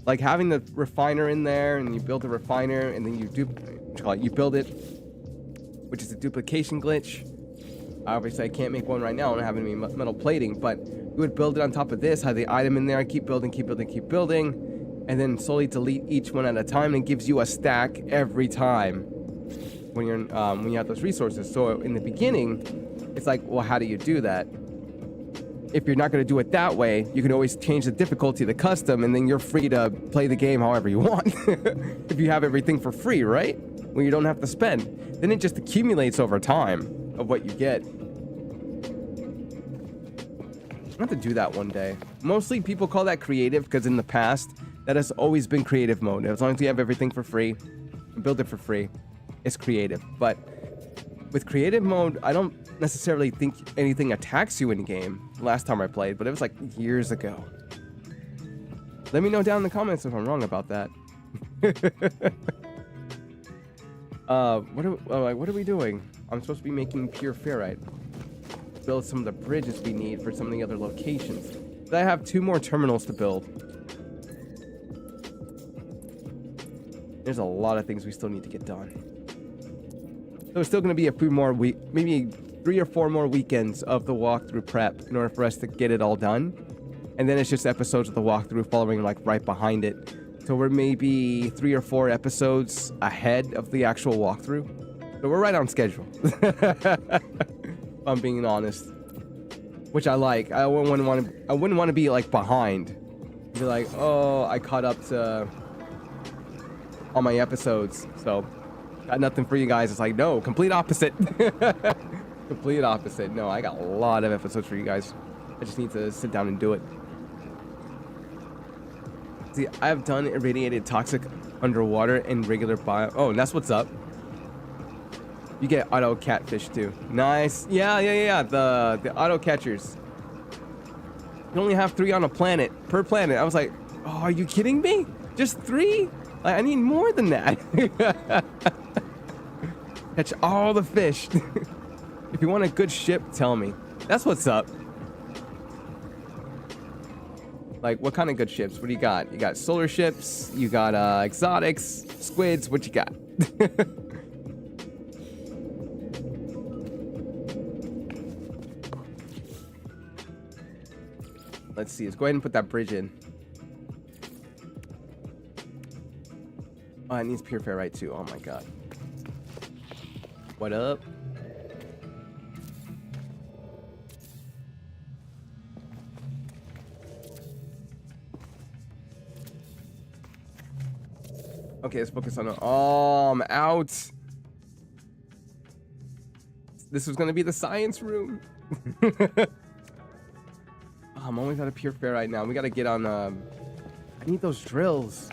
like having the refiner in there, and you build the refiner, and then you build it, which is a duplication glitch. Obviously, I can't make one right now. I don't have any metal plating, but you would build it on top of this, have the item in there, keep building, and then slowly delete each one at a time, and it gives you a stack every time when you have those resources. So in the beginning, it's like, well, how do you do that? If you're not going to do it that way, you can always change the difficulty to custom, and then you're free to play the game however you want. If you have everything for free, right? When you don't have to spend. Then it just accumulates over time of what you get. I'll have to do that one day. Mostly people call that creative, because in the past, that has always been creative mode. As long as you have everything for free and build it for free, it's creative. But with creative mode, I don't necessarily think anything attacks you in game. Last time I played, but it was like years ago. Let me know down in the comments if I'm wrong about that. What are we doing? I'm supposed to be making pure ferrite. Build some of the bridges we need for some of the other locations. I have 2 more terminals to build. There's a lot of things we still need to get done. So it's still going to be a few more maybe 3 or 4 more weekends of the walkthrough prep in order for us to get it all done. And then it's just episodes of the walkthrough following like right behind it. So we're maybe 3 or 4 episodes ahead of the actual walkthrough. So we're right on schedule. If I'm being honest. Which I like. I wouldn't want to be like behind. Be like, oh, I caught up to all my episodes. So got nothing for you guys. It's like, no, complete opposite. Complete opposite. No, I got a lot of episodes for you guys. I just need to sit down and do it. See, I have done irradiated toxic underwater and regular bio. Oh, and that's what's up. You get auto catfish too. Nice. Yeah. The auto catchers. You only have 3 on a planet per planet. I was like, oh, are you kidding me? Just 3? I need more than that. Catch all the fish. If you want a good ship, tell me. That's what's up. Like, what kind of good ships? What do you got? You got solar ships, you got exotics, squids, what you got? Let's see, let's go ahead and put that bridge in. Oh, it needs pure ferrite too, oh my god. What up? Okay, let's focus on. Oh, I'm out. This was gonna be the science room. Oh, I'm always out of pure fare right now. We gotta get on. I need those drills.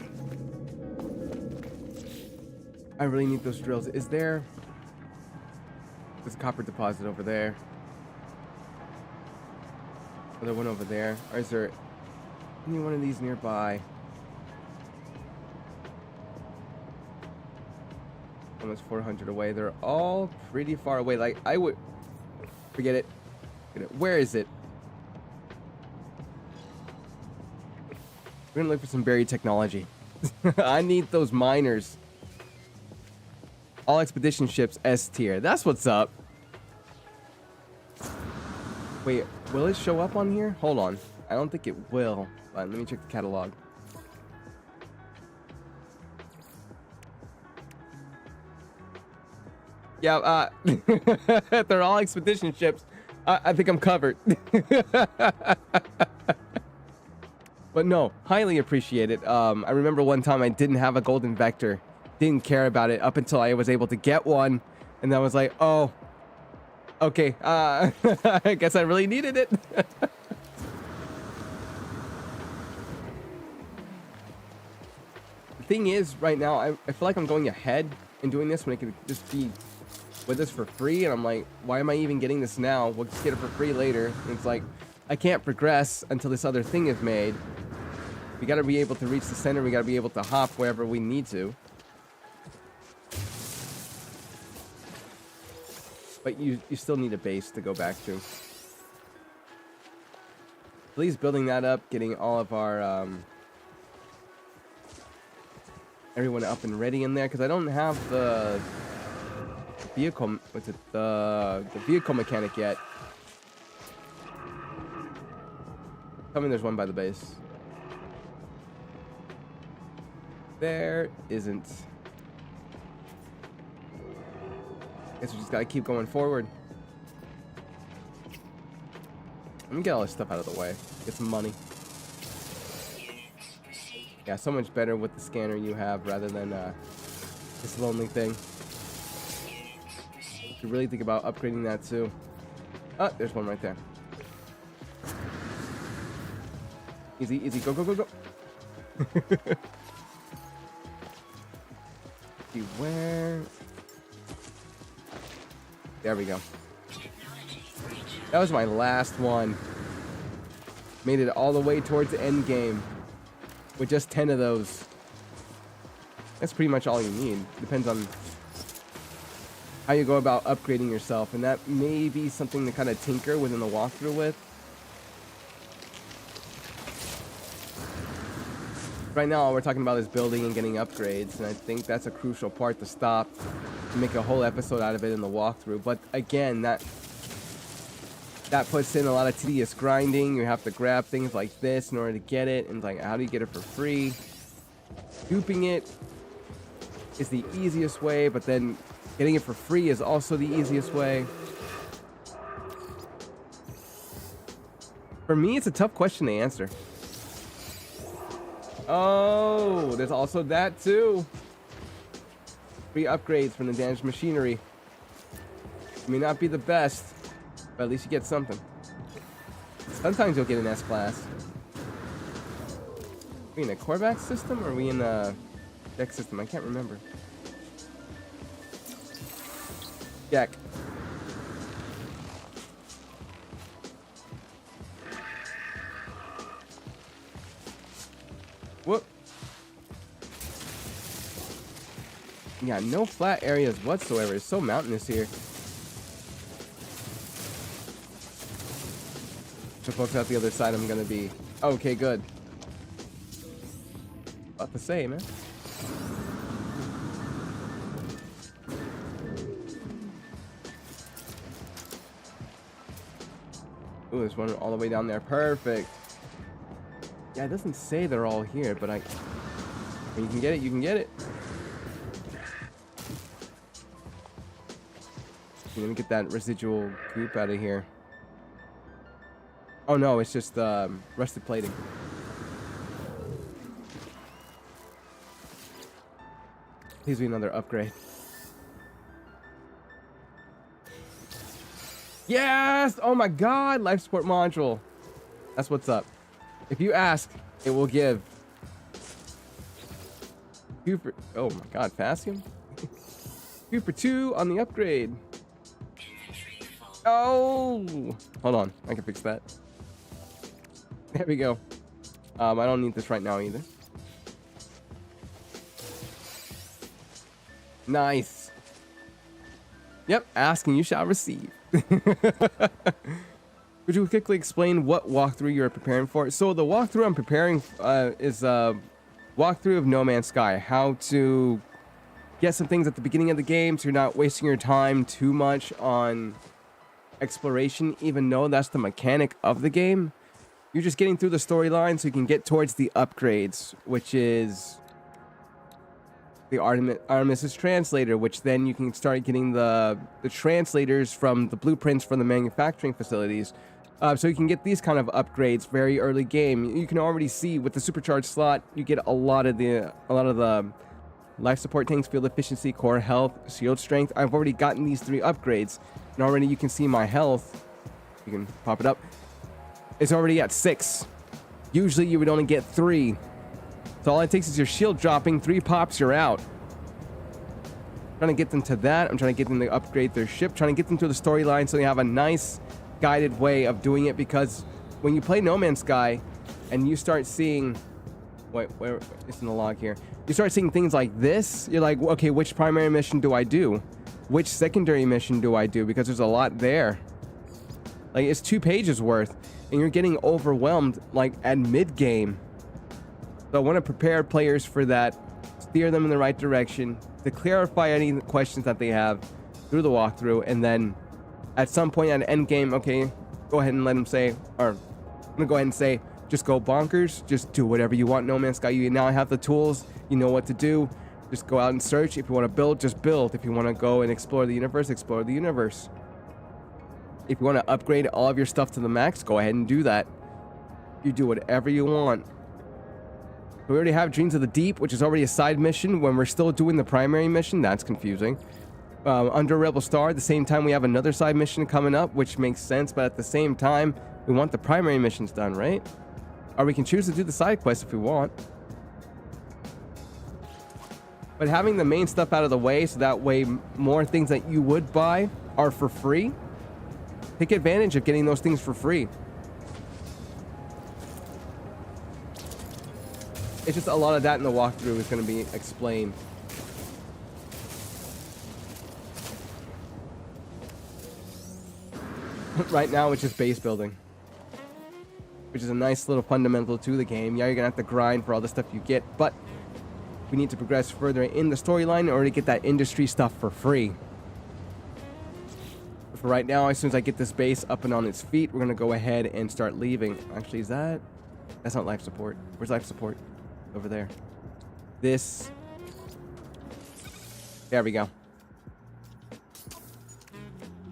I really need those drills. Is there? There's a copper deposit over there. Another one over there. Or is there any one of these nearby? Almost 400 away. They're all pretty far away. Like, I would... Forget it. Where is it? We're gonna look for some buried technology. I need those miners. All expedition ships S tier. That's what's up. Wait, will it show up on here? Hold on. I don't think it will. Let me check the catalog. Yeah, they're all expedition ships. I think I'm covered. But no, highly appreciate it. I remember one time I didn't have a golden vector. Didn't care about it up until I was able to get one. And I was like, oh, okay. I guess I really needed it. The thing is, right now, I feel like I'm going ahead in doing this when it could just be with us for free. And I'm like, why am I even getting this now? We'll just get it for free later. And it's like, I can't progress until this other thing is made. We got to be able to reach the center. We got to be able to hop wherever we need to. But you still need a base to go back to. At least building that up, getting all of our everyone up and ready in there, because I don't have the vehicle. What's it? The vehicle mechanic yet. Tell me there's one by the base. There isn't. Guess we just gotta keep going forward. Let me get all this stuff out of the way. Get some money. Yeah, so much better with the scanner you have rather than this lonely thing. You should really think about upgrading that too. Oh, there's one right there. Easy, easy, go, go, go, go. See where? There we go. That was my last one. Made it all the way towards the end game with just 10 of those. That's pretty much all you need. Depends on how you go about upgrading yourself, and that may be something to kind of tinker within the walkthrough with. Right now, all we're talking about is building and getting upgrades, and I think that's a crucial part to stop and make a whole episode out of it in the walkthrough. But again, that puts in a lot of tedious grinding. You have to grab things like this in order to get it, and like, how do you get it for free? Duping it is the easiest way, but then getting it for free is also the easiest way. For me, it's a tough question to answer. Oh, there's also that too. Free upgrades from the damaged machinery. It may not be the best, but at least you get something. Sometimes you'll get an S-Class. Are we in a Korvax system or are we in a deck system? I can't remember. Jack. Whoop. Yeah, no flat areas whatsoever. It's so mountainous here. So folks out the other side, I'm gonna be okay. Good. About the same, man. Ooh, there's one all the way down there. Perfect. Yeah, it doesn't say they're all here, but when you can get it, you can get it. Let me get that residual goop out of here. Oh no, it's just rusted plating. Please be another upgrade. Yes! Oh my god, life support module. That's what's up. If you ask, it will give. Oh my god, Fascium? 2 for 2 on the upgrade. Oh! Hold on, I can fix that. There we go. I don't need this right now either. Nice. Yep, ask and you shall receive. Would you quickly explain what walkthrough you're preparing for? So the walkthrough I'm preparing is a walkthrough of No Man's Sky. How to get some things at the beginning of the game so you're not wasting your time too much on exploration, even though that's the mechanic of the game. You're just getting through the storyline so you can get towards the upgrades, which is the Artemis translator, which then you can start getting the translators from the blueprints from the manufacturing facilities. So you can get these kind of upgrades very early game. You can already see with the supercharged slot, you get a lot of the life support tanks, field efficiency, core health, shield strength. I've already gotten these 3 upgrades, and already you can see my health. You can pop it up. It's already at 6. Usually you would only get 3. So all it takes is your shield dropping, 3 pops, you're out. Trying to get them to that. I'm trying to get them to upgrade their ship, trying to get them to the storyline so they have a nice guided way of doing it, because when you play No Man's Sky and you start seeing, wait, where it's in the log here, you start seeing things like this, you're like, okay, which primary mission do I do? Which secondary mission do I do? Because there's a lot there. Like, it's 2 pages worth, and you're getting overwhelmed like at mid-game. So I want to prepare players for that, steer them in the right direction, to clarify any questions that they have through the walkthrough, and then at some point at end game, okay, go ahead and let them say, or I'm gonna go ahead and say, just go bonkers, just do whatever you want. No Man's Sky, you now have the tools, you know what to do. Just go out and search. If you want to build, just build. If you want to go and explore the universe, explore the universe. If you want to upgrade all of your stuff to the max, go ahead and do that. You do whatever you want. We already have Dreams of the Deep, which is already a side mission when we're still doing the primary mission. That's confusing. Under Rebel Star, at the same time, we have another side mission coming up, which makes sense, but at the same time, we want the primary missions done, right? Or we can choose to do the side quests if we want. But having the main stuff out of the way, so that way more things that you would buy are for free. Take advantage of getting those things for free. It's just a lot of that in the walkthrough is going to be explained. Right now, it's just base building, which is a nice little fundamental to the game. Yeah, you're going to have to grind for all the stuff you get, but we need to progress further in the storyline in order to get that industry stuff for free. But for right now, as soon as I get this base up and on its feet, we're going to go ahead and start leaving. Actually, that's not life support. Where's life support? Over there. This. There we go.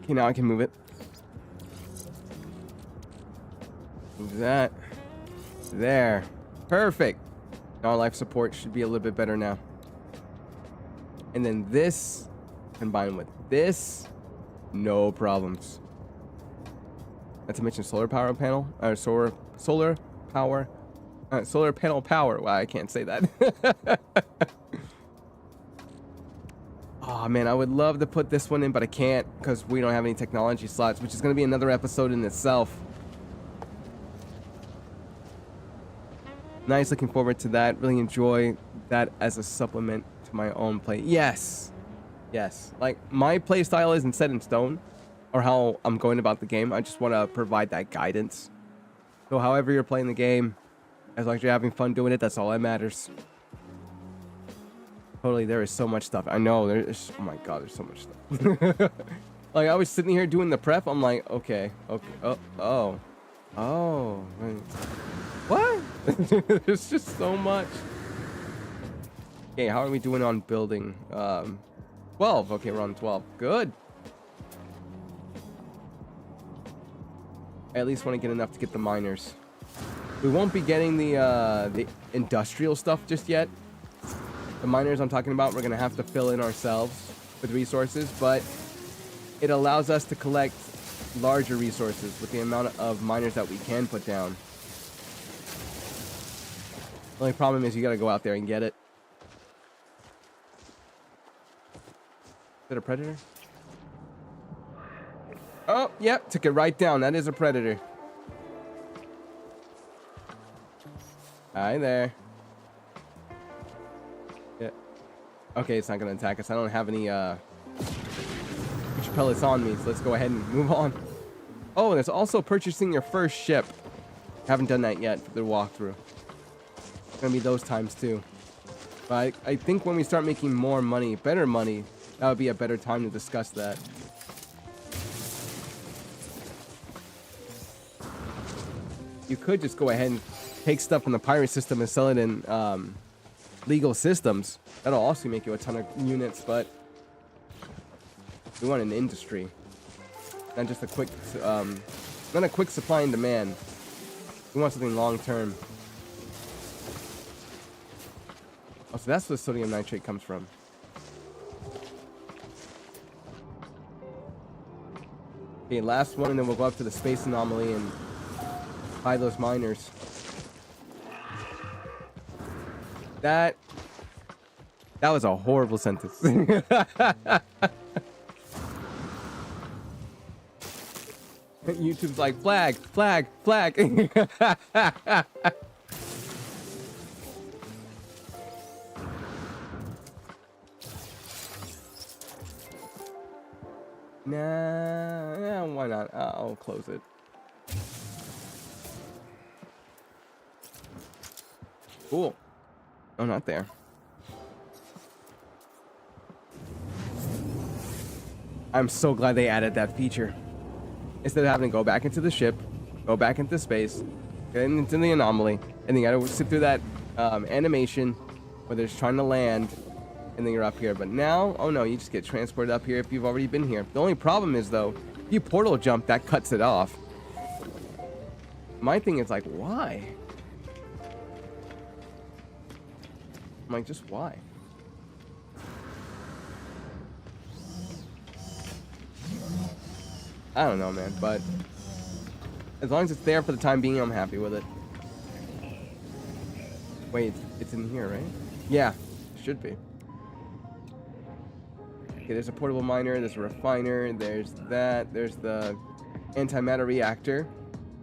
Okay, now I can move it. Move that. There. Perfect. Now life support should be a little bit better now. And then this combined with this, no problems. Not to mention solar power panel, or solar power. Solar panel power. Wow, I can't say that. Oh man, I would love to put this one in, but I can't because we don't have any technology slots, which is going to be another episode in itself. Nice, looking forward to that. Really enjoy that as a supplement to my own play. Yes. Yes. Like, my play style isn't set in stone or how I'm going about the game. I just want to provide that guidance. So however you're playing the game, as long as you're having fun doing it, that's all that matters. Totally, there is so much stuff. I know, there's... Oh my god, there's so much stuff. Like, I was sitting here doing the prep, I'm like, okay. Oh. What? There's just so much. Okay, how are we doing on building? 12. Okay, we're on 12. Good. I at least want to get enough to get the miners. We won't be getting the industrial stuff just yet. The miners I'm talking about, we're gonna have to fill in ourselves with resources, but it allows us to collect larger resources with the amount of miners that we can put down. The only problem is you gotta go out there and get it. Is it a predator? Oh, yep, took it right down. That is a predator. Hi there. Yeah. Okay, it's not gonna attack us. I don't have any push pellets on me, so let's go ahead and move on. Oh, and there's also purchasing your first ship. Haven't done that yet for the walkthrough. It's gonna be those times too. But I think when we start making more money, better money, that would be a better time to discuss that. You could just go ahead and take stuff from the pirate system and sell it in legal systems. That'll also make you a ton of units, but we want an industry, not just a quick, not a quick supply and demand. We want something long term. Oh, so that's where sodium nitrate comes from. Okay, last one, and then we'll go up to the space anomaly and buy those miners. That was a horrible sentence. YouTube's like, flag, flag, flag. Nah, why not? I'll close it. Cool. Oh, not there. I'm so glad they added that feature. Instead of having to go back into the ship, go back into space, get into the anomaly, and then you gotta sit through that animation where they're trying to land, and then you're up here. But now, oh no, you just get transported up here if you've already been here. The only problem is, though, if you portal jump, that cuts it off. My thing is like, why? I'm like, just why? I don't know, man, but as long as it's there for the time being, I'm happy with it. Wait, it's in here, right? Yeah, it should be. Okay, there's a portable miner, there's a refiner, there's that, there's the antimatter reactor,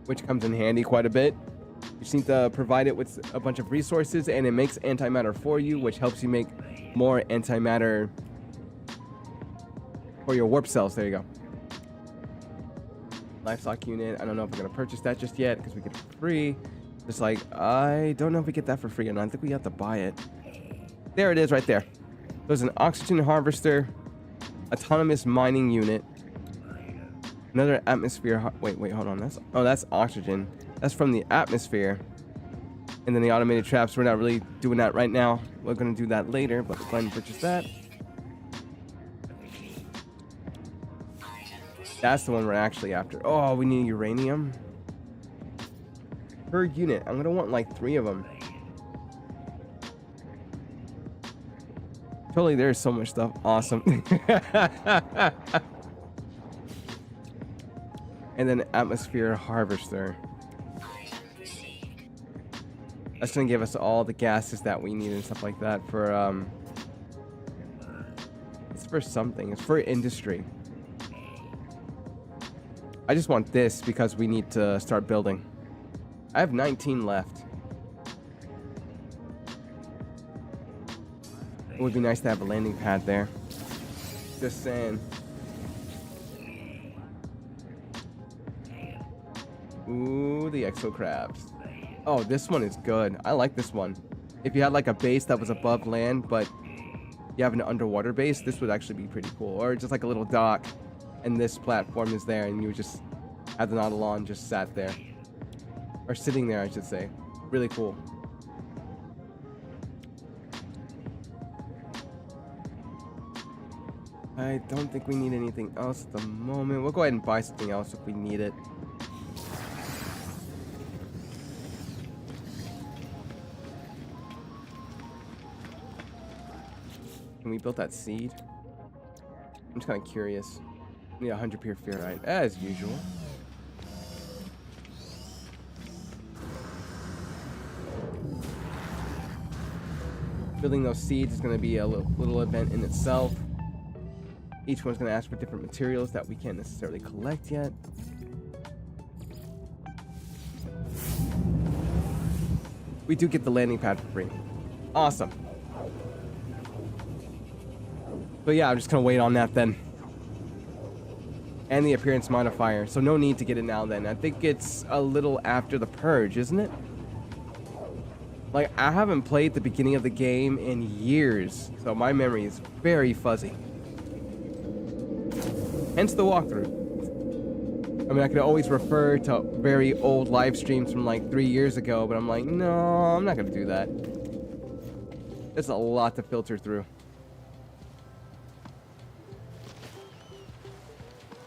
which comes in handy quite a bit. You just need to provide it with a bunch of resources, and it makes antimatter for you, which helps you make more antimatter for your warp cells. There you go. Livestock unit. I don't know if we're going to purchase that just yet because we get it for free. Just like, I don't know if we get that for free or not. I think we have to buy it. There it is right there. There's an oxygen harvester, autonomous mining unit, another atmosphere. Wait, hold on. That's oxygen. That's from the atmosphere. And then the automated traps. We're not really doing that right now. We're going to do that later, but we're going to purchase that. That's the one we're actually after. Oh, we need uranium. Per unit. I'm going to want like 3 of them. Totally, there's so much stuff. Awesome. And then atmosphere harvester. That's going to give us all the gases that we need and stuff like that for, it's for something. It's for industry. I just want this because we need to start building. I have 19 left. It would be nice to have a landing pad there. Just saying. Ooh, the exo crabs. Oh, this one is good. I like this one. If you had like a base that was above land, but you have an underwater base, this would actually be pretty cool. Or just like a little dock, and this platform is there, and you would just have the Nautilon just sat there. Or sitting there, I should say. Really cool. I don't think we need anything else at the moment. We'll go ahead and buy something else if we need it. Can we build that seed? I'm just kind of curious. Need 100 pure ferrite, as usual. Building those seeds is going to be a little event in itself. Each one's going to ask for different materials that we can't necessarily collect yet. We do get the landing pad for free. Awesome. But yeah, I'm just going to wait on that then. And the appearance modifier. So no need to get it now then. I think it's a little after the purge, isn't it? Like, I haven't played the beginning of the game in years, so my memory is very fuzzy. Hence the walkthrough. I mean, I could always refer to very old live streams from like 3 years ago, but I'm like, no, I'm not going to do that. There's a lot to filter through.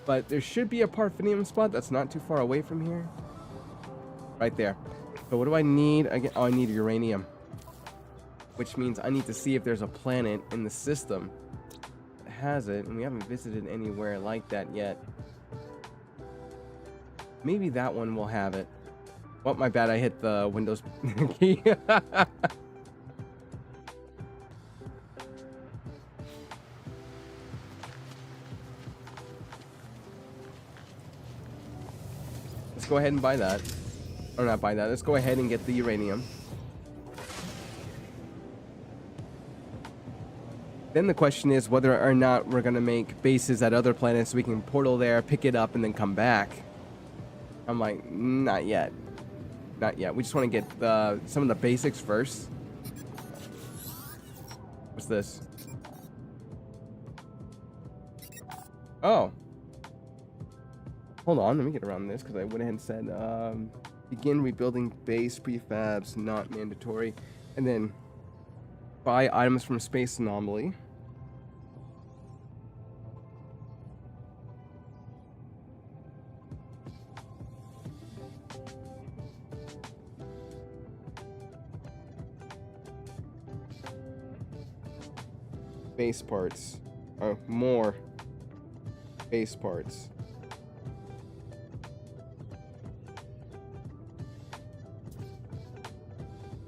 But there should be a Parthenium spot that's not too far away from here. Right there. So what do I need? Again, oh, I need uranium. Which means I need to see if there's a planet in the system that has it. And we haven't visited anywhere like that yet. Maybe that one will have it. Oh, my bad. I hit the Windows key. Let's go ahead and buy that. Or not buy that. Let's go ahead and get the uranium. Then the question is whether or not we're going to make bases at other planets so we can portal there, pick it up, and then come back. I'm like, not yet. Not yet. We just want to get some of the basics first. What's this? Oh. Hold on. Let me get around this because I went ahead and said... begin rebuilding base prefabs, not mandatory. And then buy items from Space Anomaly. Base parts. Oh, more base parts.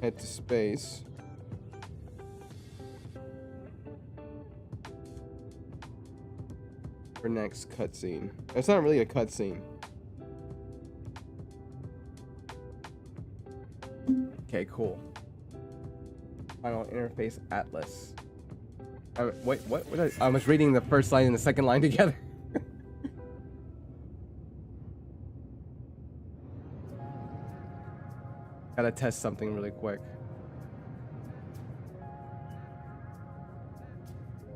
Head to space. For next cutscene. It's not really a cutscene. Okay, cool. Final interface atlas. Wait, what? I was reading the first line and the second line together. Gotta test something really quick.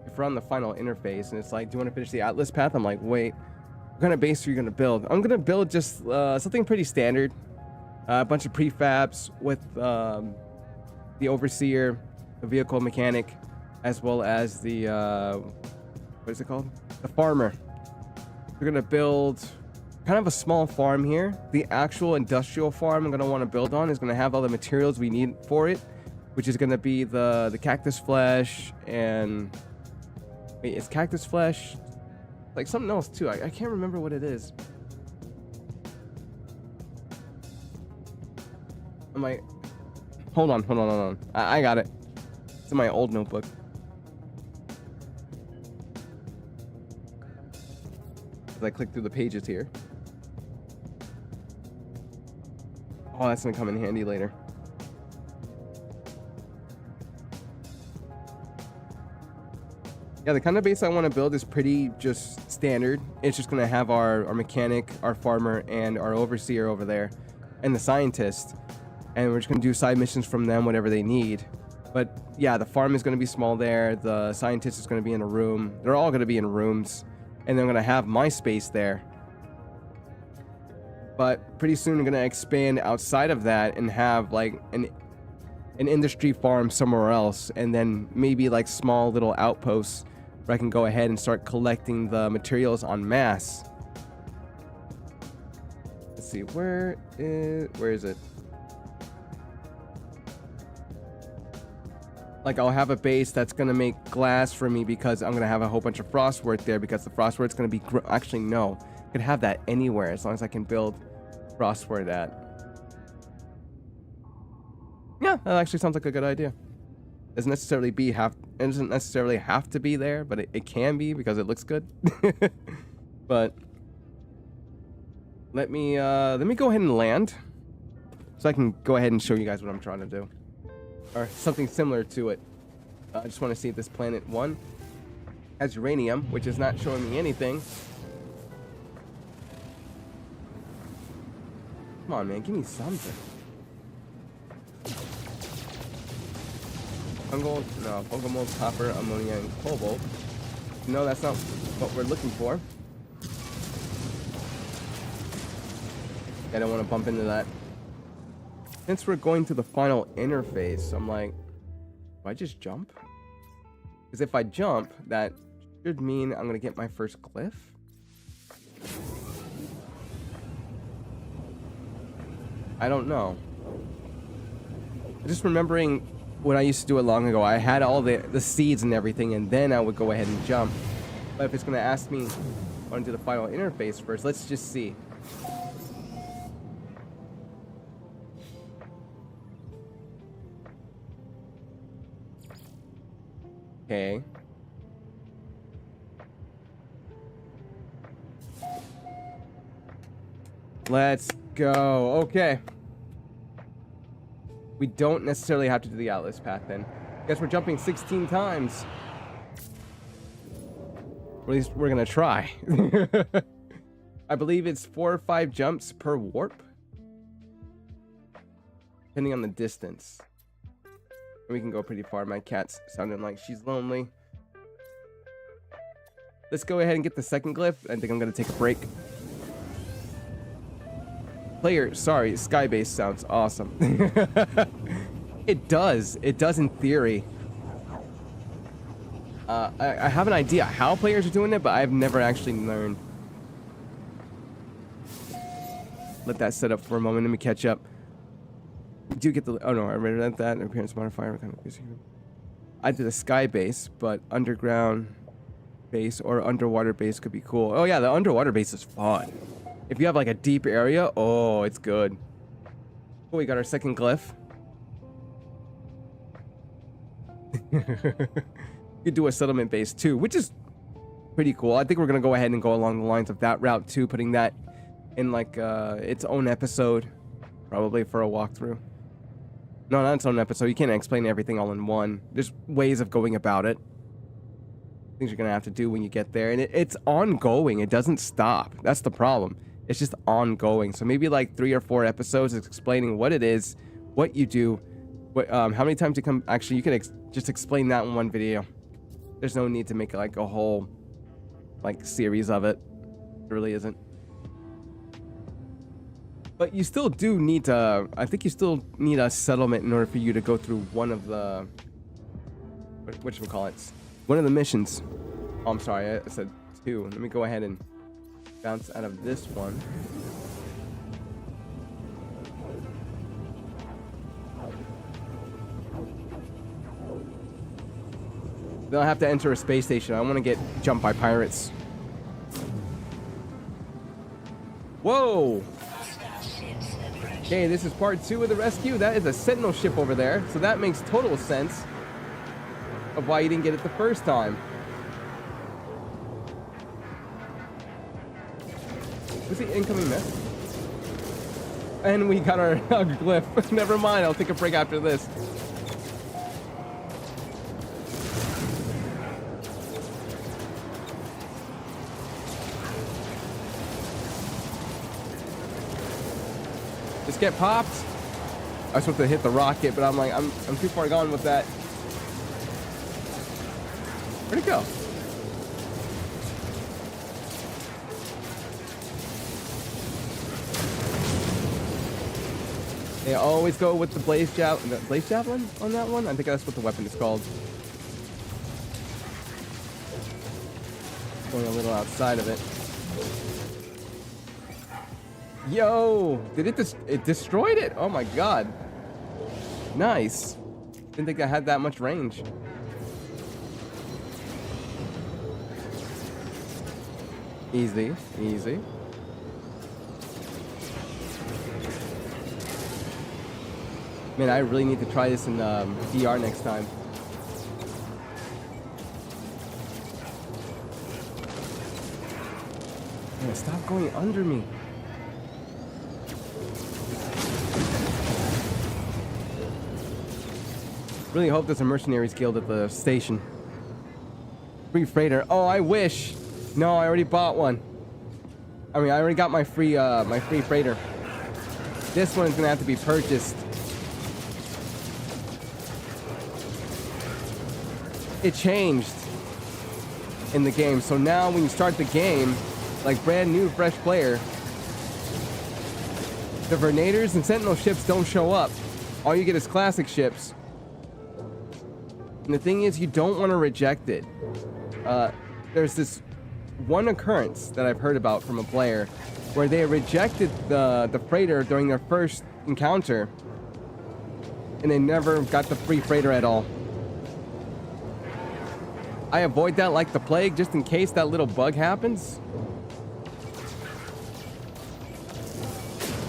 If we're on the final interface and it's like, do you want to finish the Atlas path? I'm like, wait, what kind of base are you gonna build? I'm gonna build just something pretty standard. A bunch of prefabs with the Overseer, the Vehicle Mechanic, as well as the, what is it called? The Farmer. We're gonna build kind of a small farm here. The actual industrial farm I'm going to want to build on is going to have all the materials we need for it, which is going to be the cactus flesh and... Wait, is cactus flesh? Like something else too. I can't remember what it is. I'm like... Hold on. I got it. It's in my old notebook. As I click through the pages here. Oh, that's gonna come in handy later. Yeah, the kind of base I want to build is pretty just standard. It's just gonna have our mechanic, our farmer, and our overseer over there, and the scientist. And we're just gonna do side missions from them, whatever they need. But yeah, the farm is gonna be small there. The scientist is gonna be in a room. They're all gonna be in rooms, and they're gonna have my space there. But pretty soon I'm gonna expand outside of that and have like an industry farm somewhere else, and then maybe like small little outposts where I can go ahead and start collecting the materials en masse. Let's see, where is it? like I'll have a base that's gonna make glass for me because I'm gonna have a whole bunch of frostwork there because the frostwork's gonna be actually no, I could have that anywhere as long as I can build frostwork at. Yeah, that actually sounds like a good idea. Doesn't necessarily it doesn't necessarily have to be there, but it can be because it looks good. But let me go ahead and land so I can go ahead and show you guys what I'm trying to do. Or something similar to it. I just want to see if this planet 1 has uranium, which is not showing me anything. Come on, man, give me something. Fungal mold, copper, ammonia, and cobalt. No, that's not what we're looking for. I don't want to bump into that. Since we're going to the final interface, I'm like, do I just jump? Because if I jump, that should mean I'm going to get my first glyph. I don't know. Just remembering when I used to do it long ago, I had all the seeds and everything, and then I would go ahead and jump. But if it's going to ask me, I want to do the final interface first. Let's just see. Okay. Let's go. Okay. We don't necessarily have to do the Atlas path then. Guess we're jumping 16 times. Or at least we're gonna try. I believe it's 4 or 5 jumps per warp, depending on the distance. We can go pretty far. My cat's sounding like she's lonely. Let's go ahead and get the second glyph. I think I'm gonna take a break. Player, sorry, Skybase sounds awesome. It does in theory. I have an idea how players are doing it, but I've never actually learned. Let that set up for a moment. Let me catch up. We do get the, oh no, I read that. Appearance modifier. I did a sky base, but underground base or underwater base could be cool. Oh yeah, the underwater base is fun. If you have like a deep area, oh, it's good. Oh, we got our second glyph. You could do a settlement base too, which is pretty cool. I think we're gonna go ahead and go along the lines of that route too, putting that in like its own episode, probably for a walkthrough. No, not its own episode. You can't explain everything all in one. There's ways of going about it. Things you're gonna have to do when you get there, and it's ongoing. It doesn't stop. That's the problem. It's just ongoing. So maybe like 3 or 4 episodes explaining what it is, what you do, what how many times you come. Actually, you can just explain that in one video. There's no need to make like a whole like series of it. There really isn't. But you still do need to, I think you still need a settlement in order for you to go through one of the, whatchamacallits, one of the missions. Oh, I'm sorry, I said 2. Let me go ahead and bounce out of this one. Then I'll have to enter a space station. I want to get jumped by pirates. Whoa! Okay, this is part 2 of the rescue. That is a Sentinel ship over there, so that makes total sense of why you didn't get it the first time. Was the incoming miss? And we got our glyph. Never mind, I'll take a break after this. Just get popped. I was supposed to hit the rocket, but I'm like, I'm too far gone with that. Where'd it go? They always go with the blaze javelin on that one. I think that's what the weapon is called. Going a little outside of it. Yo, did it destroyed it? Oh my god. Nice. Didn't think I had that much range. Easy, easy. Man, I really need to try this in VR next time. Man, stop going under me. Really hope there's a mercenaries guild at the station. Free freighter. Oh, I wish. No, I already bought one. I mean, I already got my free freighter. This one's gonna have to be purchased. It changed in the game, so now when you start the game, like brand new, fresh player, the Vernators and Sentinel ships don't show up. All you get is classic ships. And the thing is, you don't want to reject it. There's this one occurrence that I've heard about from a player where they rejected the freighter during their first encounter, and they never got the free freighter at all. I avoid that like the plague just in case that little bug happens.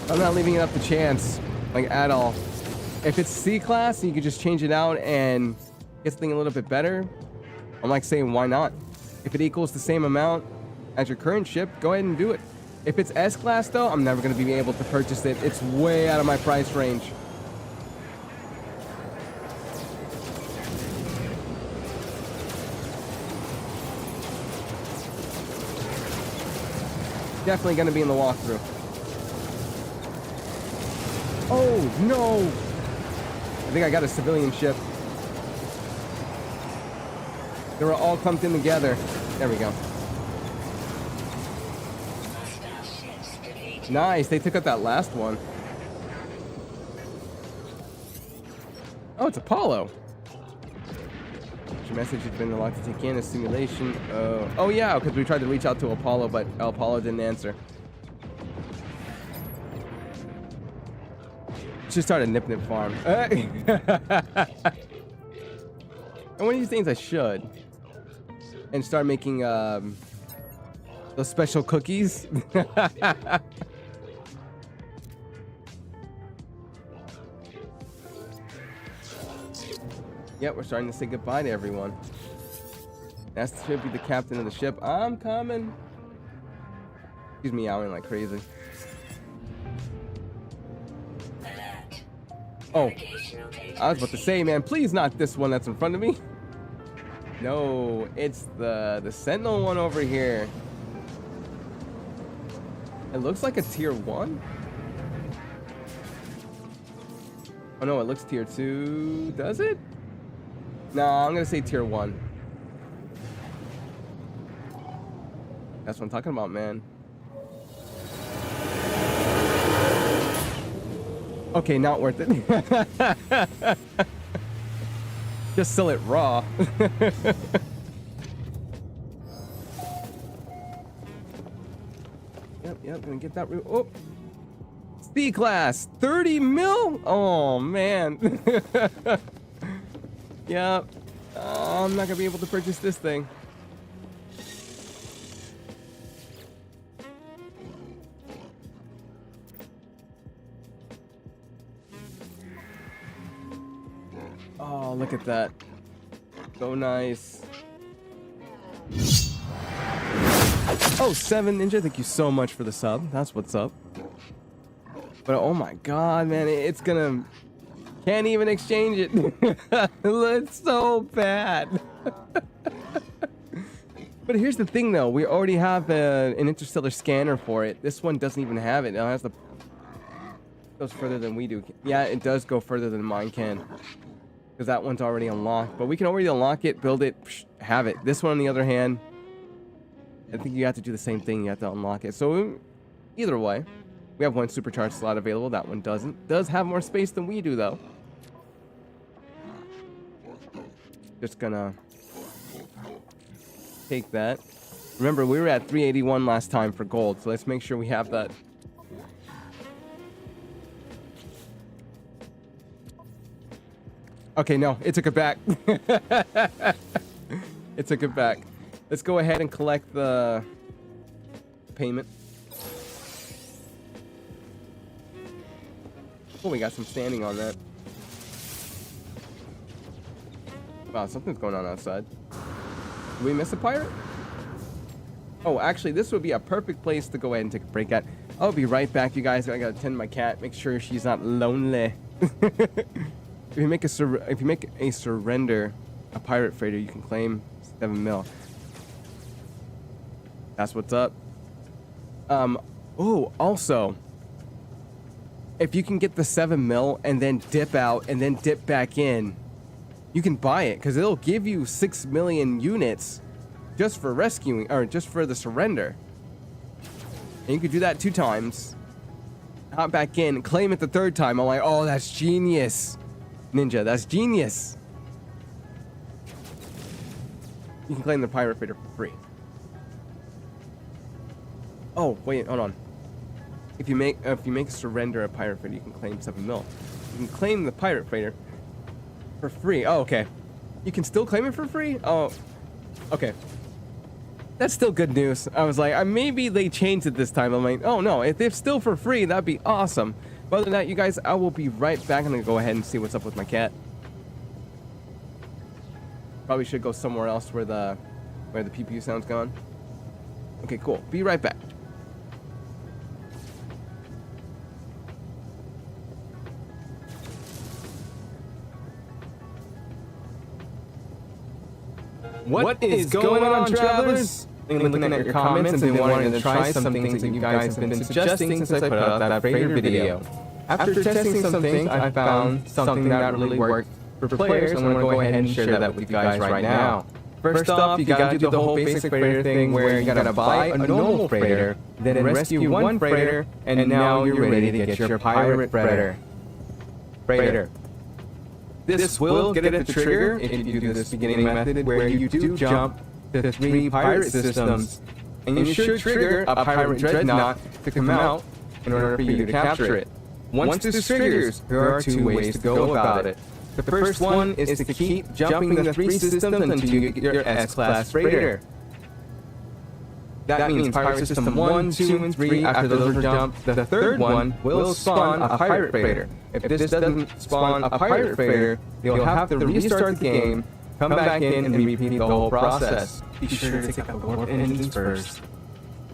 I'm not leaving it up to chance, like at all. If it's C-class and you can just change it out and get something a little bit better, I'm like saying, why not? If it equals the same amount as your current ship, go ahead and do it. If it's S-class though, I'm never going to be able to purchase it. It's way out of my price range. Definitely going to be in the walkthrough. Oh, no! I think I got a civilian ship. They were all clumped in together. There we go. Nice, they took out that last one. Oh, it's Apollo. Your message has been allowed to take in a simulation. Oh yeah, because we tried to reach out to Apollo, but Apollo didn't answer. Just start a Nip Nip farm. And one of these things I should. And start making those special cookies. Yep, we're starting to say goodbye to everyone. That should be the captain of the ship. I'm coming. He's meowing like crazy. Oh, I was about to say, man, please not this one that's in front of me. No, it's the Sentinel one over here. It looks like a tier 1. Oh no, it looks tier 2. Does it? No, I'm gonna say tier 1. That's what I'm talking about, man. Okay, not worth it. Just sell it raw. Yep, gonna get that. Oh, C-class, 30 mil. Oh man. Yep. Oh, I'm not gonna be able to purchase this thing. Oh, look at that. So nice. Oh, 7 Ninja, thank you so much for the sub. That's what's up. But oh my god, man, it's gonna... Can't even exchange it. It's so bad. But here's the thing, though. We already have an interstellar scanner for it. This one doesn't even have it. It has the... goes further than we do. Yeah, it does go further than mine can. Because that one's already unlocked. But we can already unlock it, build it, have it. This one, on the other hand, I think you have to do the same thing. You have to unlock it. So, either way, we have one supercharged slot available. That one doesn't. Does have more space than we do, though. Just gonna take that. Remember, we were at 381 last time for gold, so let's make sure we have that. Okay, no, it took it back. It took it back. Let's go ahead and collect the payment. Oh, we got some standing on that. Wow, something's going on outside. Did we miss a pirate? Oh, actually, this would be a perfect place to go ahead and take a break at. I'll be right back, you guys. I gotta tend my cat, make sure she's not lonely. If you make a surrender, a pirate freighter, you can claim 7 mil. That's what's up. Oh, also, if you can get the 7 mil and then dip out and then dip back in, you can buy it because it'll give you 6 million units just for rescuing or just for the surrender. And you could do that 2 times. Hop back in, claim it the 3rd time. I'm like, oh, that's genius. Ninja, that's genius. You can claim the pirate freighter for free. Oh, wait, hold on. If you make surrender a pirate freighter, you can claim 7 mil. You can claim the pirate freighter for free. Oh, okay. You can still claim it for free? Oh, okay. That's still good news. I was like, maybe they changed it this time. I'm like, oh no, if they're still for free, that'd be awesome. But other than that, you guys, I will be right back. I'm gonna go ahead and see what's up with my cat. Probably should go somewhere else where the PPU sound's gone. Okay, cool. Be right back. What is going on, travelers? Looking at your comments and been wanting to try some things that you guys have been suggesting since I put out that freighter video. After testing some things, I found something that really worked for players, and I'm going to go ahead and share that with you guys right now. First off, you gotta do the whole basic freighter thing where you gotta buy a normal freighter, then rescue one freighter, and now you're ready to get your pirate freighter. This will get it to trigger if you do this beginning method where you do jump to 3 pirate systems, and you should trigger a pirate dreadnought to come out in order for you to capture it. Once this triggers, there are 2 ways to go about it. The first one is to keep jumping the 3 systems until you get your S-Class freighter. That means Pirate System 1, 2, and 3, after those are jumped, the 3rd one will spawn a Pirate Freighter. If this doesn't spawn a Pirate Freighter, you'll have to restart the game, come back in, and repeat the whole process. Be sure to take out the warp engines first,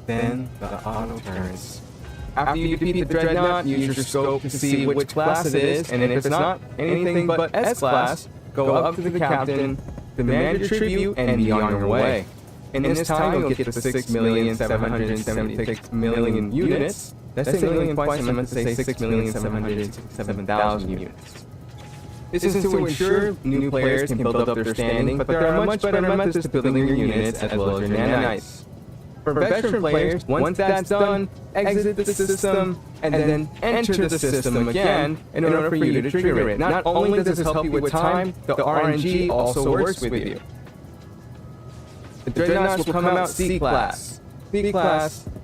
then the auto turrets. After you defeat the Dreadnought, use your scope to see which class it is, and if it's not anything but S-Class, go up to the captain, demand your tribute, and be on your way. In this time, you'll get the 6,776,000,000 units. That's a million twice, I meant to say 6,767,000 units. This is to ensure new players can build up their standing, but there are much better methods to building your units as well as your nanites. For veteran players, once that's done, exit the system and then enter the system again in order for you to trigger it. Not only does this help you with time, the RNG also works with you. The Dreadnoughts will come out C-Class,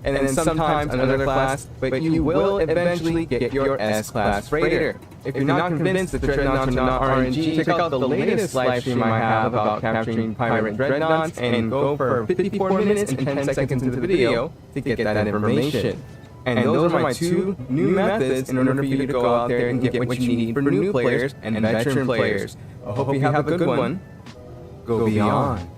and then sometimes another class, but you will eventually get your S-Class freighter. If you're not convinced that the Dreadnoughts are not RNG, check out the latest live stream I have about capturing pirate Dreadnoughts and go for 54 minutes and 10 seconds into the video to get that information. And those are my 2 new methods in order for you to go out there and get what you need for new players and veteran players. I hope you have a good one. Go beyond.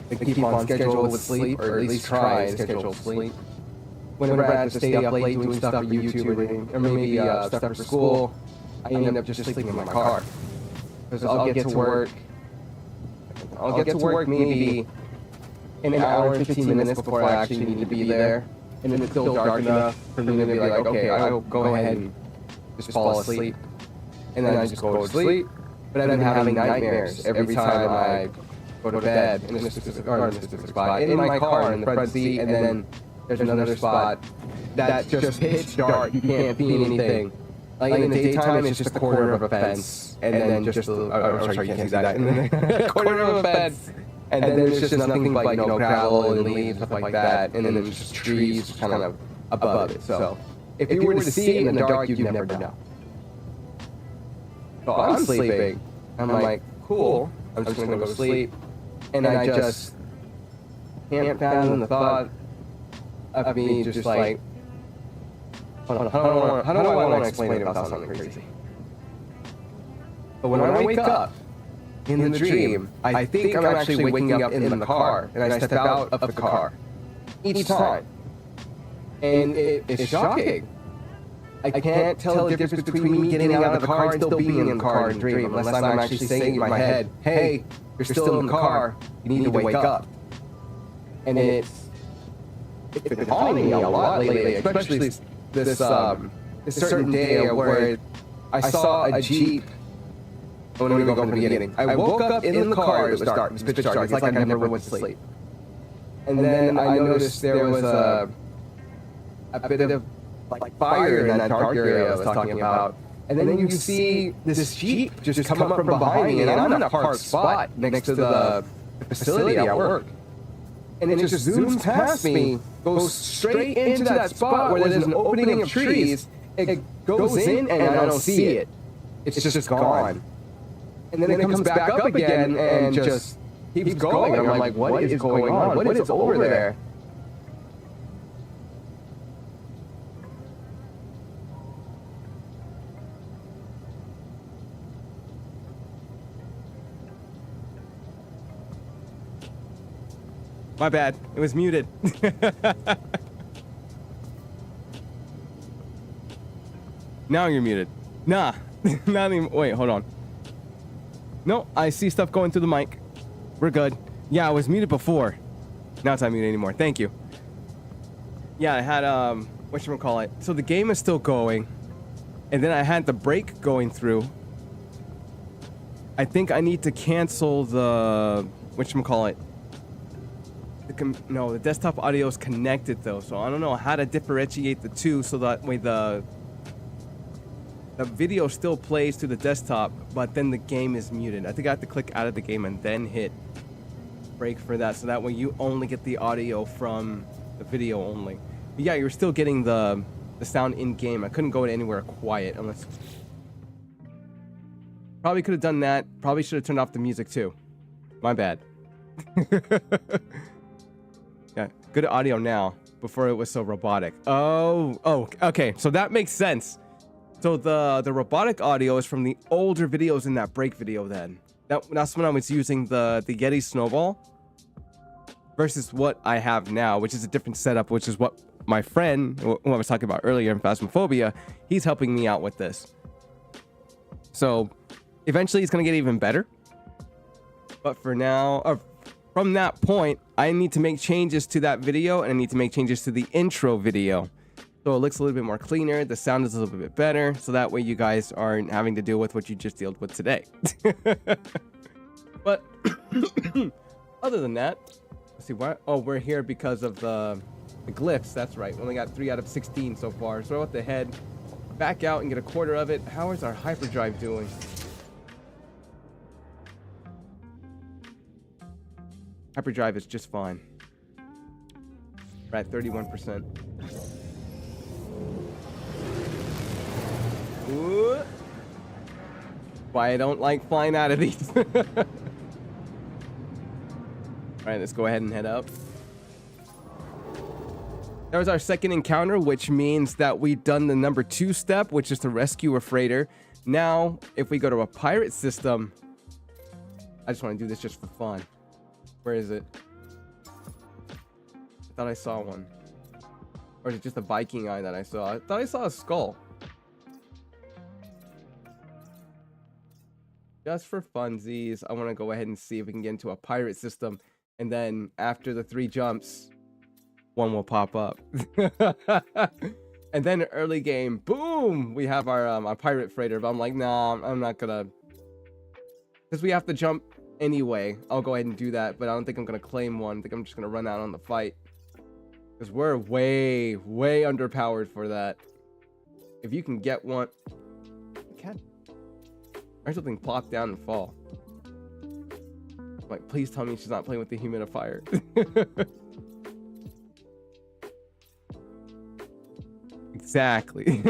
To keep on schedule with sleep, or at least try and schedule sleep. Whenever I have to stay up late doing stuff for YouTube or maybe stuff for school, I end up just sleeping in my car. Because I'll get to work maybe an hour and 15 minutes before I actually need to be there. And then it's still dark enough for me to be like, okay, I'll go ahead and just fall asleep. And then I just go to sleep. But I've been having nightmares every time I go to bed in a specific spot. In my car, in the front seat, and then there's another spot that's just pitch dark. You can't see anything. Like in the daytime, it's just a corner of a fence, and then just a, sorry, you can't see that. And then a corner of a fence, and then there's just nothing but, you know, gravel and leaves, stuff like that, and then there's just trees kind of above it. So if you were to see it in the dark, you'd never know. So I'm sleeping. I'm like, cool. I'm just gonna go to sleep, and I just can't fathom the thought of me just like, how do I want to explain it without sounding crazy? But when I wake up in the dream, I think I'm actually waking up in the car, and I step out of the car each time, and it's shocking. I can't tell the difference between me getting out of the car and still being in the car in the dream, unless I'm actually saying in my head, "Hey, you're still in the car. You need to wake up." And it's been haunting me a lot lately, especially this certain day where I saw a Jeep. I'm going to go from the beginning. I woke up in the car. It was dark. It was pitch dark. It's like I never went to sleep. And then I noticed there was a bit of like fire in that dark area I was talking about. And then you see this Jeep just come up from behind me, and I'm in a parked spot next to the facility at work. And it just zooms past me, goes straight into that spot where there's an opening of trees. It goes in, and I don't see it. It's just gone. And then it comes back up again and just keeps going. And I'm like, what is going on? What is over there? My bad. It was muted. Now you're muted. Nah. Not even. Wait, hold on. No, I see stuff going through the mic. We're good. Yeah, I was muted before. Now it's not muted anymore. Thank you. Yeah, I had whatchamacallit. So the game is still going, and then I had the break going through. I think I need to cancel the whatchamacallit. No, the desktop audio is connected though, so I don't know how to differentiate the two so that way the video still plays to the desktop, but then the game is muted. I think I have to click out of the game and then hit break for that, so that way you only get the audio from the video only. But yeah, you're still getting the sound in game. I couldn't go anywhere quiet unless. Probably could have done that. Probably should have turned off the music too. My bad. Yeah, good audio now. Before it was so robotic. Oh, okay. So that makes sense. So the robotic audio is from the older videos in that break video then. That's when I was using the Yeti Snowball versus what I have now, which is a different setup, which is what my friend, who I was talking about earlier in Phasmophobia, he's helping me out with this. So eventually it's going to get even better. But for now, from that point, I need to make changes to that video, and I need to make changes to the intro video. So it looks a little bit more cleaner, the sound is a little bit better, so that way you guys aren't having to deal with what you just dealt with today. But other than that, let's see what. Oh, we're here because of the glyphs. That's right. We only got 3 out of 16 so far. So we'll have to head back out and get a quarter of it. How is our hyperdrive doing? Hyperdrive is just fine. We're at 31%. Ooh. Why I don't like flying out of these. Alright, let's go ahead and head up. That was our second encounter, which means that we've done the number 2 step, which is to rescue a freighter. Now, if we go to a pirate system, I just want to do this just for fun. Where is it? I thought I saw one. Or is it just a Viking eye that I saw? I thought I saw a skull. Just for funsies, I want to go ahead and see if we can get into a pirate system. And then after the 3 jumps, one will pop up. And then early game, boom! We have our pirate freighter. But I'm like, nah, I'm not gonna. Because we have to jump anyway. I'll go ahead and do that. But I don't think I'm gonna claim one. I think I'm just gonna run out on the fight. Because we're way, way underpowered for that. If you can get one. You can. Or something plop down and fall. Like, please tell me she's not playing with the humidifier. Exactly.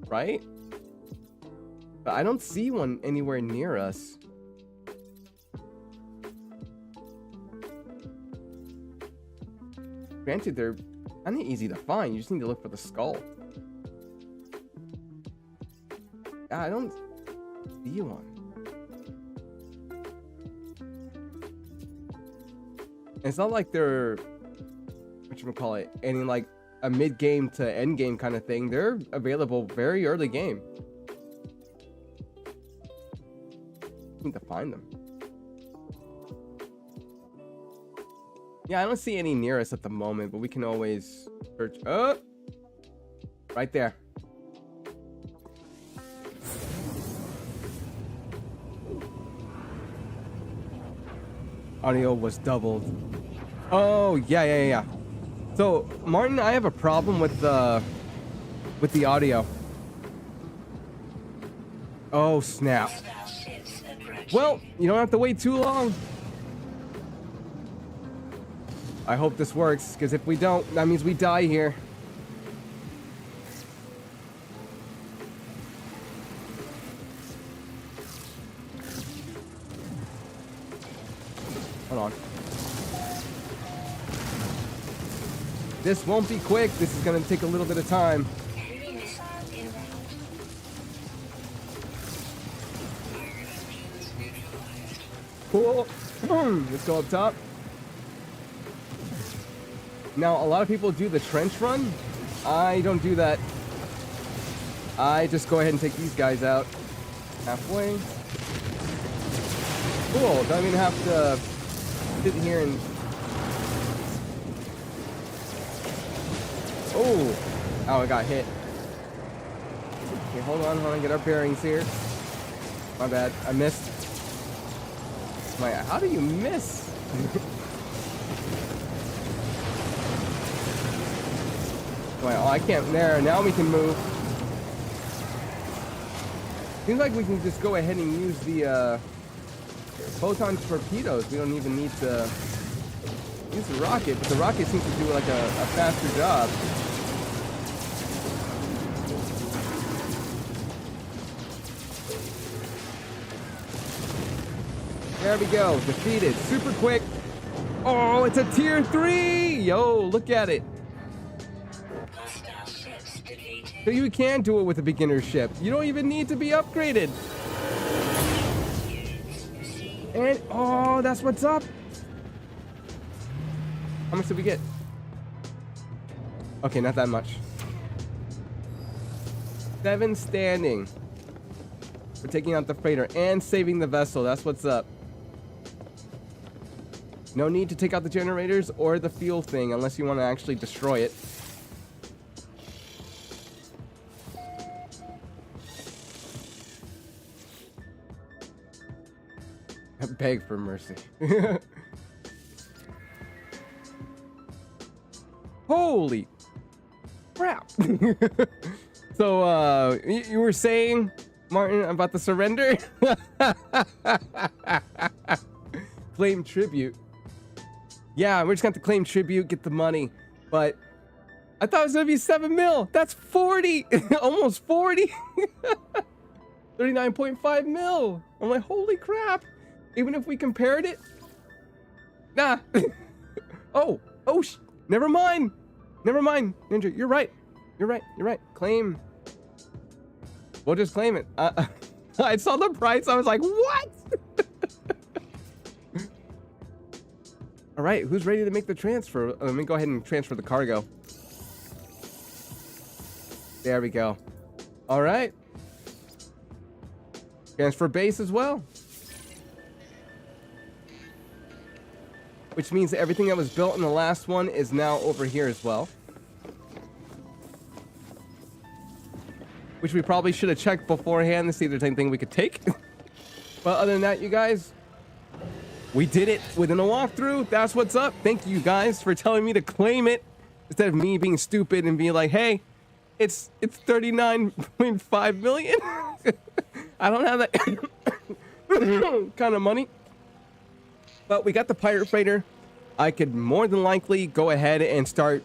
Right? But I don't see one anywhere near us. Granted, they're kind of easy to find. You just need to look for the skull. I don't see one. It's not like they're, whatchamacallit, any like a mid-game to end-game kind of thing. They're available very early game. Need to find them. Yeah, I don't see any near us at the moment, but we can always search. Oh, right there. Audio was doubled. Oh, yeah. So, Martin, I have a problem with the audio. Oh, snap. Well, you don't have to wait too long. I hope this works, because if we don't, that means we die here. Hold on. This won't be quick. This is going to take a little bit of time. Enemy missile inbound. Cool. Let's go up top. Now, a lot of people do the trench run. I don't do that. I just go ahead and take these guys out. Halfway. Cool. Don't even have to sit here and... Oh, I got hit. Okay, hold on, get our bearings here. My bad, I missed. How do you miss? Well, I can't. There, now we can move. Seems like we can just go ahead and use the photon torpedoes. We don't even need to use the rocket, but the rocket seems to do like a faster job. There we go, defeated, super quick. Oh, it's a tier 3! Yo, look at it. Hostile ships defeated. So you can do it with a beginner ship. You don't even need to be upgraded. And, oh, that's what's up. How much did we get? Okay, not that much. 7 standing. We're taking out the freighter and saving the vessel. That's what's up. No need to take out the generators or the fuel thing unless you want to actually destroy it. Beg for mercy. Holy crap. So, you were saying, Martin, about the surrender? Claim tribute. Yeah, we're just going to claim tribute, get the money. But I thought it was going to be 7 mil. That's 40. Almost 40. 39.5 mil. I'm like, holy crap. Even if we compared it. Nah. Oh, never mind. Never mind, Ninja. You're right. You're right. Claim. We'll just claim it. I saw the price. I was like, what? All right, who's ready to make the transfer? Let me go ahead and transfer the cargo. There we go. All right. Transfer base as well. Which means that everything that was built in the last one is now over here as well. Which we probably should have checked beforehand to see if there's anything we could take. But other than that, you guys, we did it within a walkthrough. That's what's up. Thank you guys for telling me to claim it instead of me being stupid and being like, hey, it's 39.5 million. I don't have that kind of money. But we got the pirate freighter. I could more than likely go ahead and start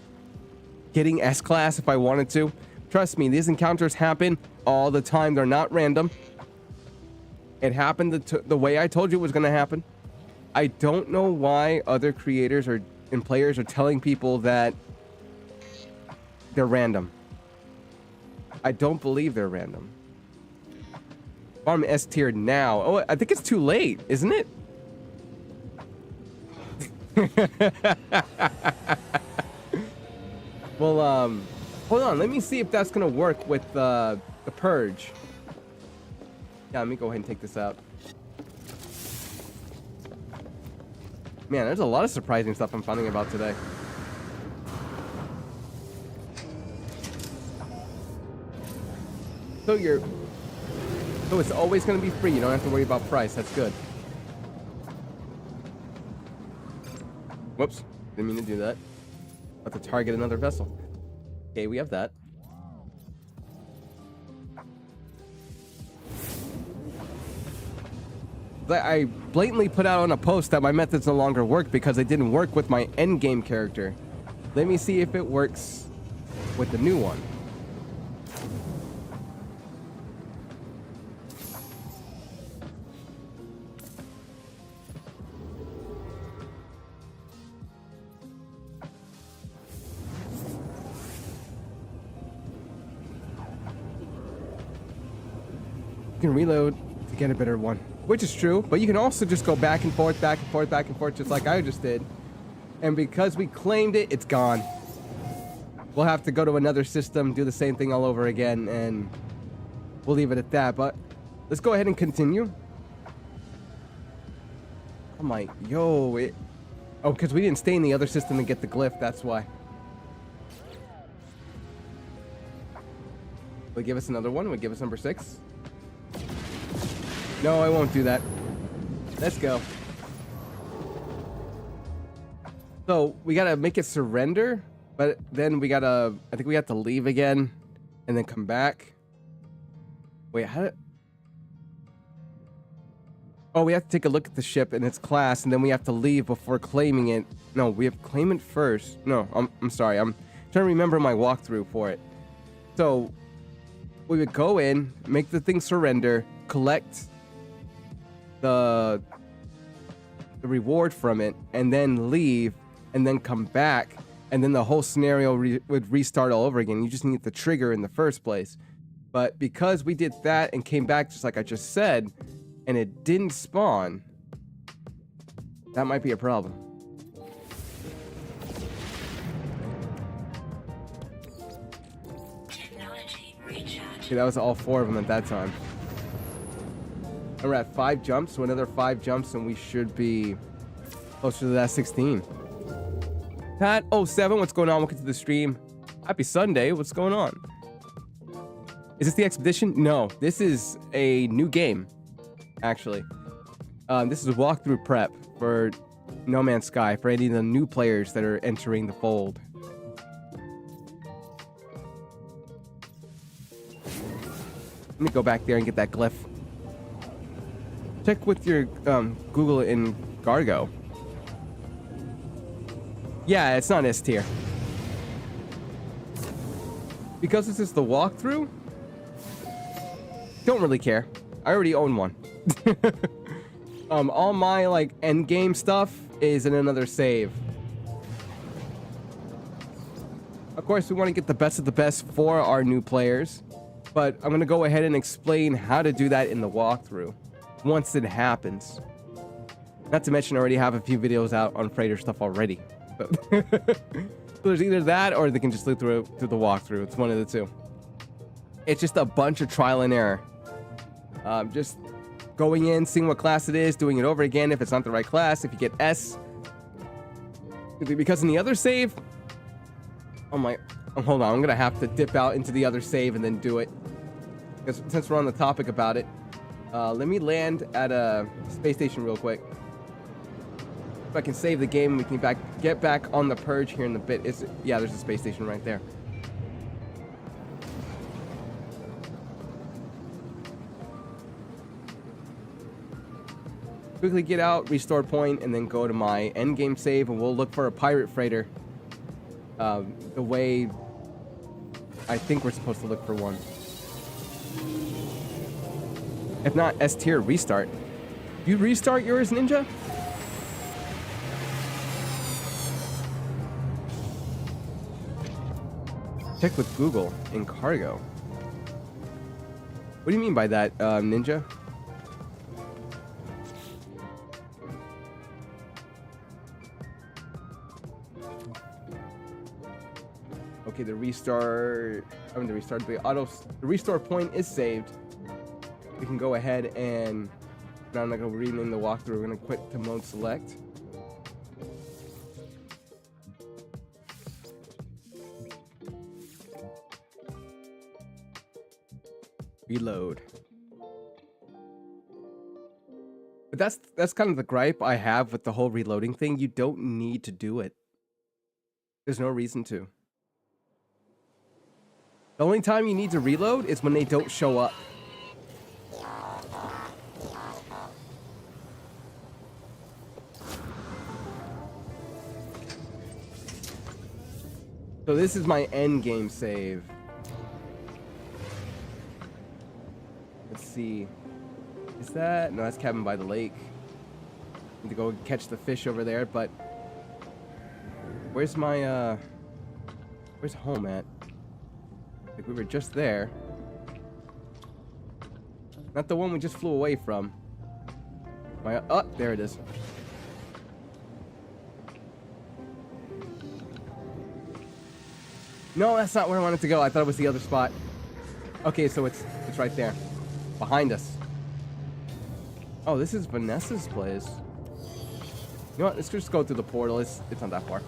getting S-Class if I wanted to. Trust me, these encounters happen all the time. They're not random. It happened the way I told you it was going to happen. I don't know why other creators and players are telling people that they're random. I don't believe they're random. Farm S tier now. Oh, I think it's too late, isn't it? Well, hold on. Let me see if that's gonna work with the purge. Yeah, let me go ahead and take this out. Man, there's a lot of surprising stuff I'm finding about today. So it's always gonna be free. You don't have to worry about price. That's good. Whoops, didn't mean to do that. About to target another vessel. Okay, we have that. I blatantly put out on a post that my methods no longer work because they didn't work with my endgame character. Let me see if it works with the new one. You can reload to get a better one, which is true, but you can also just go back and forth, back and forth, back and forth, just like I just did. And because we claimed it, it's gone. We'll have to go to another system, do the same thing all over again, and we'll leave it at that. But let's go ahead and continue. Oh my, yo, oh, because we didn't stay in the other system and get the glyph, that's why. Will it give us another one? Will it give us number 6? No, I won't do that. Let's go. So we gotta make it surrender, but then we gotta, I think we have to leave again and then come back. Wait, how did... Oh, we have to take a look at the ship and its class, and then we have to leave before claiming it. No, we have to claim it first. No, I'm sorry. I'm trying to remember my walkthrough for it. So we would go in, make the thing surrender, collect the reward from it, and then leave, and then come back, and then the whole scenario would restart all over again. You just need the trigger in the first place. But because we did that and came back just like I just said, and it didn't spawn, that might be a problem. Technology recharge. Okay, that was all 4 of them at that time. And we're at 5 jumps, so another 5 jumps, and we should be closer to that 16. Pat07, what's going on? Welcome to the stream. Happy Sunday. What's going on? Is this the expedition? No, this is a new game, actually. This is a walkthrough prep for No Man's Sky for any of the new players that are entering the fold. Let me go back there and get that glyph. Check with your Google in Gargo. Yeah, it's not S tier. Because this is the walkthrough, don't really care. I already own one. All my like end game stuff is in another save. Of course, we want to get the best of the best for our new players, but I'm gonna go ahead and explain how to do that in the walkthrough once it happens. Not to mention, I already have a few videos out on freighter stuff already. So there's either that or they can just look through the walkthrough. It's one of the two. It's just a bunch of trial and error. Just going in, seeing what class it is, doing it over again if it's not the right class. If you get S, because in the other save, oh my, hold on, I'm gonna have to dip out into the other save and then do it. Because since we're on the topic about it, let me land at a space station real quick. If I can save the game, we can get back on the purge here in a bit. Yeah, there's a space station right there. quickly get out, restore point, and then go to my end game save, and we'll look for a pirate freighter. The way I think we're supposed to look for one. If not, S tier restart. You restart yours, Ninja? Check with Google in cargo. What do you mean by that, Ninja? Okay, the restart. The restore point is saved. We can go ahead and now I'm not gonna rename the walkthrough. We're gonna quit to mode select. Reload. But that's kind of the gripe I have with the whole reloading thing. You don't need to do it. There's no reason to. The only time you need to reload is when they don't show up. So this is my end game save. Let's see. Is that? No, that's Cabin by the Lake. Need to go catch the fish over there, but where's my where's home at? Like we were just there. Not the one we just flew away from. My oh, there it is. No, that's not where I wanted to go. I thought it was the other spot. Okay, so it's right there. Behind us. Oh, this is Vanessa's place. You know what? Let's just go through the portal. It's not that far.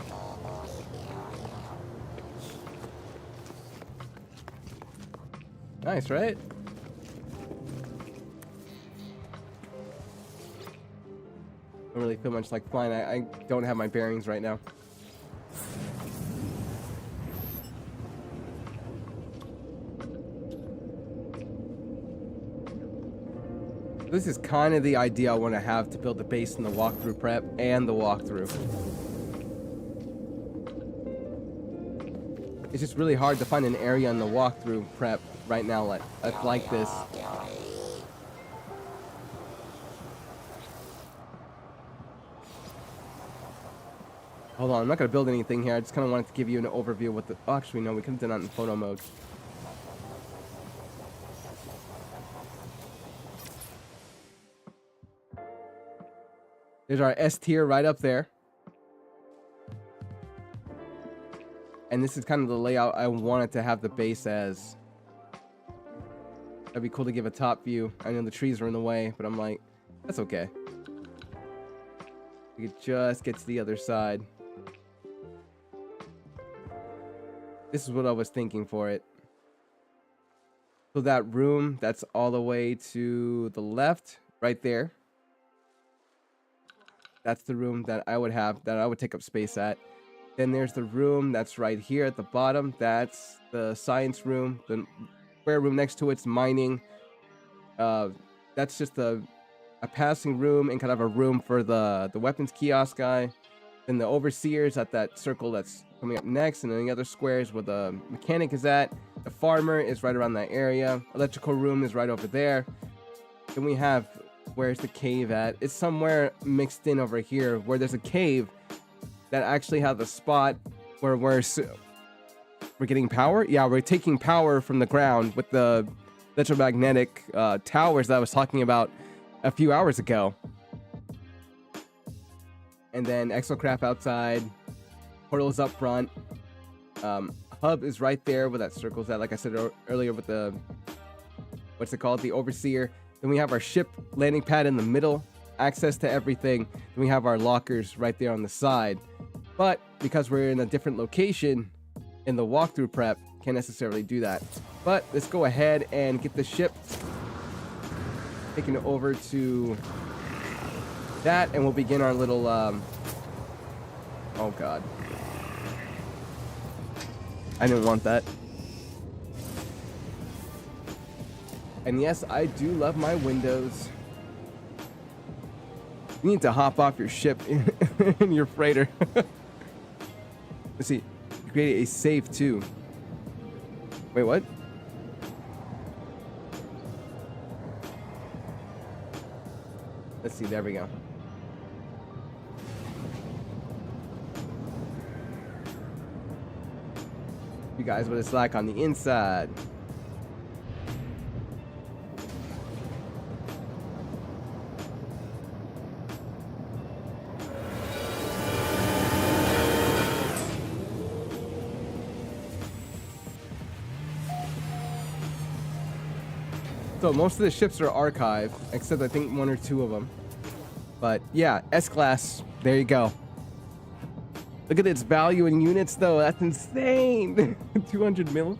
Nice, right? Don't really feel much like flying. I don't have my bearings right now. This is kind of the idea I want to have to build the base in the walkthrough prep and the walkthrough. It's just really hard to find an area in the walkthrough prep right now like this. Hold on, I'm not going to build anything here. I just kind of wanted to give you an overview of what the... Oh, actually, no, we could have done that in photo mode. There's our S tier right up there. And this is kind of the layout I wanted to have the base as. That'd be cool to give a top view. I know the trees are in the way, but I'm like, that's okay. We could just get to the other side. This is what I was thinking for it. So that room, that's all the way to the left, right there. That's the room that I would have, that I would take up space at. Then there's the room that's right here at the bottom. That's the science room. The square room next to it's mining. That's just a passing room and kind of a room for the weapons kiosk guy. Then the overseer's at that circle that's coming up next. And then the other squares where the mechanic is at. The farmer is right around that area. Electrical room is right over there. Then we have... Where's the cave at? It's somewhere mixed in over here where there's a cave that actually has a spot where we're getting power. Yeah, we're taking power from the ground with the electromagnetic towers that I was talking about a few hours ago. And then exocraft outside. Portal is up front. Hub is right there where that circle's at. Like I said earlier with the... What's it called? The overseer. Then we have our ship landing pad in the middle, access to everything. Then we have our lockers right there on the side. But because we're in a different location in the walkthrough prep, can't necessarily do that. But let's go ahead and get the ship taken over to that, and we'll begin our little, oh God. I didn't want that. And yes, I do love my windows. You need to hop off your ship in your freighter. Let's see. You created a safe too. Wait, what? Let's see. There we go. You guys what it's like on the inside. So most of the ships are archived, except I think 1 or 2 of them. But yeah, S-Class, there you go. Look at its value in units though, that's insane. 200 mil.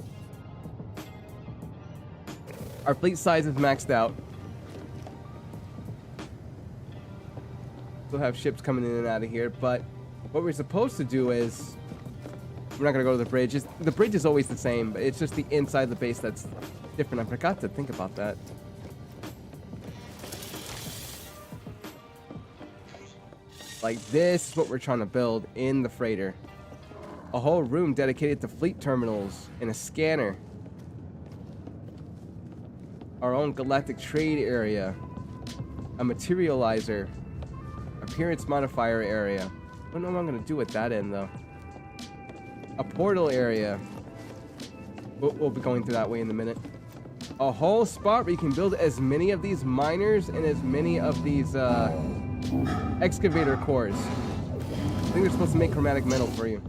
Our fleet size is maxed out. We'll have ships coming in and out of here, but what we're supposed to do is, we're not gonna go to the bridge. The bridge is always the same, but it's just the inside of the base that's different. I forgot to think about that. Like this is what we're trying to build in the freighter. A whole room dedicated to fleet terminals and a scanner. Our own galactic trade area. A materializer. Appearance modifier area. I don't know what I'm going to do with that end though. A portal area. We'll be going through that way in a minute. A whole spot where you can build as many of these miners and as many of these excavator cores. I think they're supposed to make chromatic metal for you.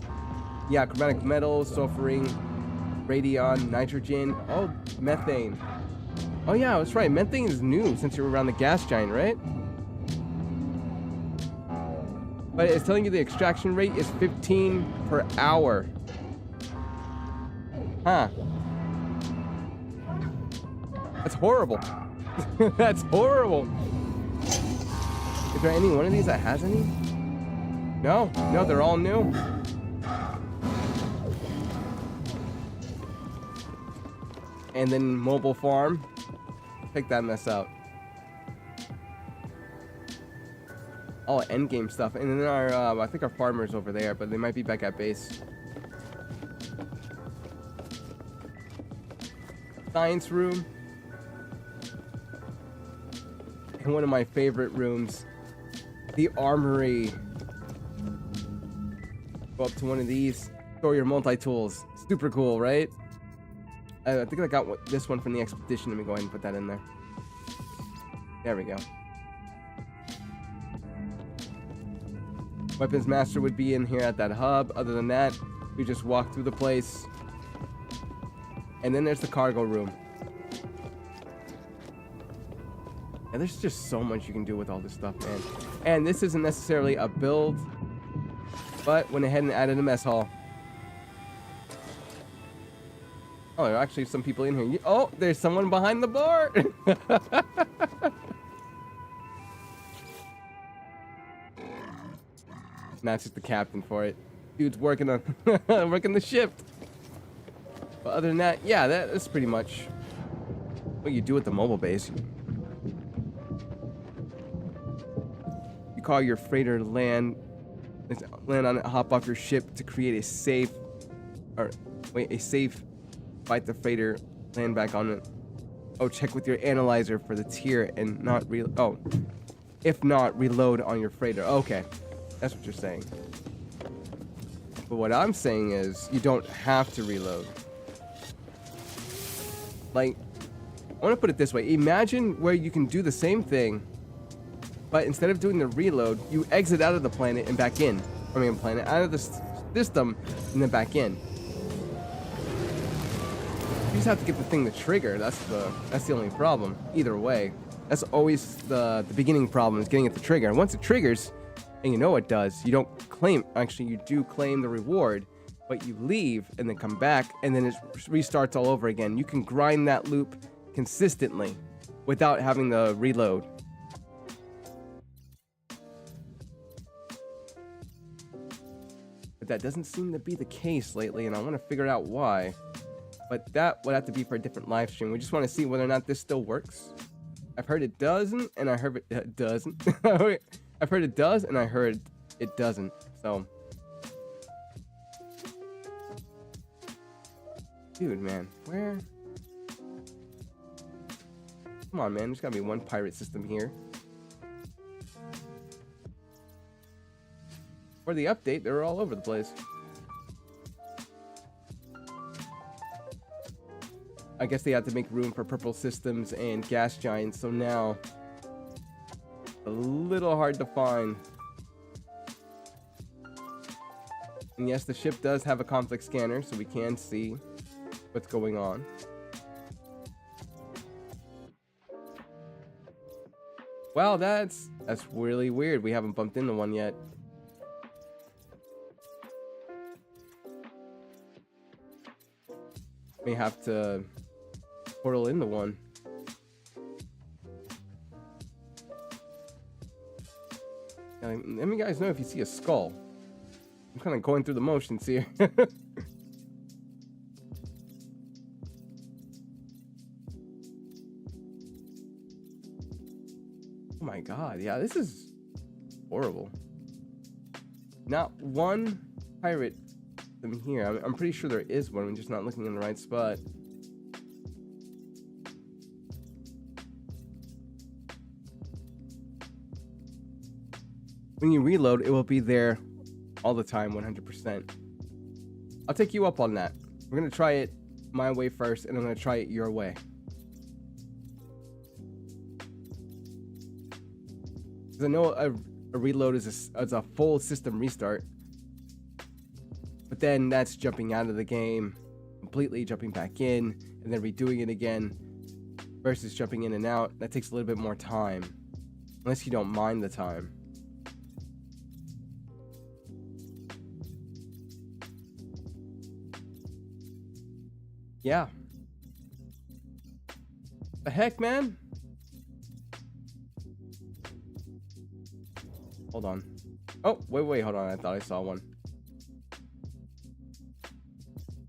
Yeah, chromatic metal, sulfuring, radion, nitrogen. Oh, methane. Oh yeah, that's right. Methane is new since you're around the gas giant, right? But it's telling you the extraction rate is 15 per hour. Huh. That's horrible. That's horrible. Is there any one of these that has any? No, no, they're all new. And then mobile farm. Check that mess out. All end game stuff. And then our, I think our farmer's over there, but they might be back at base. Science room. And one of my favorite rooms. The armory. Go up to one of these. Store your multi-tools. Super cool, right? I think I got this one from the expedition. Let me go ahead and put that in there. There we go. Weapons Master would be in here at that hub. Other than that, we just walk through the place. And then there's the cargo room. And there's just so much you can do with all this stuff, man. And this isn't necessarily a build, but went ahead and added a mess hall. Oh, there are actually some people in here. Oh, there's someone behind the bar. That's just the captain for it. Dude's working on working the ship. But other than that, yeah, that's pretty much what you do at the mobile base. You call your freighter land on it, hop off your ship to create a safe, fight the freighter, land back on it. Oh, check with your analyzer for the tier and not if not, reload on your freighter. Okay, that's what you're saying. But what I'm saying is you don't have to reload. Like, I want to put it this way. Imagine where you can do the same thing, but instead of doing the reload, you exit out of the planet and back in. Out of the system and then back in. You just have to get the thing to trigger. That's the only problem. Either way, that's always the beginning problem, is getting it to trigger. And once it triggers, and you know it does, you don't claim. Actually, you do claim the reward, but you leave and then come back, and then it restarts all over again. You can grind that loop consistently without having the reload. But that doesn't seem to be the case lately, and I want to figure out why. But that would have to be for a different live stream. We just want to see whether or not this still works. I've heard it doesn't, and I heard it doesn't. I've heard it does, and I heard it doesn't. So, dude, man, where? Come on, man. There's gotta be one pirate system here. For the update, they were all over the place. I guess they had to make room for purple systems and gas giants, so now a little hard to find. And yes, the ship does have a conflict scanner, so we can see what's going on. Wow, that's really weird. We haven't bumped into one yet. May have to portal into one. Now, let me guys know if you see a skull. I'm kind of going through the motions here. Oh my god, yeah, this is horrible. Not one pirate them here. I'm pretty sure there is one. I'm just not looking in the right spot. When you reload, it will be there all the time, 100%. I'll take you up on that. We're gonna try it my way first, and I'm gonna try it your way. Because I know a reload is a full system restart. But then that's jumping out of the game, completely jumping back in, and then redoing it again, versus jumping in and out. That takes a little bit more time, unless you don't mind the time. Yeah. The heck, man? Hold on. Oh, wait, hold on. I thought I saw one.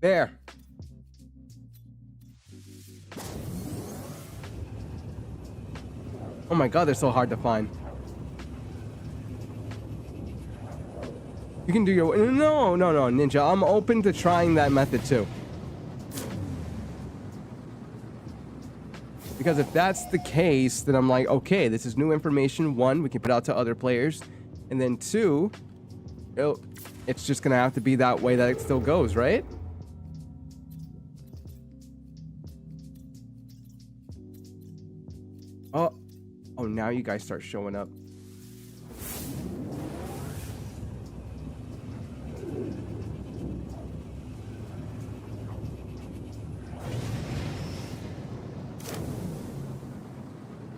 There. Oh my god, they're so hard to find. You can do your... No, Ninja. I'm open to trying that method too. Because if that's the case, then I'm like, okay, this is new information. One, we can put out to other players. And then two, it's just going to have to be that way that it still goes, right? Oh, now you guys start showing up.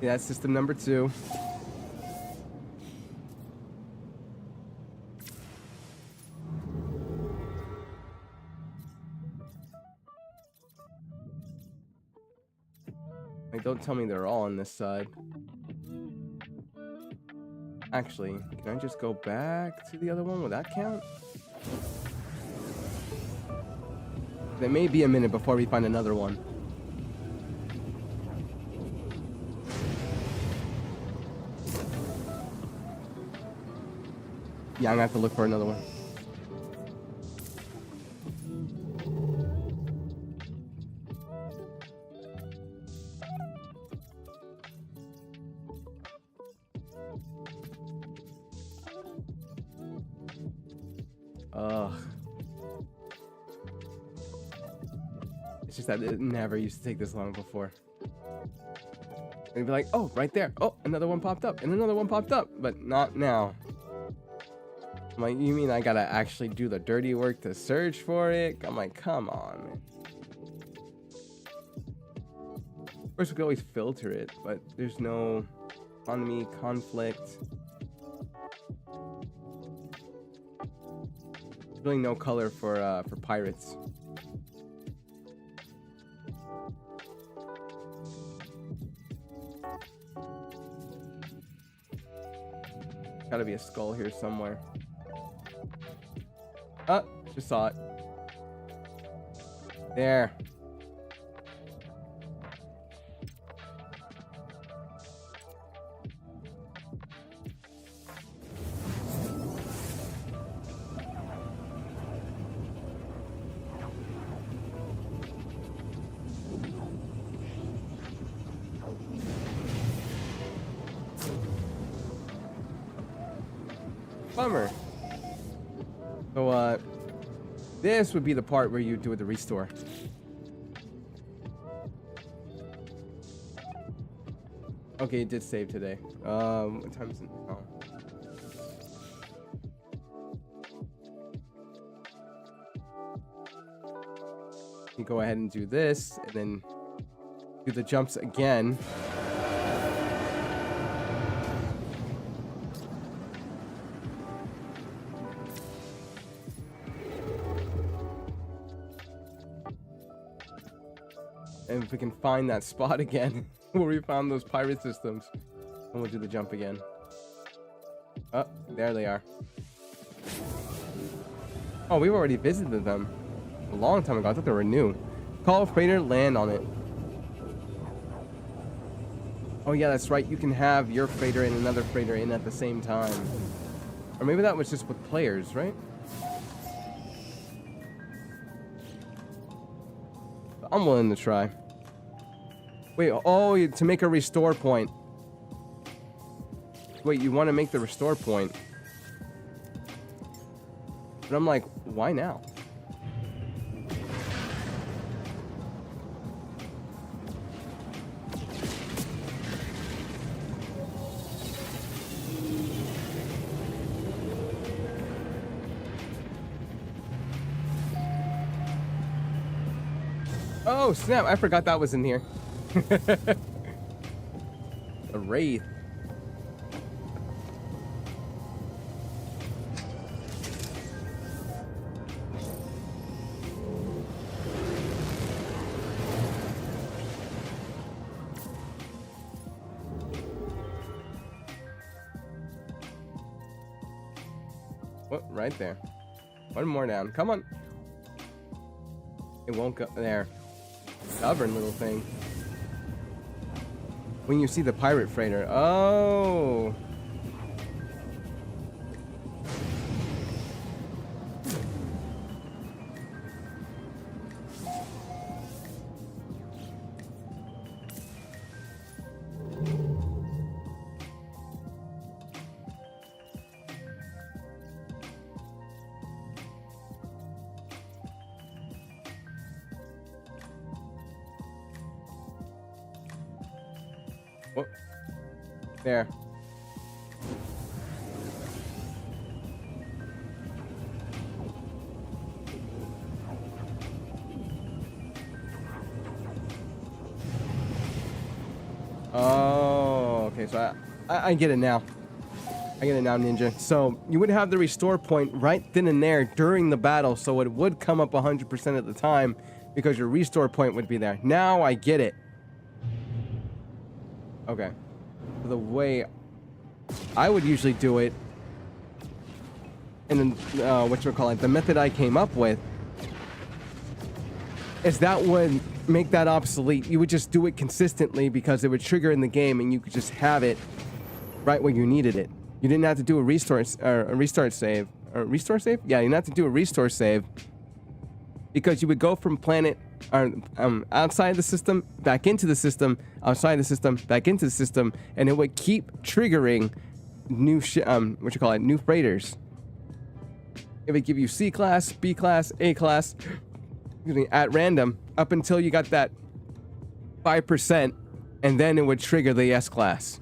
Yeah, that's system number 2. Like, don't tell me they're all on this side. Actually, can I just go back to the other one? Would that count? There may be a minute before we find another one. Yeah, I'm gonna have to look for another one. Ugh. It's just that it never used to take this long before. And you'd be like, oh, right there. Oh, another one popped up, and another one popped up, but not now. I'm like, you mean I gotta actually do the dirty work to search for it? I'm like, come on, man. Of course, we could always filter it, but there's no economy, conflict. There's really no color for pirates. Gotta be a skull here somewhere. Oh, just saw it. There. Bummer. So, this would be the part where you do the restore. Okay, it did save today. What time is it? Oh. You go ahead and do this, and then do the jumps again. And if we can find that spot again where we found those pirate systems, and we'll do the jump again. Oh, there they are. Oh, we've already visited them a long time ago. I thought they were new. Call a freighter, land on it. Oh yeah, that's right. You can have your freighter and another freighter in at the same time. Or maybe that was just with players, right? I'm willing to try. Wait, oh, to make a restore point. Wait, you want to make the restore point. But I'm like, why now? Oh, snap. I forgot that was in here. A wraith. What? Right there. One more down. Come on. It won't go there. Stubborn little thing. When you see the pirate freighter. Oh. Whoop. There. Oh, okay. So I get it now. I get it now, Ninja. So you would have the restore point right then and there during the battle, so it would come up 100% of the time because your restore point would be there. Now I get it. Okay. The way I would usually do it, and then whatchamacallit, the method I came up with is that would make that obsolete. You would just do it consistently because it would trigger in the game and you could just have it right where you needed it. You didn't have to do a restore or a restart save. Or restore save? Yeah, you didn't have to do a restore save because you would go from planet outside the system, back into the system, outside the system, back into the system, and it would keep triggering new new freighters. It would give you C class, B class, A class, at random up until you got that 5%, and then it would trigger the S class.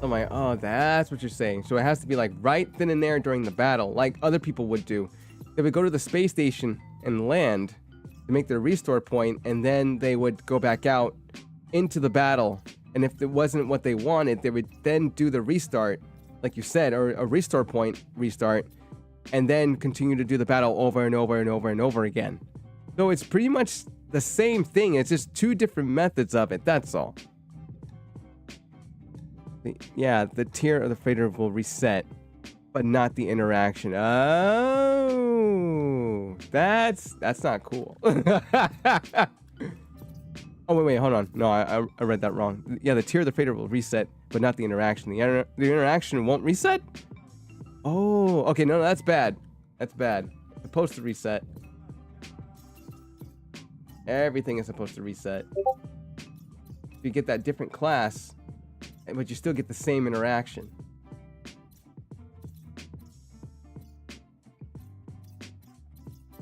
I'm like, oh, that's what you're saying. So it has to be like right then and there during the battle, like other people would do. They would go to the space station and land to make their restore point, and then they would go back out into the battle. And if it wasn't what they wanted, they would then do the restart, like you said, or a restore point restart, and then continue to do the battle over and over and over and over again. So it's pretty much the same thing. It's just two different methods of it. That's all. Yeah, the tier of the freighter will reset, but not the interaction. Oh, that's not cool. Oh, wait, hold on. No, I read that wrong. Yeah, the tier of the freighter will reset, but not the interaction. The interaction won't reset? Oh, okay, no, that's bad. That's bad. It's supposed to reset. Everything is supposed to reset. If you get that different class, but you still get the same interaction.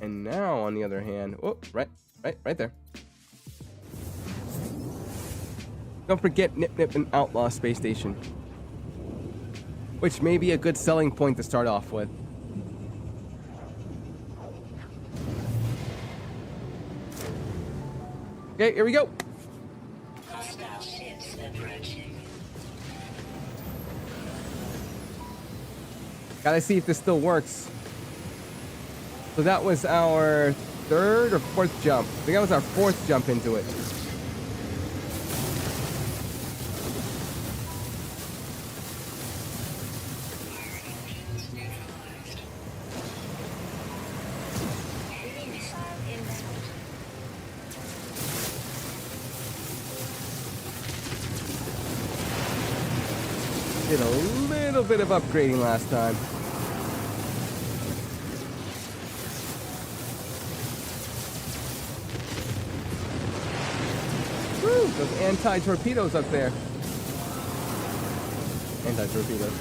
And now, on the other hand, oh, right there. Don't forget Nip Nip and Outlaw Space Station, which may be a good selling point to start off with. Okay, here we go. Hostile ships approaching. Gotta see if this still works. So that was our third or fourth jump. I think that was our fourth jump into it. Enemy missile inbound. Did a little bit of upgrading last time. Woo! Those anti-torpedoes up there. Anti-torpedoes.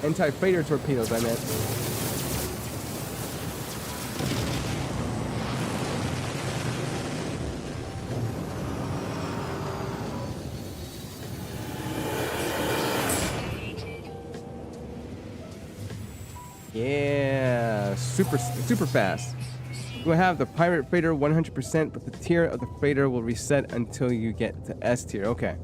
Anti-freighter torpedoes, I meant. Yeah, super fast. You will have the pirate freighter 100%, but the tier of the freighter will reset until you get to S tier. Okay.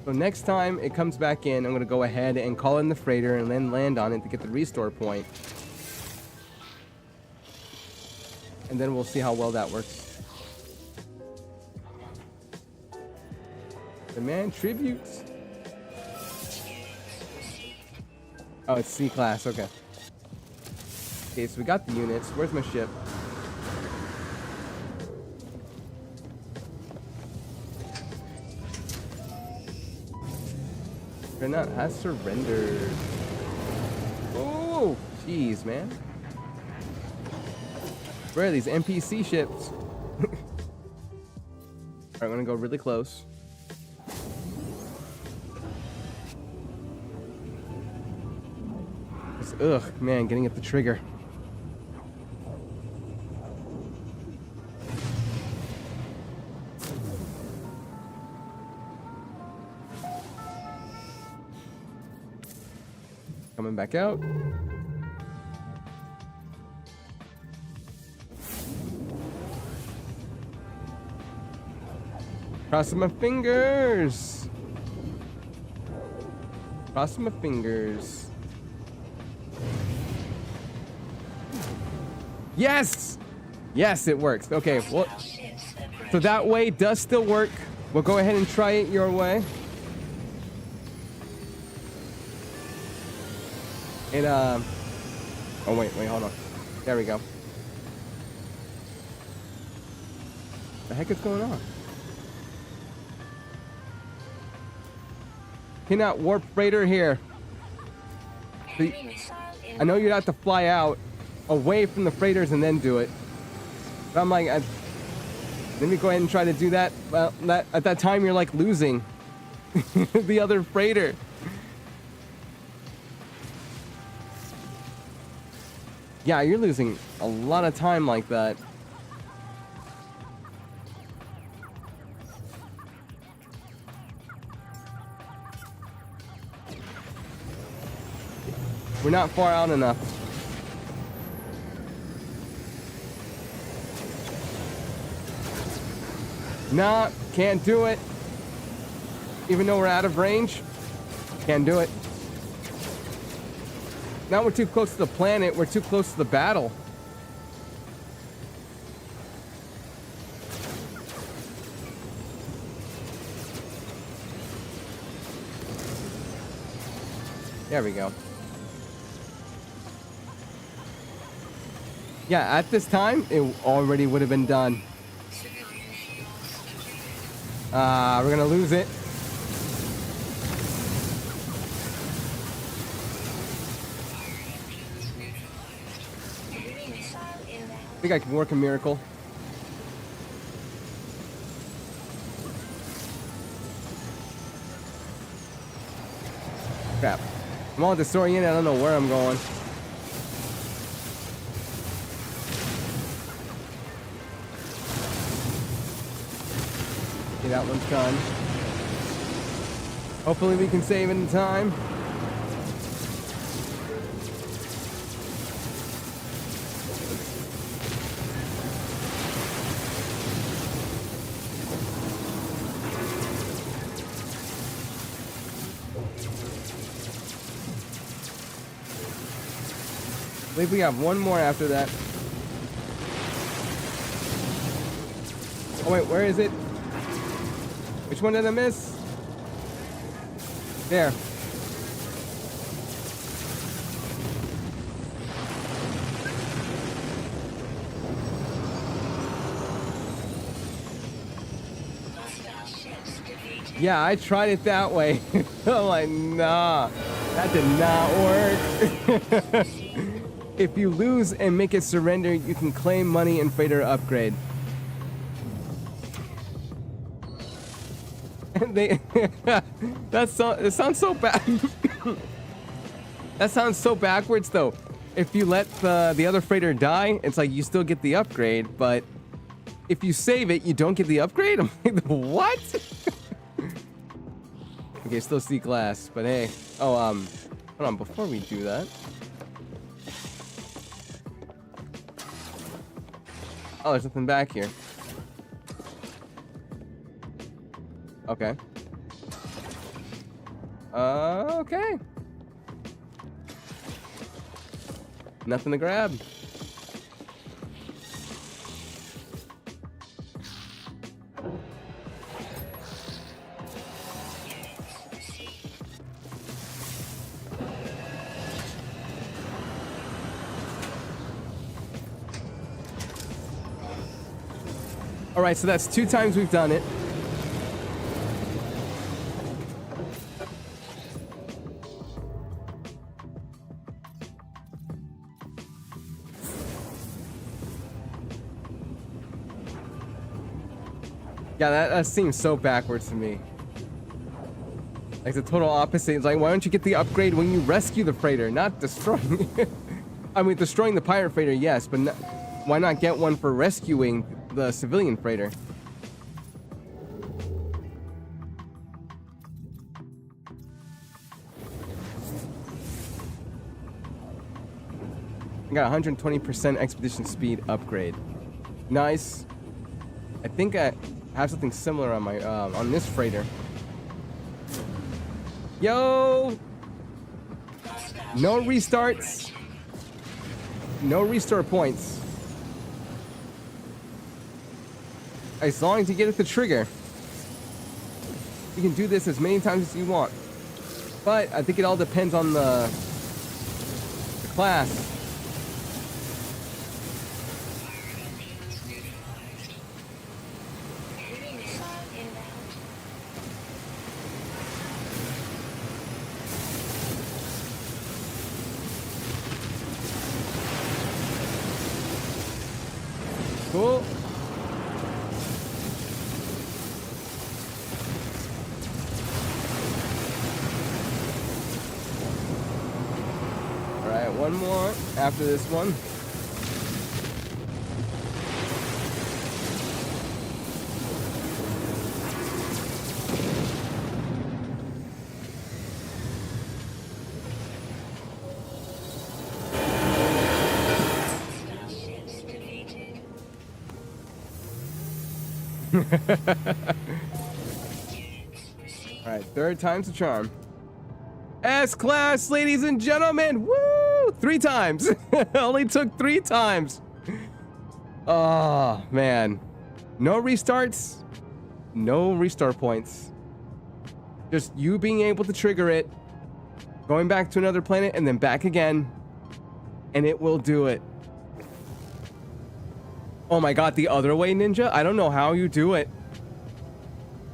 So next time it comes back in, I'm going to go ahead and call in the freighter and then land on it to get the restore point. And then we'll see how well that works. Demand tributes. Oh, it's C class, okay. Okay, so we got the units. Where's my ship? Dreadnought has surrendered. Oh, jeez, man. Where are these NPC ships? Alright, I'm gonna go really close. Ugh, man, getting at the trigger. Coming back out. Crossing my fingers. Crossing my fingers. Yes! Yes, it works. Okay, well, so that way does still work. We'll go ahead and try it your way. And, oh, wait, hold on. There we go. The heck is going on? Cannot warp freighter here. So I know you'd have to fly out away from the freighters and then do it. But I'm like, let me go ahead and try to do that. Well, at that time, you're like losing the other freighter. Yeah, you're losing a lot of time like that. We're not far out enough. Nah, can't do it. Even though we're out of range, can't do it. Now we're too close to the planet, we're too close to the battle. There we go. Yeah, at this time, it already would have been done. We're gonna lose it. I think I can work a miracle. Crap. I'm all disoriented. I don't know where I'm going. Okay, that one's done. Hopefully we can save in time. I believe we have one more after that. Oh wait, where is it? Which one did I miss? There. Hostile ships defeated. Yeah, I tried it that way. I'm like, nah, that did not work. If you lose and make it surrender, you can claim money and freighter upgrade. And they it sounds so bad. That sounds so backwards though. If you let the other freighter die, it's like you still get the upgrade, but if you save it, you don't get the upgrade? I'm like, what? Okay, still see glass, but hey. Oh, hold on, before we do that. Oh, there's nothing back here. Okay. Okay. Nothing to grab. All right, so that's 2 times we've done it. Yeah, that seems so backwards to me. Like the total opposite. It's like, why don't you get the upgrade when you rescue the freighter, not destroying it? I mean, destroying the pirate freighter, yes, but why not get one for rescuing the civilian freighter? I got 120% expedition speed upgrade. Nice. I think I have something similar on my on this freighter. Yo! No restarts. No restore points. As long as you get it to trigger. You can do this as many times as you want. But I think it all depends on the class. Enemy missile inbound. Cool. Alright, one more after this one. Hostile ships defeated. Units received. Alright, 3rd time's the charm. S-Class, ladies and gentlemen! Woo! 3 times! Only took 3 times! Oh, man. No restarts. No restart points. Just you being able to trigger it. Going back to another planet and then back again. And it will do it. Oh my god, the other way, Ninja? I don't know how you do it.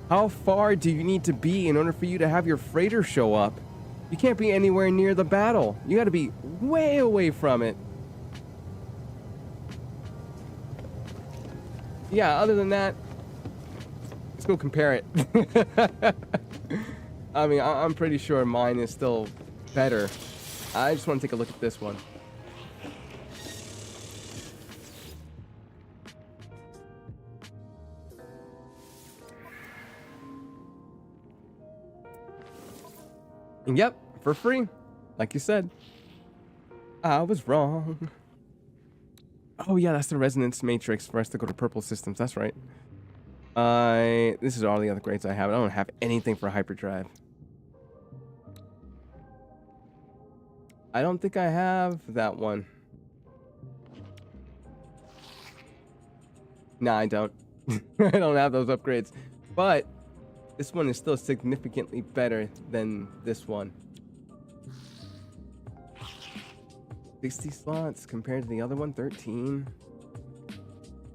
How far do you need to be in order for you to have your freighter show up? You can't be anywhere near the battle. You gotta be way away from it. Yeah, other than that, let's go compare it. I mean, I'm pretty sure mine is still better. I just want to take a look at this one. And yep, for free. Like you said. I was wrong. Oh yeah, that's the resonance matrix for us to go to purple systems. That's right. This is all the other grades I have. I don't have anything for hyperdrive. I don't think I have that one. Nah, I don't. I don't have those upgrades. But this one is still significantly better than this one. 60 slots compared to the other one, 13.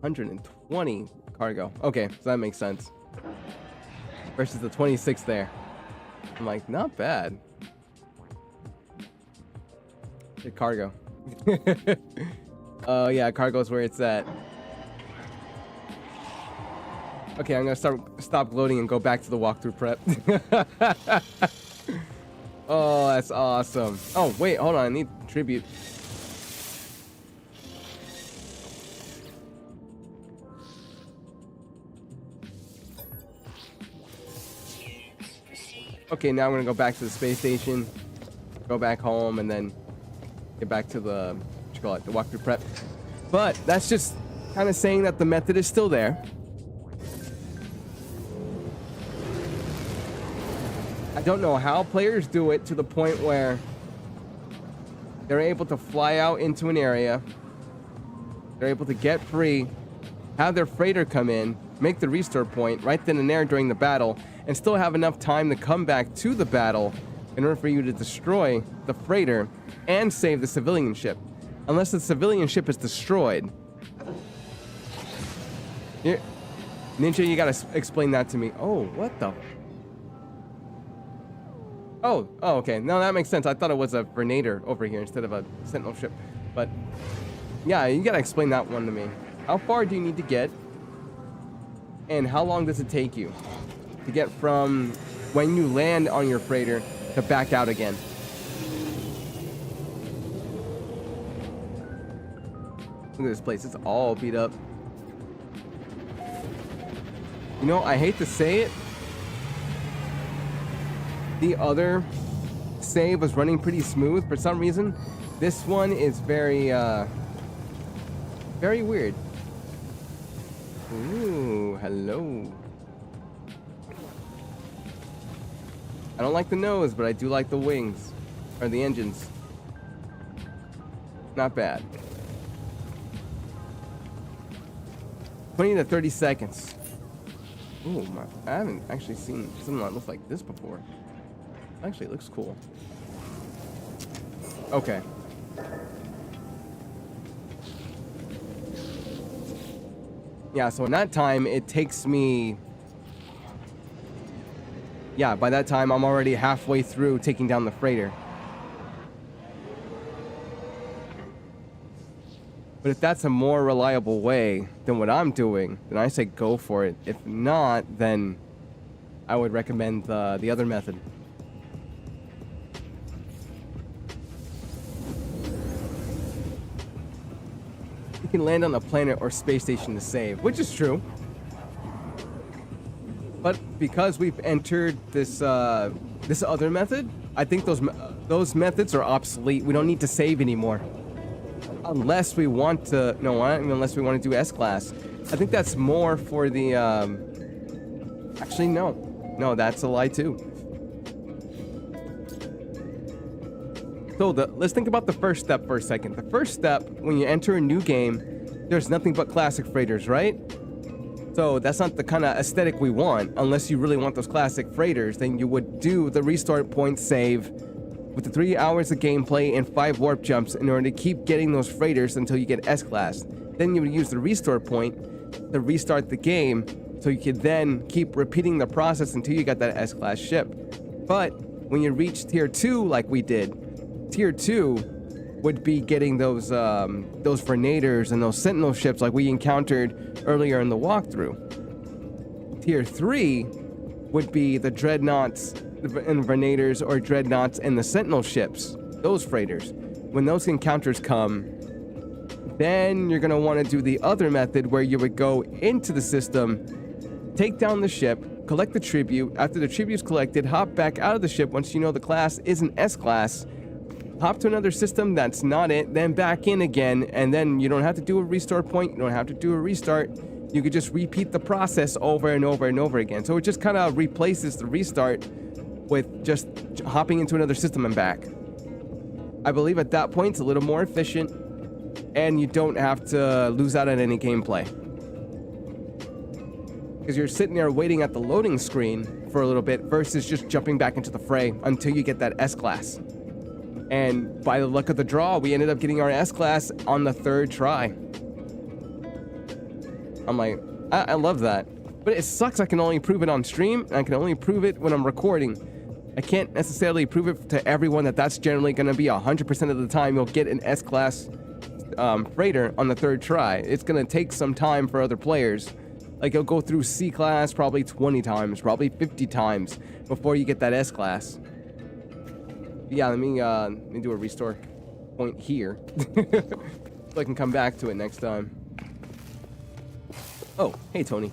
120 cargo. Okay, so that makes sense. Versus the 26 there. I'm like, not bad. The cargo. Oh yeah, cargo's where it's at. Okay, I'm gonna stop gloating and go back to the walkthrough prep. Oh, that's awesome. Oh wait, hold on, I need tribute. Okay, now I'm gonna go back to the space station, go back home, and then get back to the, what you call it, the walkthrough prep. But that's just kind of saying that the method is still there. I don't know how players do it to the point where they're able to fly out into an area, they're able to get free, have their freighter come in, make the restore point right then and there during the battle, and still have enough time to come back to the battle in order for you to destroy the freighter and save the civilian ship. Unless the civilian ship is destroyed. Ninja, you gotta explain that to me. Oh, what the... Oh, okay. No, that makes sense. I thought it was a Vernator over here instead of a Sentinel ship. But, yeah, you gotta explain that one to me. How far do you need to get? And how long does it take you to get from when you land on your freighter to back out again? Look at this place. It's all beat up. You know, I hate to say it. The other save was running pretty smooth for some reason. This one is very, very weird. Ooh, hello. I don't like the nose, but I do like the wings. Or the engines. Not bad. 20 to 30 seconds. Ooh, I haven't actually seen something that looks like this before. Actually, it looks cool. Okay. Yeah, so in that time, it takes me... Yeah, by that time, I'm already halfway through taking down the freighter. But if that's a more reliable way than what I'm doing, then I say go for it. If not, then I would recommend the other method. You can land on a planet or space station to save, which is true. But because we've entered this this other method, I think those methods are obsolete. We don't need to save anymore. Unless we want to, unless we want to do S-Class. I think that's more for the, actually, no, that's a lie too. So let's think about the first step for a second. The first step, when you enter a new game, there's nothing but classic freighters, right? So that's not the kind of aesthetic we want. Unless you really want those classic freighters, then you would do the restart point save with the 3 hours of gameplay and 5 warp jumps in order to keep getting those freighters until you get S-Class. Then you would use the restore point to restart the game so you could then keep repeating the process until you got that S-Class ship. But when you reach tier 2 like we did, tier 2 would be getting those Vernators and those Sentinel ships like we encountered earlier in the walkthrough. Tier 3 would be the dreadnoughts and Venators, or dreadnoughts and the Sentinel ships, those freighters. When those encounters come, then you're going to want to do the other method where you would go into the system, take down the ship, collect the tribute. After the tribute's collected, hop back out of the ship once you know the class is an S-class, hop to another system that's not it, then back in again, and then you don't have to do a restore point, you don't have to do a restart. You could just repeat the process over and over and over again. So it just kind of replaces the restart with just hopping into another system and back. I believe at that point it's a little more efficient, and you don't have to lose out on any gameplay. Because you're sitting there waiting at the loading screen for a little bit versus just jumping back into the fray until you get that S-class. And by the luck of the draw, we ended up getting our S-class on the 3rd try. I'm like, I love that. But it sucks I can only prove it on stream, and I can only prove it when I'm recording. I can't necessarily prove it to everyone that that's generally going to be 100% of the time you'll get an S-class freighter on the 3rd try. It's going to take some time for other players. Like, you'll go through C-class probably 20 times, probably 50 times before you get that S-class. Yeah, let me do a restore point here so I can come back to it next time. Oh, hey, Tony.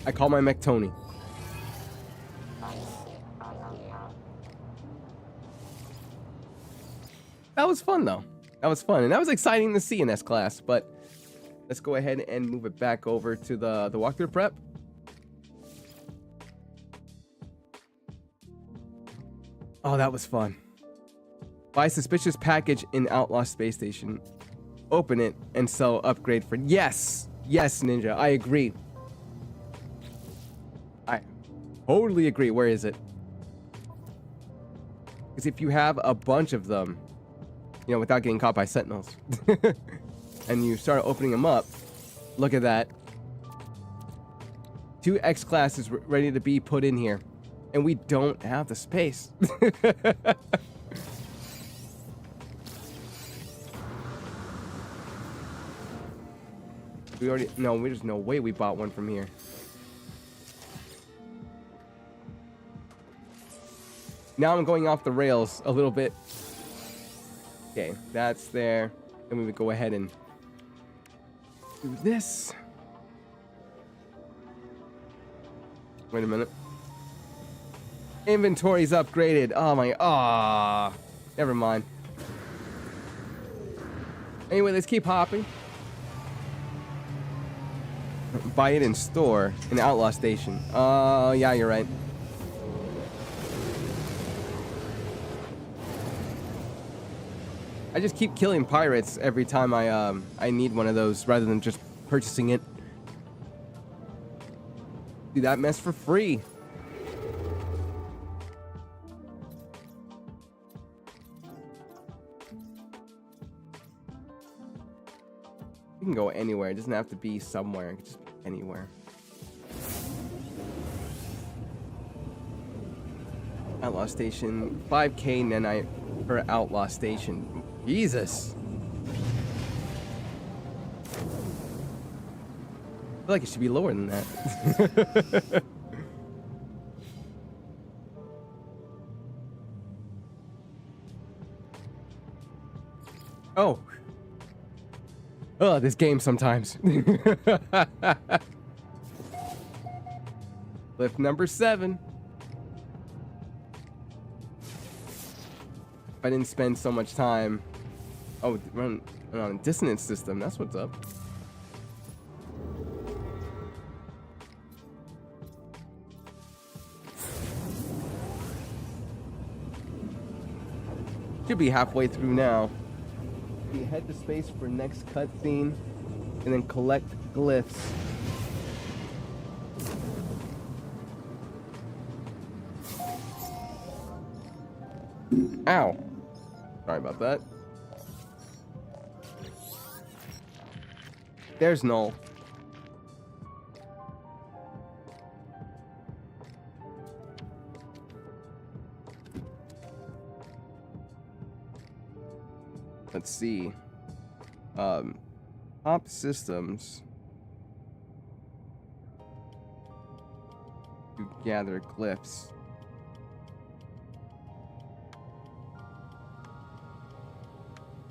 I call my mech Tony. That was fun, though. That was fun, and that was exciting to see in S-class, but let's go ahead and move it back over to the walkthrough prep. Oh, that was fun. Buy suspicious package in Outlaw Space Station. Open it and sell upgrade for... Yes! Yes, Ninja, I agree. I totally agree. Where is it? Because if you have a bunch of them, you know, without getting caught by Sentinels, and you start opening them up, look at that. 2 X classes ready to be put in here, and we don't have the space. We already... No, there's no way we bought one from here. Now I'm going off the rails a little bit. Okay, that's there. And we would go ahead and do this. Wait a minute. Inventory's upgraded. Oh my... Ah, never mind. Anyway, let's keep hopping. Buy it in store in Outlaw Station. Yeah, you're right. I just keep killing pirates every time I need one of those rather than just purchasing it. Do that mess for free. You can go anywhere. It doesn't have to be somewhere. It can just be anywhere. Outlaw Station. 5K nanite per Outlaw Station. Jesus. I feel like it should be lower than that. Oh. Oh, this game sometimes. Lift number 7. If I didn't spend so much time... Oh, run on a dissonance system. That's what's up. Should be halfway through now. We head to space for next cutscene, and then collect glyphs. Ow. Sorry about that. There's Null. Let's see. Top systems. to gather glyphs.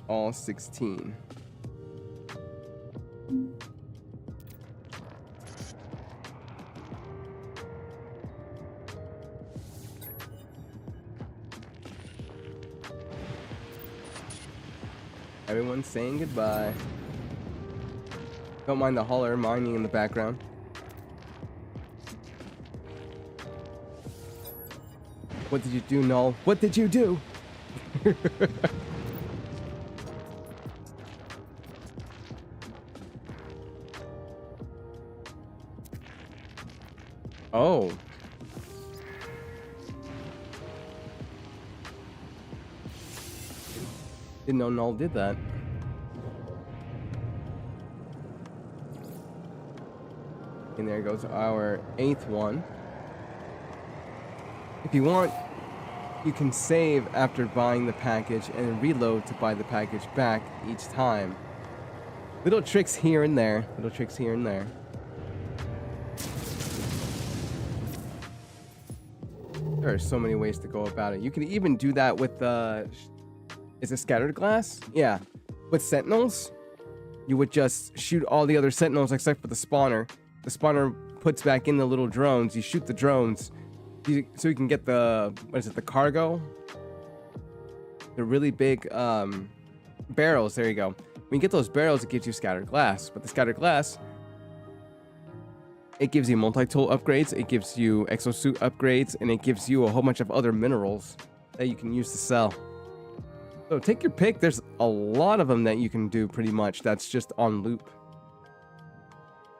All 16. Everyone's saying goodbye. Don't mind the holler mining in the background. What did you do, Null? What did you do? Oh. Didn't know Null did that. And there goes our 8th one. If you want, you can save after buying the package and reload to buy the package back each time. Little tricks here and there. Little tricks here and there. There are so many ways to go about it. You can even do that with is it scattered glass? Yeah. With sentinels, you would just shoot all the other sentinels except for the spawner. The spawner puts back in the little drones. You shoot the drones so you can get the, what is it, the cargo? The really big barrels. There you go. When you get those barrels, it gives you scattered glass. But the scattered glass, it gives you multi-tool upgrades, it gives you exosuit upgrades, and it gives you a whole bunch of other minerals that you can use to sell. So take your pick. There's a lot of them that you can do pretty much. That's just on loop.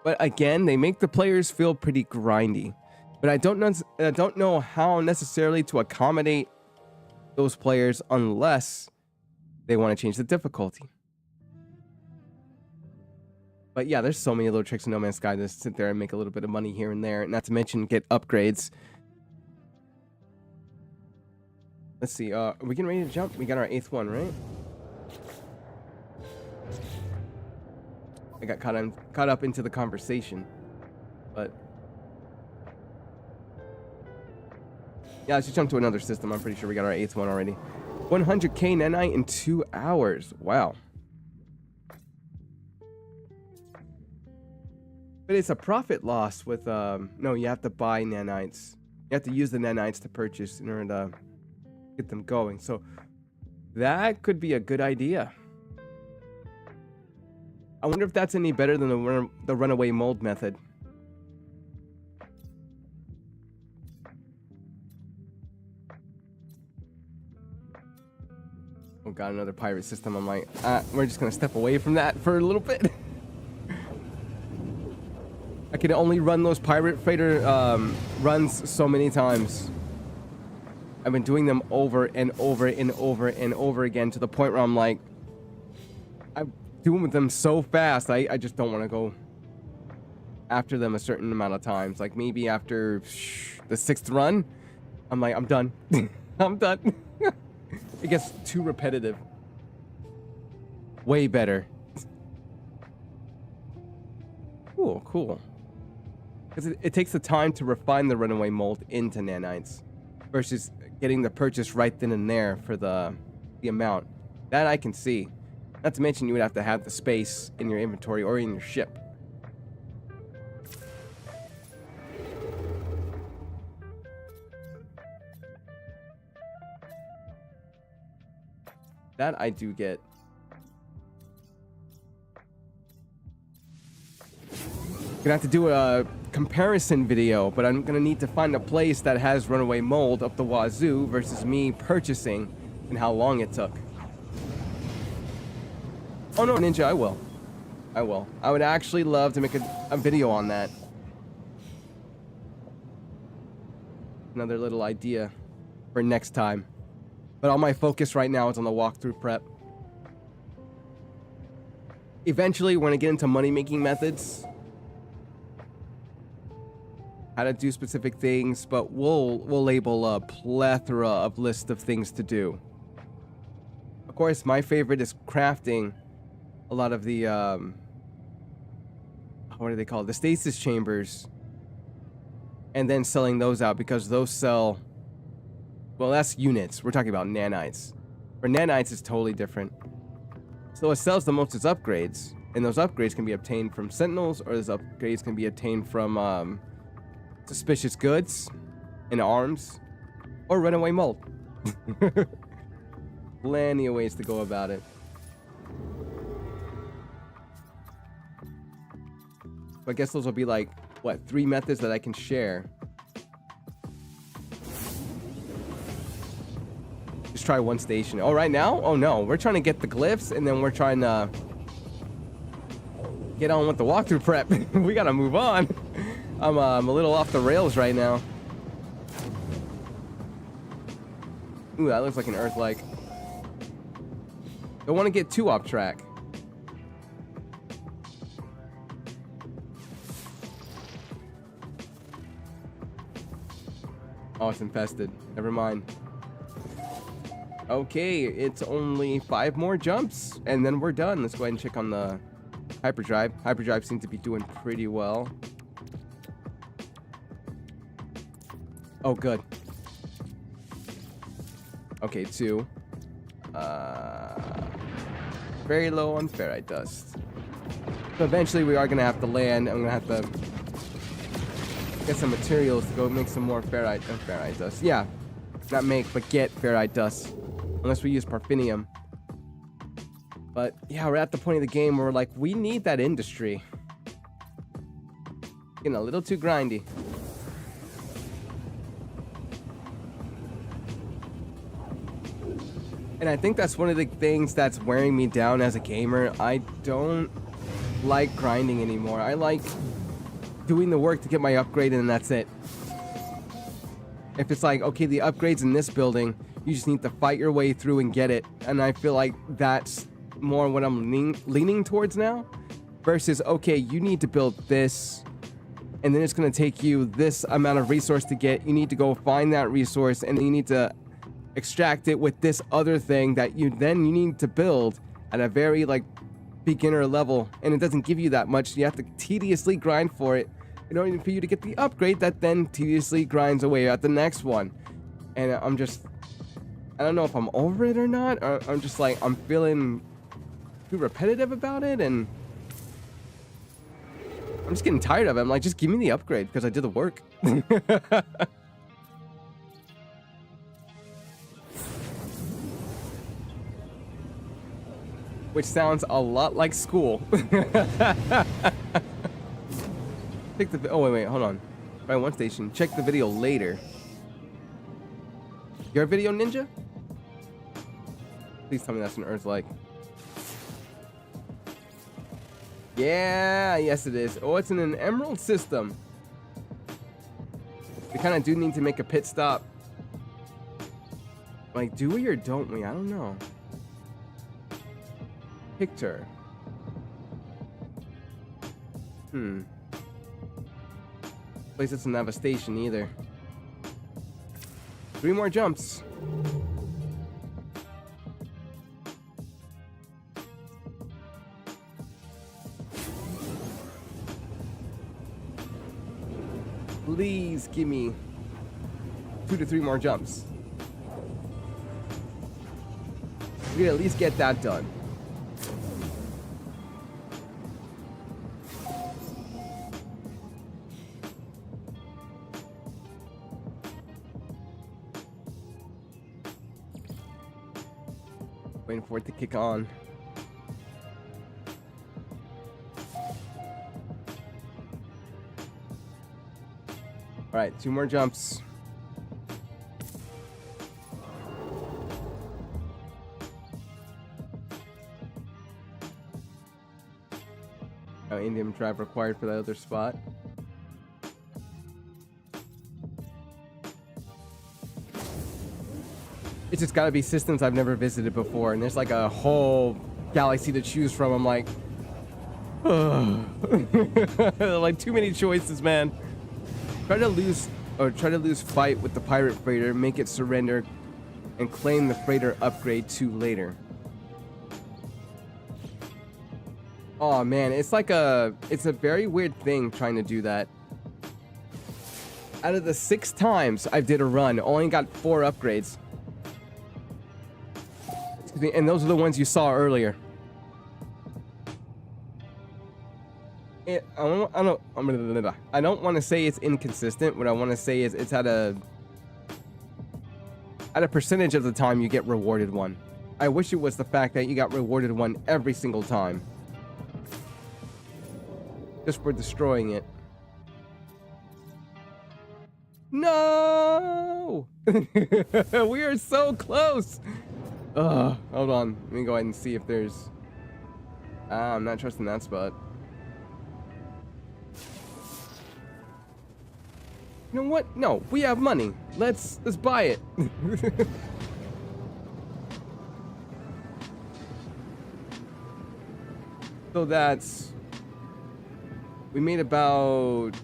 But again, they make the players feel pretty grindy. But I don't know how necessarily to accommodate those players unless they want to change the difficulty. But yeah, there's so many little tricks in No Man's Sky to sit there and make a little bit of money here and there. Not to mention get upgrades. Let's see, are we getting ready to jump? We got our 8th one, right? I got caught up into the conversation. But yeah, let's just jump to another system. I'm pretty sure we got our 8th one already. 100k nanite in 2 hours. Wow. But it's a profit loss with, no, you have to buy nanites. You have to use the nanites to purchase in order to get them going. So that could be a good idea. I wonder if that's any better than the runaway mold method. Oh god, another pirate system. I'm like, we're just gonna step away from that for a little bit. I can only run those pirate freighter runs so many times. I've been doing them over and over and over and over again to the point where I'm like, I'm doing them so fast, I just don't want to go after them a certain amount of times. Like maybe after the 6th run, I'm like, I'm done. I'm done. It gets too repetitive. Way better. Cool, cool. Because it takes the time to refine the runaway mold into nanites versus getting the purchase right then and there for the amount. That I can see. Not to mention you would have to have the space in your inventory or in your ship. That I do get. Gonna have to do a comparison video, but I'm gonna need to find a place that has runaway mold up the wazoo versus me purchasing and how long it took. Oh no, Ninja, I will. I will. I would actually love to make a video on that. Another little idea for next time. But all my focus right now is on the walkthrough prep. Eventually, when I get into money-making methods, how to do specific things, but we'll label a plethora of list of things to do. Of course, my favorite is crafting a lot of the what do they call it? The stasis chambers and then selling those out because those sell. Well, that's units. We're talking about nanites. For nanites, it's totally different. So it sells the most is upgrades, and those upgrades can be obtained from sentinels, or those upgrades can be obtained from suspicious goods and arms, or runaway mold. Plenty of ways to go about it. So I guess those will be like, what, 3 methods that I can share. Just try one station. Oh, right now? Oh no, we're trying to get the glyphs, and then we're trying to get on with the walkthrough prep. We gotta move on. I'm a little off the rails right now. Ooh, that looks like an Earth-like. Don't want to get too off track. Oh, it's infested. Never mind. Okay, it's only 5 more jumps, and then we're done. Let's go ahead and check on the hyperdrive. Hyperdrive seems to be doing pretty well. Oh, good. Okay, 2. Very low on ferrite dust. So eventually we are going to have to land. I'm going to have to get some materials to go make some more ferrite dust. Yeah, not make, but get ferrite dust. Unless we use parfinium. But yeah, we're at the point of the game where we're like, we need that industry. Getting a little too grindy. And I think that's one of the things that's wearing me down as a gamer. I don't like grinding anymore. I like doing the work to get my upgrade, and that's it. If it's like, okay, the upgrade's in this building, you just need to fight your way through and get it. And I feel like that's more what I'm leaning towards now. Versus, okay, you need to build this, and then it's going to take you this amount of resource to get. You need to go find that resource, and then you need to extract it with this other thing that you need to build at a very like beginner level, and it doesn't give you that much. You have to tediously grind for it in order for you to get the upgrade that then tediously grinds away at the next one. And I don't know if I'm over it or not, or I'm just like, I'm feeling too repetitive about it, and I'm just getting tired of it. I'm like, just give me the upgrade because I did the work. Which sounds a lot like school. Oh, wait, hold on. Right, one station. Check the video later. Your video, Ninja? Please tell me that's an Earth-like. Yeah, yes it is. Oh, it's in an emerald system. We kind of do need to make a pit stop. Like, do we or don't we? I don't know. Picture. Place doesn't have a station either. 3 more jumps. Please give me 2 to 3 more jumps. We can at least get that done. Waiting for it to kick on. All right, 2 more jumps. No Indium drive required for that other spot. It's just gotta be systems I've never visited before, and there's like a whole galaxy to choose from. I'm like, like too many choices, man. Try to lose fight with the pirate freighter, make it surrender, and claim the freighter upgrade to later. Oh man, it's a very weird thing trying to do that. Out of the 6 times I did a run, only got 4 upgrades. Excuse me, and those are the ones you saw earlier. I don't want to say it's inconsistent. What I want to say is it's at a percentage of the time you get rewarded one. I wish it was the fact that you got rewarded one every single time. Just for destroying it. No! We are so close! Hold on. Let me go ahead and see if there's... I'm not trusting that spot. You know what? No, we have money. Let's buy it. So that's... We made about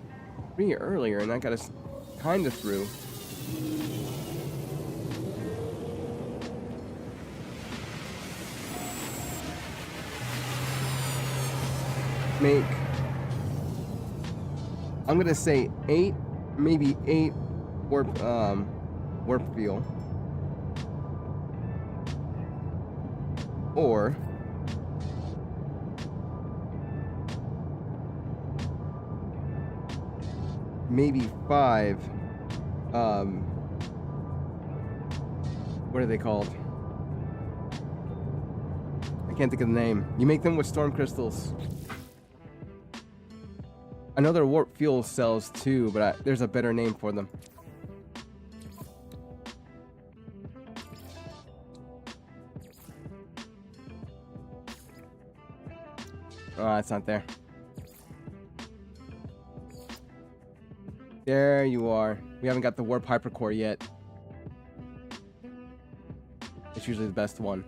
3 earlier, and that got us kind of through. Make... I'm gonna say 8, maybe 8 warp fuel. Or... maybe 5, what are they called? I can't think of the name. You make them with storm crystals. I know they're warp fuel cells too, but there's a better name for them. Oh, it's not there. There you are. We haven't got the warp hypercore yet. It's usually the best one.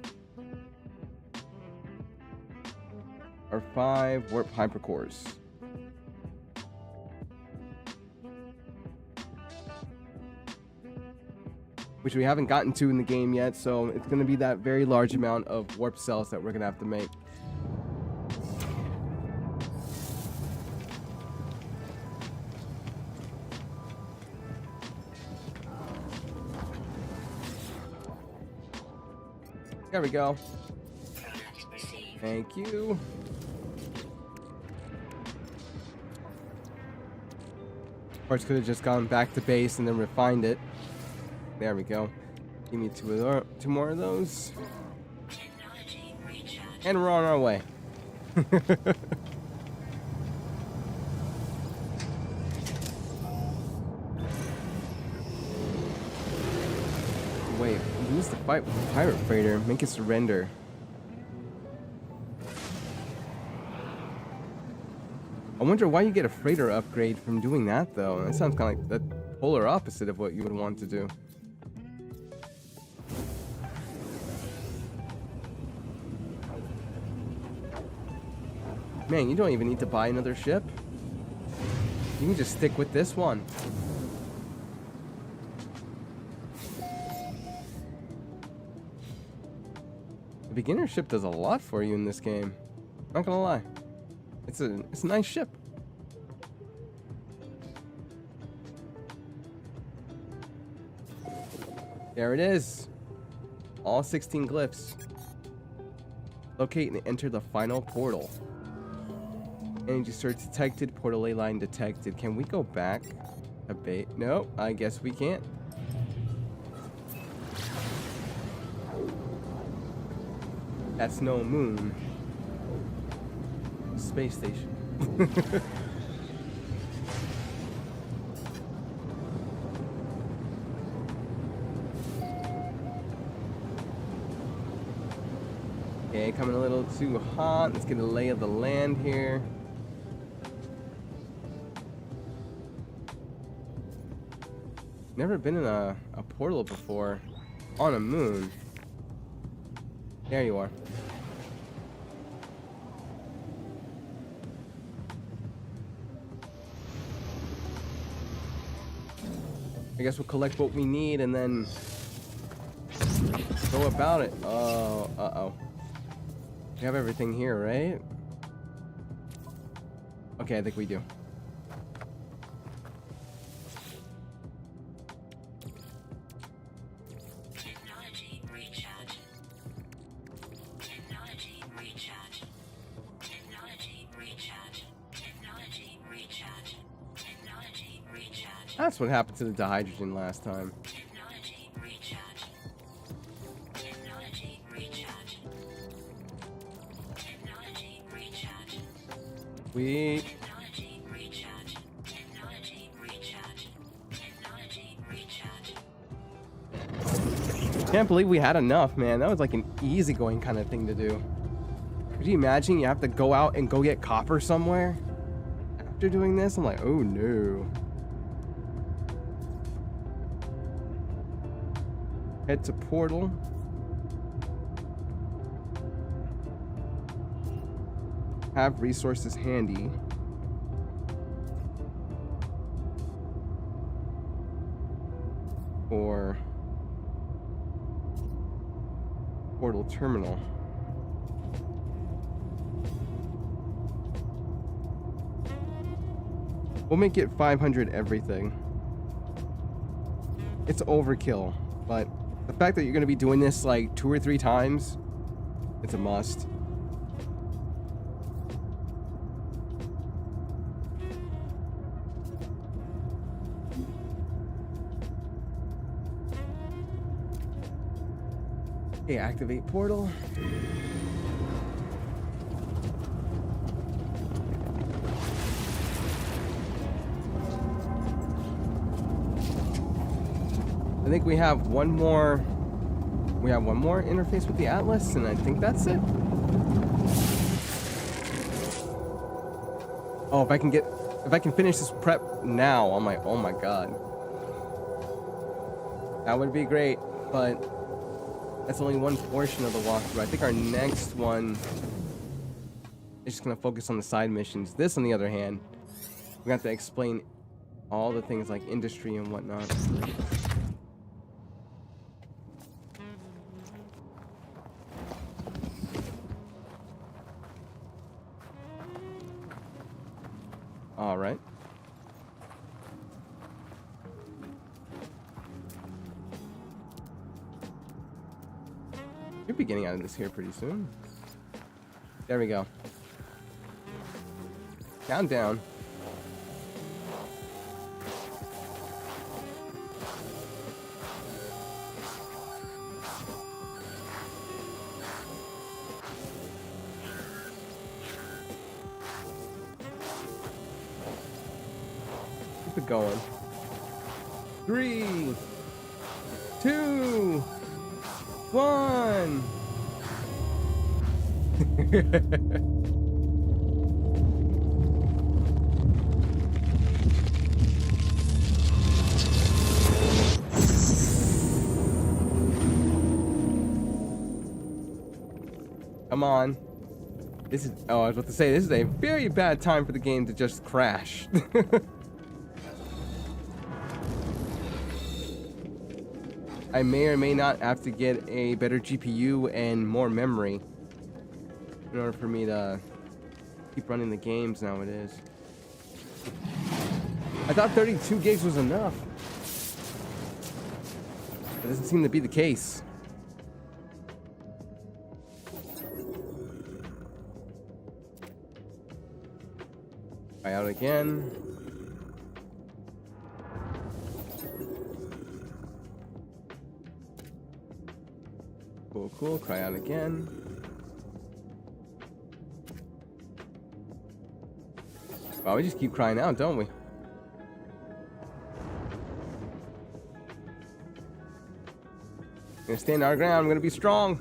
Or 5 warp hypercores. Which we haven't gotten to in the game yet, so it's going to be that very large amount of warp cells that we're going to have to make. There we go. Thank you. Of course, could have just gone back to base and then refined it. There we go. Give me 2 more of those. And we're on our way. Wait, lose the fight with the pirate freighter. Make it surrender. I wonder why you get a freighter upgrade from doing that, though. That sounds kind of like the polar opposite of what you would want to do. Man, you don't even need to buy another ship. You can just stick with this one. The beginner ship does a lot for you in this game. Not gonna lie. It's a nice ship. There it is. All 16 glyphs. Locate and enter the final portal. Energy source detected. Portal ley line detected. Can we go back a bit? No, I guess we can't. That's no moon. Space station. Okay, coming a little too hot. Let's get a lay of the land here. Never been in a portal before on a moon. There you are. I guess we'll collect what we need and then go about it. Oh, uh-oh. We have everything here, right? Okay, I think we do. That's what happened to the dihydrogen last time. Technology recharge. Technology recharge. Technology recharge. We Technology recharge. Technology recharge. Technology recharge. can't believe we had enough, man. That was like an easygoing kind of thing to do. Could you imagine you have to go out and go get copper somewhere after doing this? I'm like, oh no. Head to portal. Have resources handy. Or portal terminal. We'll make it 500 everything. It's overkill, but the fact that you're going to be doing this like 2 or 3 times, it's a must. Okay, activate portal. I think we have one more. We have one more interface with the Atlas, and I think that's it. Oh, if I can finish this prep now, oh my god, that would be great. But that's only one portion of the walkthrough. I think our next one is just gonna focus on the side missions. This, on the other hand, we have to explain all the things like industry and whatnot. All right. You'll be getting out of this here pretty soon. There we go. Countdown. Keep it going. 3, 2, 1. Come on. This is, oh, I was about to say, this is a very bad time for the game to just crash. I may or may not have to get a better GPU and more memory in order for me to keep running the games nowadays. I thought 32 gigs was enough. That doesn't seem to be the case. Try out again. Cool, cool. Cry out again. Wow, we just keep crying out, don't we? We're gonna stand our ground. We're gonna be strong.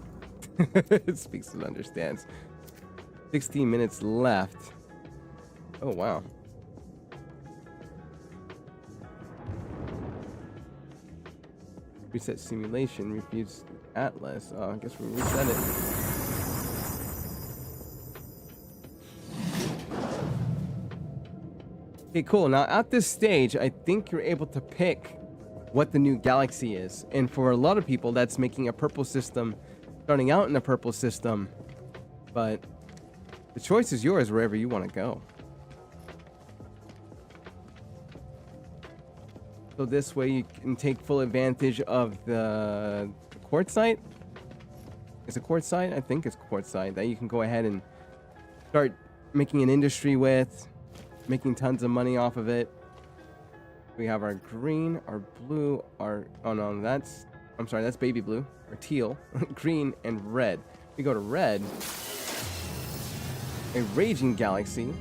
It speaks and understands. 16 minutes left. Oh, wow. Reset simulation. Refuse Atlas. Oh, I guess we reset it. Okay, cool. Now, at this stage, I think you're able to pick what the new galaxy is. And for a lot of people, that's making a purple system, starting out in a purple system. But the choice is yours wherever you want to go. So this way you can take full advantage of the quartzite. Is it quartzite? I think it's quartzite that you can go ahead and start making an industry with, making tons of money off of it. We have our green, our blue, our... Oh, no, that's... I'm sorry, that's baby blue. Or teal. Green and red. We go to red. A raging galaxy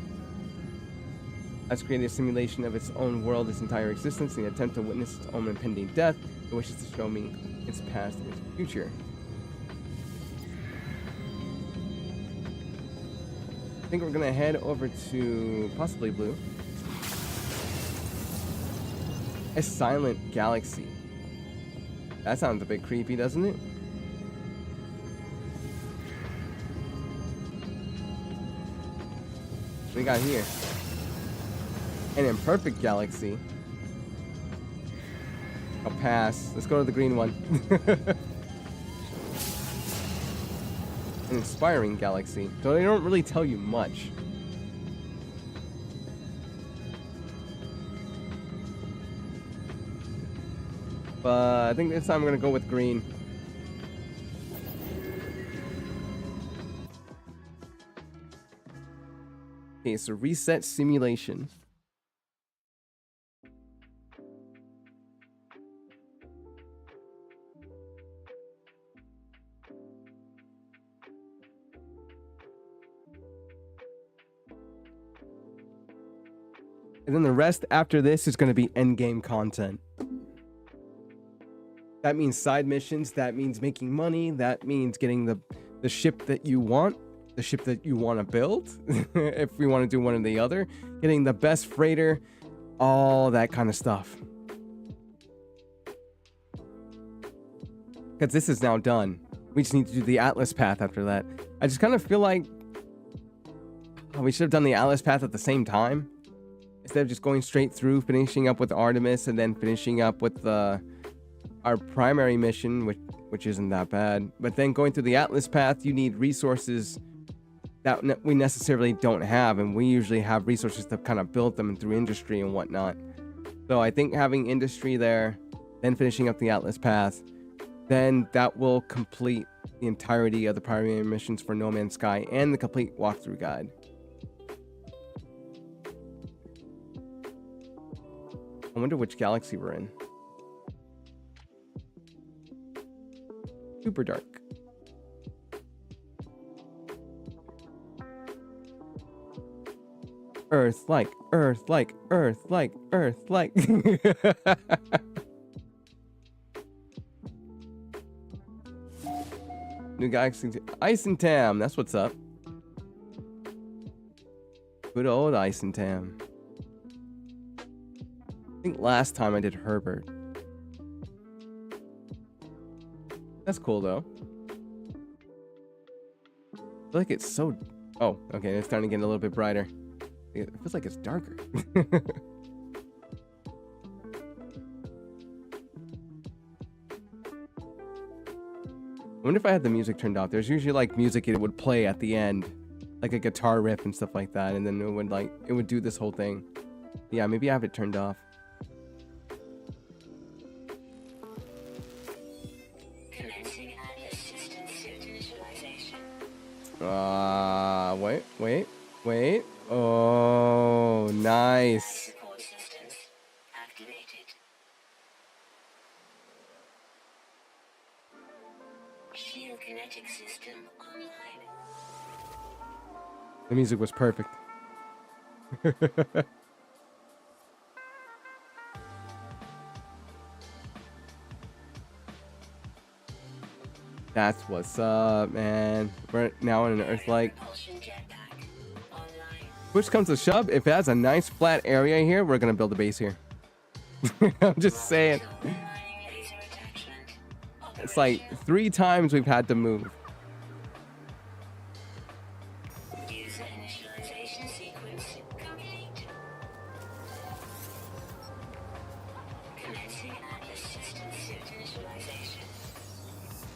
has created a simulation of its own world, its entire existence, in the attempt to witness its own impending death. It wishes to show me its past and its future. I think we're gonna head over to possibly blue. A silent galaxy. That sounds a bit creepy, doesn't it? What we got here? An imperfect galaxy. I'll pass. Let's go to the green one. An inspiring galaxy. So they don't really tell you much. But I think this time I'm gonna go with green. Okay, so reset simulation. And then the rest after this is going to be endgame content. That means side missions, that means making money, that means getting the ship that you want, the ship that you want to build, if we want to do one or the other, getting the best freighter, all that kind of stuff. Because this is now done. We just need to do the Atlas path after that. I just kind of feel like we should have done the Atlas path at the same time. Instead of just going straight through, finishing up with Artemis, and then finishing up with our primary mission, which isn't that bad. But then going through the Atlas path, you need resources that we necessarily don't have, and we usually have resources to kind of build them through industry and whatnot. So I think having industry there, then finishing up the Atlas path, then that will complete the entirety of the primary missions for No Man's Sky and the complete walkthrough guide. I wonder which galaxy we're in. Super dark. Earth like, Earth like, Earth like, Earth like. New galaxy, Ice and Tam. That's what's up. Good old Ice and Tam. I think last time I did Herbert. That's cool though. I feel like it's so... Oh, okay, it's starting to get a little bit brighter. It feels like it's darker. I wonder if I had the music turned off. There's usually like music it would play at the end, like a guitar riff and stuff like that, and then it would do this whole thing. Yeah, maybe I have it turned off. Commencing Atlas system suit initialization. Wait. Oh, nice. Support systems activated. Shield kinetic system online. The music was perfect. That's what's up, man. We're now in an Earth-like. Propulsion jetpack online. Push comes to shove, if it has a nice flat area here, we're gonna build a base here. I'm just saying. Aligning laser attachment. It's like 3 times we've had to move. User initialization sequence complete. Commencing Atlas system suit initialization.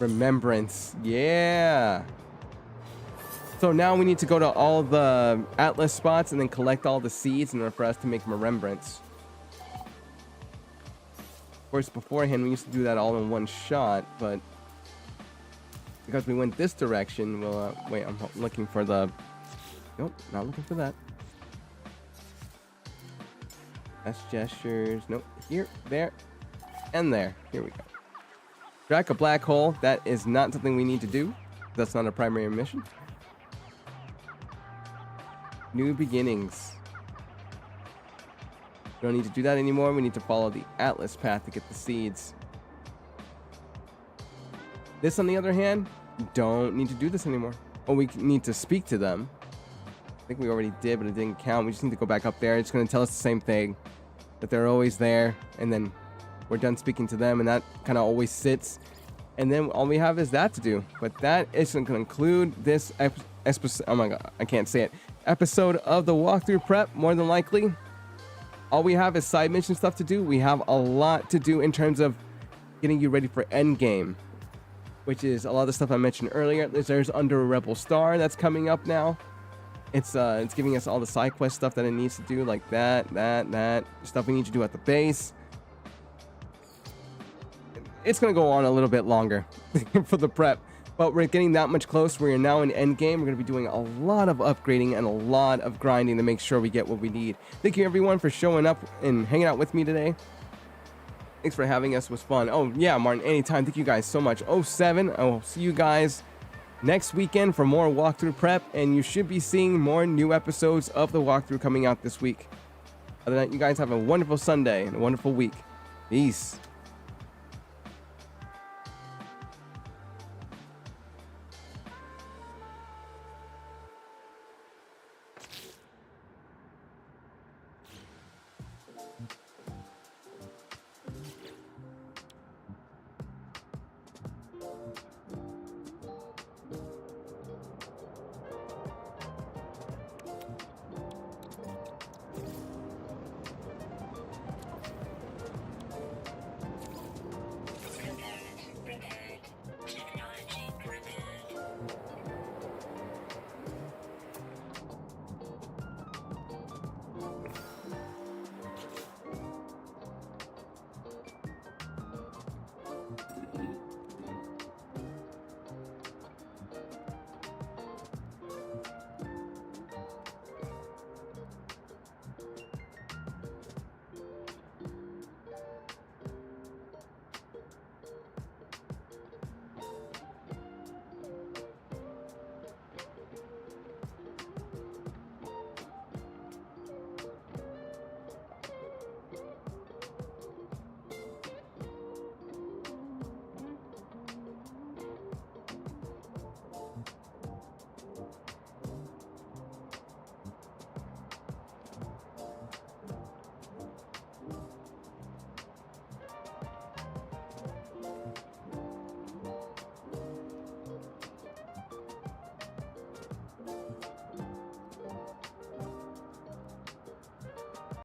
Remembrance, yeah. So now we need to go to all the Atlas spots and then collect all the seeds in order for us to make remembrance. Of course, beforehand we used to do that all in one shot, but because we went this direction, we'll wait. I'm looking for the. Nope, not looking for that. That's gestures. Nope. Here, there, and there. Here we go. Track a black hole. That is not something we need to do. That's not a primary mission. New beginnings. We don't need to do that anymore. We need to follow the Atlas path to get the seeds. This, on the other hand, you don't need to do this anymore. Oh, we need to speak to them. I think we already did, but it didn't count. We just need to go back up there. It's going to tell us the same thing, that they're always there, and then we're done speaking to them, and that kind of always sits. And then all we have is that to do. But that is going to conclude this episode. Oh my god, I can't say it. Episode of the walkthrough prep, more than likely. All we have is side mission stuff to do. We have a lot to do in terms of getting you ready for endgame, which is a lot of the stuff I mentioned earlier. There's Under a Rebel Star that's coming up now. It's giving us all the side quest stuff that it needs to do, like that stuff we need to do at the base. It's gonna go on a little bit longer for the prep, but we're getting that much close. We're now in endgame. We're gonna be doing a lot of upgrading and a lot of grinding to make sure we get what we need. Thank you everyone for showing up and hanging out with me today. Thanks for having us. It was fun. Oh yeah, Martin, anytime. Thank you guys so much. 07. I will see you guys next weekend for more walkthrough prep, and you should be seeing more new episodes of the walkthrough coming out this week. Other than that, you guys have a wonderful Sunday and a wonderful week. Peace.